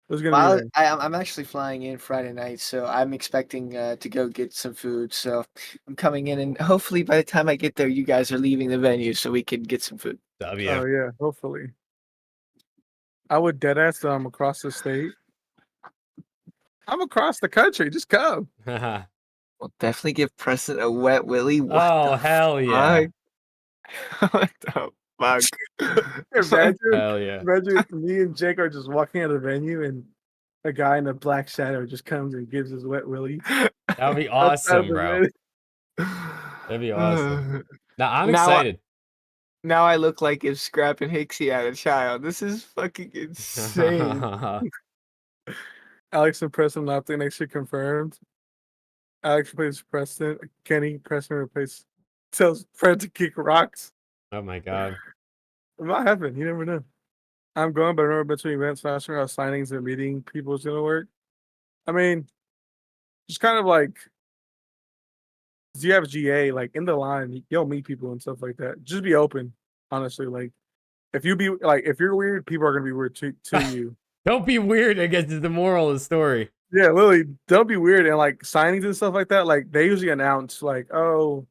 who's going to Well, be there? I'm actually flying in Friday night, so I'm expecting to go get some food. So I'm coming in, and hopefully by the time I get there, you guys are leaving the venue, so we can get some food. W. Oh yeah, hopefully. I would deadass that I'm across the state. I'm across the country. Just come. We'll definitely give Preston a wet willy. What Oh, the hell yeah. fuck? What the fuck? Imagine, Hell yeah. imagine me and Jake are just walking out of the venue, and a guy in a black shadow just comes and gives his wet willy. That would be outside awesome, the bro. venue. That'd be awesome. Now, I'm Now I- excited. Now I look like if Scrap and Hixie had a child. This is fucking insane. Alex and Preston left next year confirmed. Alex replaces Preston. Kenny Preston replaces tells Fred to kick rocks. Oh my god. It might happen. You never know. I'm going, but I remember between events last year how signings and meeting people is gonna work. I mean, just kind of like you have GA, like in the line, you'll meet people and stuff like that. Just be open, honestly. Like if you're weird, people are gonna be weird to you. Don't be weird, I guess is the moral of the story. Yeah, literally, don't be weird. And like signings and stuff like that, like they usually announce like, oh,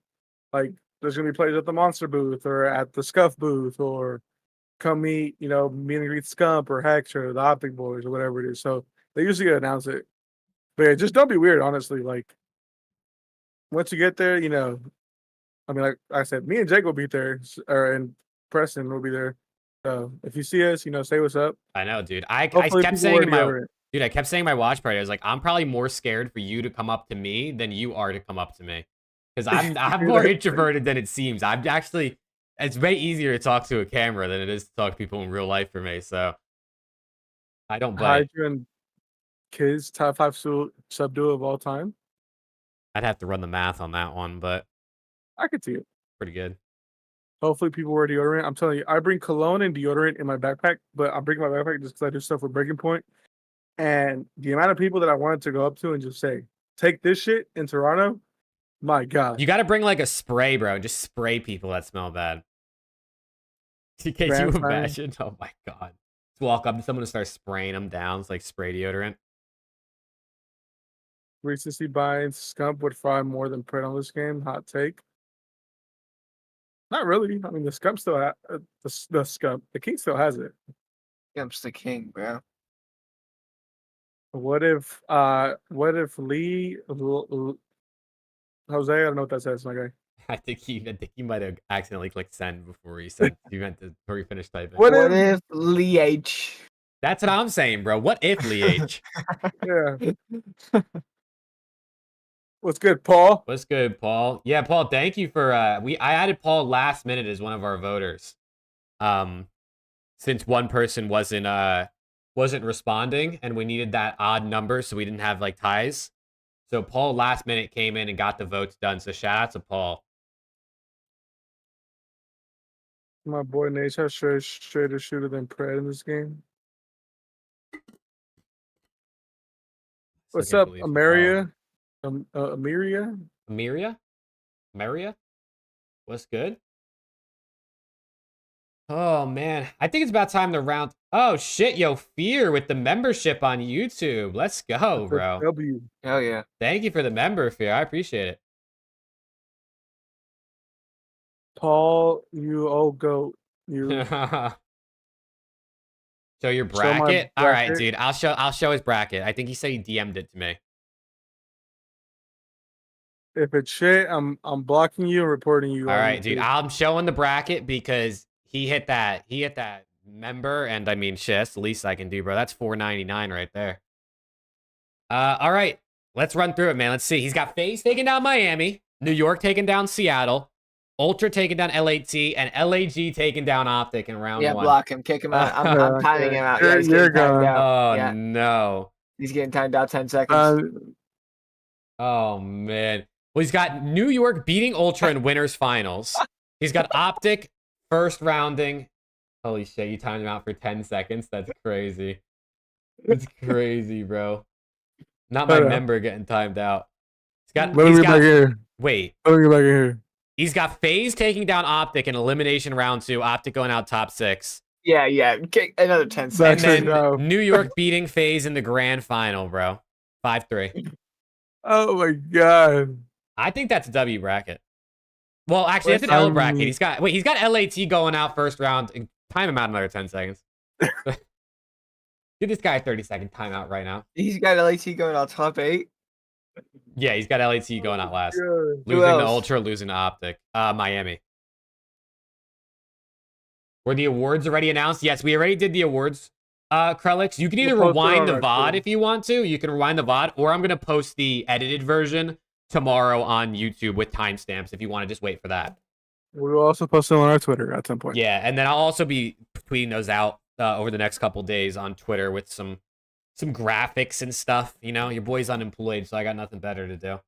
like there's gonna be players at the Monster booth or at the Scuff booth, or come meet, meet and greet Scump or Hex or the Optic Boys or whatever it is. So they usually announce it. But yeah, just don't be weird, honestly. Like once you get there, I mean, like I said, me and Jake will be there, and Preston will be there. So if you see us, say what's up. I know, dude. I Hopefully kept people saying wear in my deodorant. dude, I kept saying in my watch party, I was like, I'm probably more scared for you to come up to me than you are to come up to me. Because I'm more introverted than it seems. It's way easier to talk to a camera than it is to talk to people in real life for me. So I don't bite. Hydra and Kids top 5 sub duo of all time. I'd have to run the math on that one, but I could see it. pretty good. Hopefully people wear deodorant. I'm telling you, I bring cologne and deodorant in my backpack, but I'm bringing my backpack just because I do stuff with Breaking Point. And the amount of people that I wanted to go up to and just say, take this shit in Toronto, my God. You got to bring like a spray, bro. Just spray people that smell bad. Can you Brand sign. imagine? Oh my god. Just walk up to someone and start spraying them down. It's like spray deodorant. Recency bias. Scump would fry more than Pred on this game. Hot take. Not really. I mean, the Scump still the Scump. The King still has it. Scump's the king, bro. What if Lee Jose? I don't know what that says, my guy. I think he might have accidentally clicked send before he finished typing. What if Lee H? That's what I'm saying, bro. What if Lee H? Yeah. What's good, Paul? What's good, Paul? Yeah, Paul, thank you for I added Paul last minute as one of our voters. Since one person wasn't responding and we needed that odd number so we didn't have like ties. So Paul last minute came in and got the votes done. So shout out to Paul. My boy NADESHOT straighter shooter than Pred in this game. What's up, Ameria? Amiria? Maria? What's good? Oh, man. I think it's about time to round... Oh, shit, yo. Fear with the membership on YouTube. Let's go, bro. W. Hell yeah. Thank you for the member, Fear. I appreciate it. Paul, you old goat. You. Show your bracket? All right, dude. I'll show his bracket. I think he said he DM'd it to me. If it's shit, I'm blocking you and reporting you. All right, dude. I'm showing the bracket because he hit that member, and I mean, shit, that's the least I can do, bro. That's $4.99 right there. All right. Let's run through it, man. Let's see. He's got FaZe taking down Miami, New York taking down Seattle, Ultra taking down LAT, and LAG taking down OPTIC in round 1. Yeah, block him, kick him out. I'm timing him out. Yeah, he's getting timed out. Oh, yeah. no. He's getting timed out 10 seconds. Oh, man. Well, he's got New York beating Ultra in winners finals. He's got OPTIC first rounding. Holy shit, you timed him out for 10 seconds. That's crazy. That's crazy, bro. Not my member getting timed out. Let me get back here. Wait. Let me get back here. He's got FaZe taking down OPTIC in elimination round 2. OPTIC going out top 6. Yeah. Another 10 seconds. And then New York beating FaZe in the grand final, bro. 5-3. Oh my god. I think that's a W bracket. Well, actually, that's an L bracket. He's got LAT going out first round. And time him out another 10 seconds. Give this guy a 30-second timeout right now. He's got LAT going out top 8. Yeah, he's got LAT going out last. God. Losing to Ultra, losing to OPTIC. Miami. Were the awards already announced? Yes, we already did the awards. Krellix, you can either rewind the VOD if you want to. You can rewind the VOD, or I'm going to post the edited version tomorrow on YouTube with timestamps if you want to just wait for that. We will also post it on our Twitter at some point. Yeah, and then I'll also be tweeting those out over the next couple days on Twitter with some graphics and stuff. You know, your boy's unemployed, so I got nothing better to do.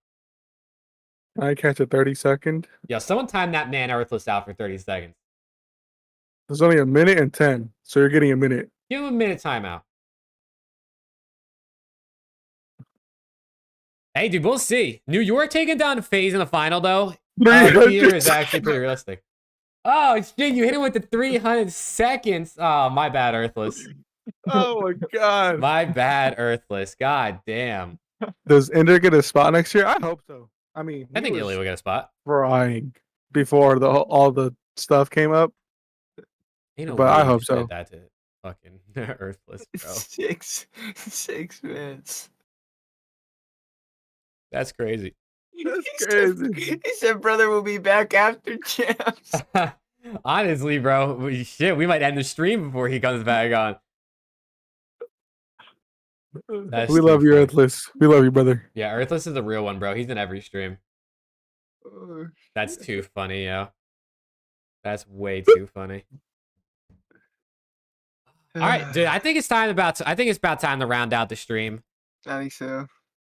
Can I catch a 30-second? Yeah, someone time that man Earthless out for 30 seconds. There's only a minute and 10, so you're getting a minute. Give him a minute timeout. Hey, dude, we'll see. New York taking down FaZe in the final, though. Here is actually pretty realistic. Oh, shit, you hit him with the 300 seconds. Oh, my bad, Earthless. Oh, my God. My bad, Earthless. God damn. Does Ender get a spot next year? I hope so. I mean, I think Illy will get a spot. Frying before all the stuff came up. But I hope so. That to fucking Earthless, bro. 6 minutes. That's crazy. That's crazy. He said, brother will be back after champs. Honestly, bro, we might end the stream before he comes back on. We love you, Earthless. We love you, brother. Yeah, Earthless is the real one, bro. He's in every stream. That's too funny, yo. That's way too funny. All right, dude. I think it's about time to round out the stream. I think so.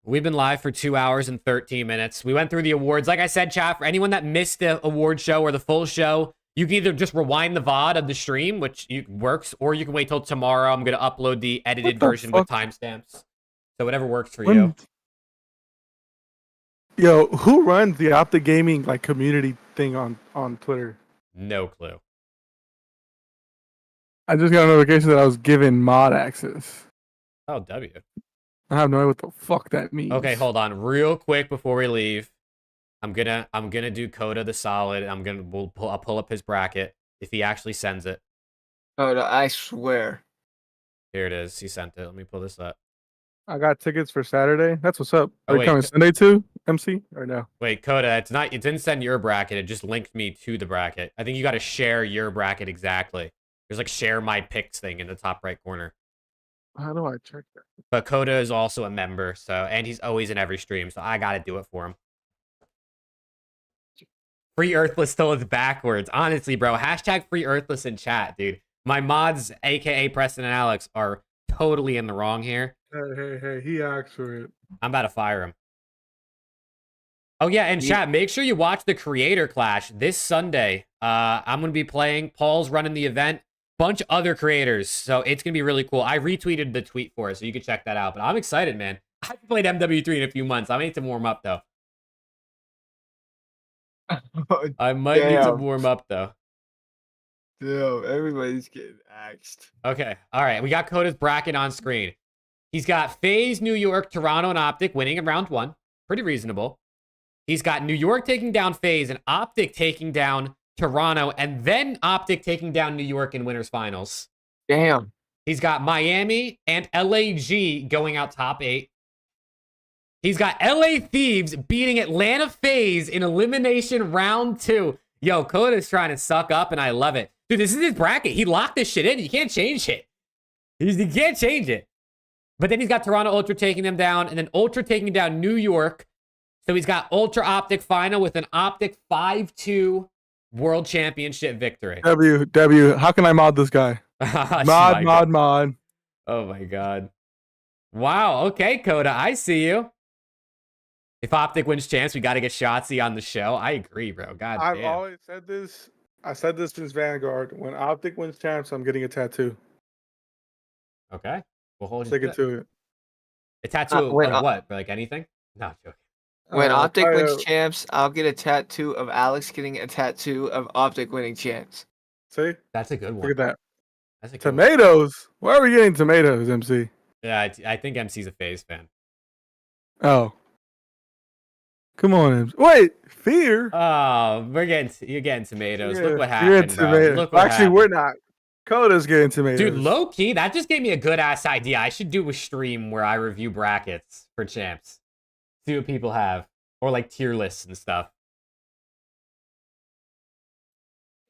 We've been live for 2 hours and 13 minutes. We went through the awards. Like I said, chat, for anyone that missed the award show or the full show, you can either just rewind the VOD of the stream, which works, or you can wait till tomorrow. I'm going to upload the edited version with timestamps. So whatever works for you. Yo, who runs the OPTIC Gaming community thing on Twitter? No clue. I just got a notification that I was given mod access. Oh, W. I have no idea what the fuck that means. Okay, hold on, real quick before we leave. I'm gonna do Coda the solid. I'll pull up his bracket if he actually sends it. Oh, no, I swear. Here it is. He sent it. Let me pull this up. I got tickets for Saturday. That's what's up. Oh, Are you wait. coming Sunday too, MC? Or no? Wait, Coda, it didn't send your bracket. It just linked me to the bracket. I think you got to share your bracket exactly. There's like share my picks thing in the top right corner. How do I check that? But Coda is also a member, and he's always in every stream, so I got to do it for him. Free Earthless still is backwards. Honestly, bro. Hashtag Free Earthless in chat, dude. My mods, aka Preston and Alex, are totally in the wrong here. Hey, he asked for it. I'm about to fire him. Oh, yeah, and chat, make sure you watch the Creator Clash this Sunday. I'm going to be playing. Paul's running the event. Bunch of other creators, so it's going to be really cool. I retweeted the tweet for it, so you can check that out. But I'm excited, man. I haven't played MW3 in a few months. I need to warm up, though. I might need to warm up, though. Yo, everybody's getting axed. Okay, all right. We got Coda's bracket on screen. He's got FaZe, New York, Toronto, and Optic winning in round 1. Pretty reasonable. He's got New York taking down FaZe and Optic taking down Toronto, and then Optic taking down New York in winners finals. Damn. He's got Miami and LAG going out top 8. He's got LA Thieves beating Atlanta FaZe in elimination round 2. Yo, Coda's trying to suck up, and I love it. Dude, this is his bracket. He locked this shit in. You can't change it. You can't change it. But then he's got Toronto Ultra taking them down, and then Ultra taking down New York. So he's got Ultra Optic final with an Optic 5-2 World Championship victory. W. How can I mod this guy? Mod. Oh my god. Wow. Okay, Coda. I see you. If Optic wins champs, we got to get Shotzi on the show. I agree, bro. God I've damn. always said this. I said this since Vanguard. When Optic wins champs, I'm getting a tattoo. Okay. We'll hold you Stick it to it. A tattoo of what? Like anything? No, joking. When Optic wins champs, I'll get a tattoo of Alex getting a tattoo of Optic winning champs. See? That's a good one. Look at that. That's a good tomatoes. One. Why are we getting tomatoes, MC? Yeah, I think MC's a FaZe fan. Oh. Come on, MC. Wait, fear? Oh, you're getting tomatoes. Yeah, Look what happened, bro. Look what Actually, happened. we're not. Coda's getting tomatoes. Dude, low key, that just gave me a good ass idea. I should do a stream where I review brackets for champs. See what people have. Or like tier lists and stuff.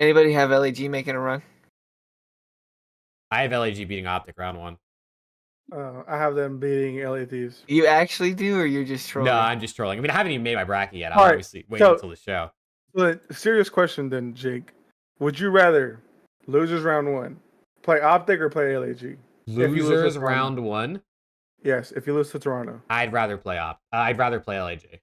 Anybody have LAG making a run? I have LAG beating Optic round 1. I have them beating LA Thieves. You actually do, or you're just trolling? No, I'm just trolling. I mean, I haven't even made my bracket yet. I'm All right, obviously waiting until the show. But serious question then, Jake. Would you rather losers round 1 play Optic or play LAG? Losers round 1? Yes, if you lose to Toronto. I'd rather play LAG.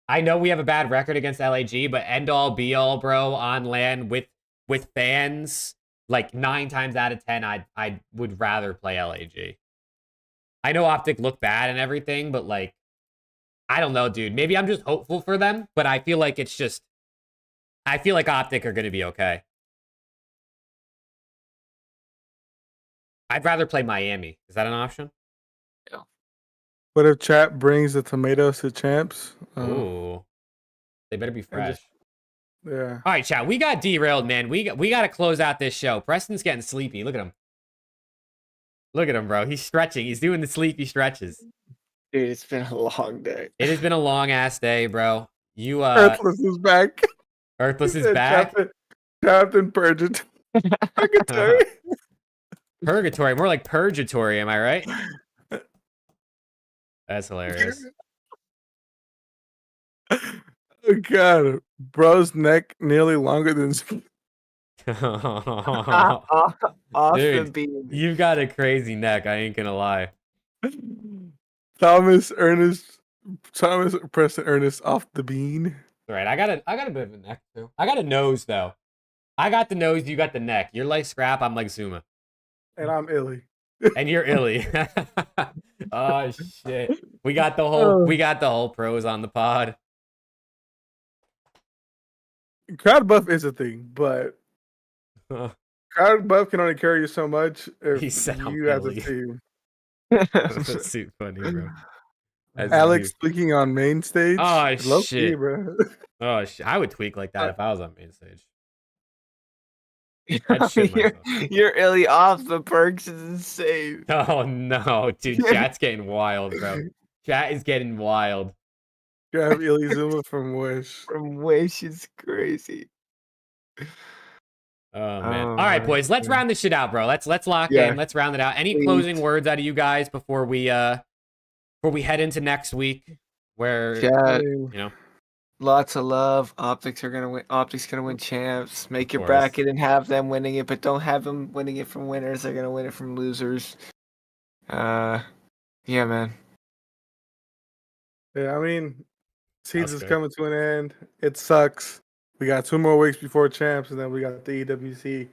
I know we have a bad record against LAG, but end all be all, bro, on LAN with fans, like 9 times out of 10, I would rather play LAG. I know Optic look bad and everything, but like, I don't know, dude. Maybe I'm just hopeful for them, but I feel like I feel like Optic are going to be okay. I'd rather play Miami. Is that an option? Yeah. What if chat brings the tomatoes to champs? Ooh. They better be fresh. Yeah. All right, chat. We got derailed, man. We got to close out this show. Preston's getting sleepy. Look at him. Look at him, bro. He's stretching. He's doing the sleepy stretches. Dude, it's been a long day. It has been a long ass day, bro. Earthless is back. Earthless is back. Trapped in purgatory. Purgatory, more like purgatory. Am I right? That's hilarious. Oh god, bro's neck nearly longer than. Dude, you've got a crazy neck. I ain't gonna lie. Thomas Preston Ernest off the bean. All right, I got a bit of a neck too. I got a nose though. I got the nose. You got the neck. You're like Scrap. I'm like Zuma. And I'm Illy. And you're Illy. Oh shit. We got the whole pros on the pod. Crowd buff is a thing, but crowd buff can only carry you so much if He said you as a team. That's too funny, bro. That's Alex too- tweaking on main stage. Oh, Low key, shit. bro. Oh, shit. I would tweak like that if I was on main stage. I'd shit you're, myself. you're illy off the perks is insane. Oh, no, dude. Chat's getting wild, bro. Chat is getting wild. Grab Ilizuma from Wish. From Wish is crazy. Oh man. Oh, All right, my boys. Let's God. round this shit out, bro. Let's lock Yeah. in. Let's round it out. Any Please. closing words out of you guys before we head into next week? Where Chat, you know, lots of love. Optics are gonna win. Optics gonna win champs. Make your course. bracket and have them winning it, but don't have them winning it from winners. They're gonna win it from losers. Yeah, man. Yeah, I mean, season's good. coming to an end. It sucks. We got 2 more weeks before champs, and then we got the EWC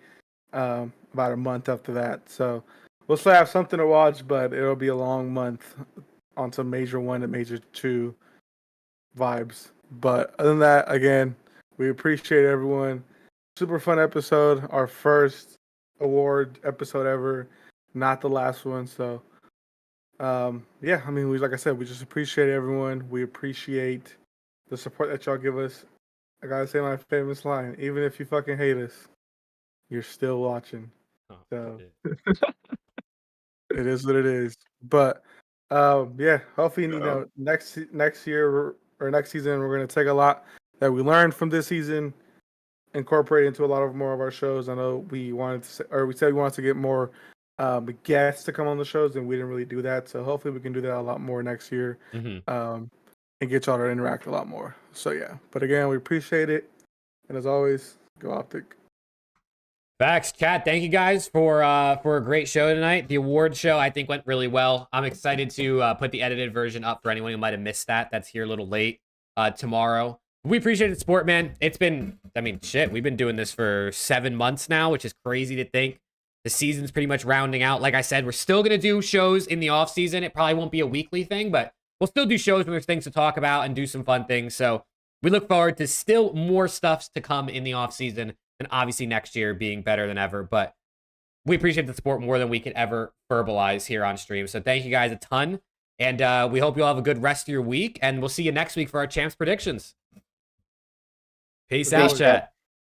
about a month after that. So we'll still have something to watch, but it'll be a long month on some Major 1 and Major 2 vibes. But other than that, again, we appreciate everyone. Super fun episode. Our first award episode ever, not the last one. So, yeah, I mean, like I said, we just appreciate everyone. We appreciate the support that y'all give us. I gotta say my famous line: even if you fucking hate us, you're still watching. Oh, So shit. it is what it is. But yeah, hopefully, next year or next season, we're gonna take a lot that we learned from this season, incorporate into a lot of more of our shows. I know we wanted to say, or we said we wanted to get more guests to come on the shows, and we didn't really do that. So hopefully, we can do that a lot more next year. And get y'all to interact a lot more. So yeah, but again, we appreciate it, and as always, go Optic. Facts, chat. Thank you guys for a great show tonight. The award show I think went really well. I'm excited to put the edited version up for anyone who might have missed that. That's here a little late tomorrow. We appreciate it, sport man. It's been, I mean, shit. We've been doing this for 7 months now, which is crazy to think. The season's pretty much rounding out. Like I said, we're still gonna do shows in the off season. It probably won't be a weekly thing, but we'll still do shows when there's things to talk about and do some fun things. So we look forward to still more stuffs to come in the off season, and obviously next year being better than ever. But we appreciate the support more than we could ever verbalize here on stream. So thank you guys a ton. And we hope you all have a good rest of your week. And we'll see you next week for our champs predictions. Peace out, chat.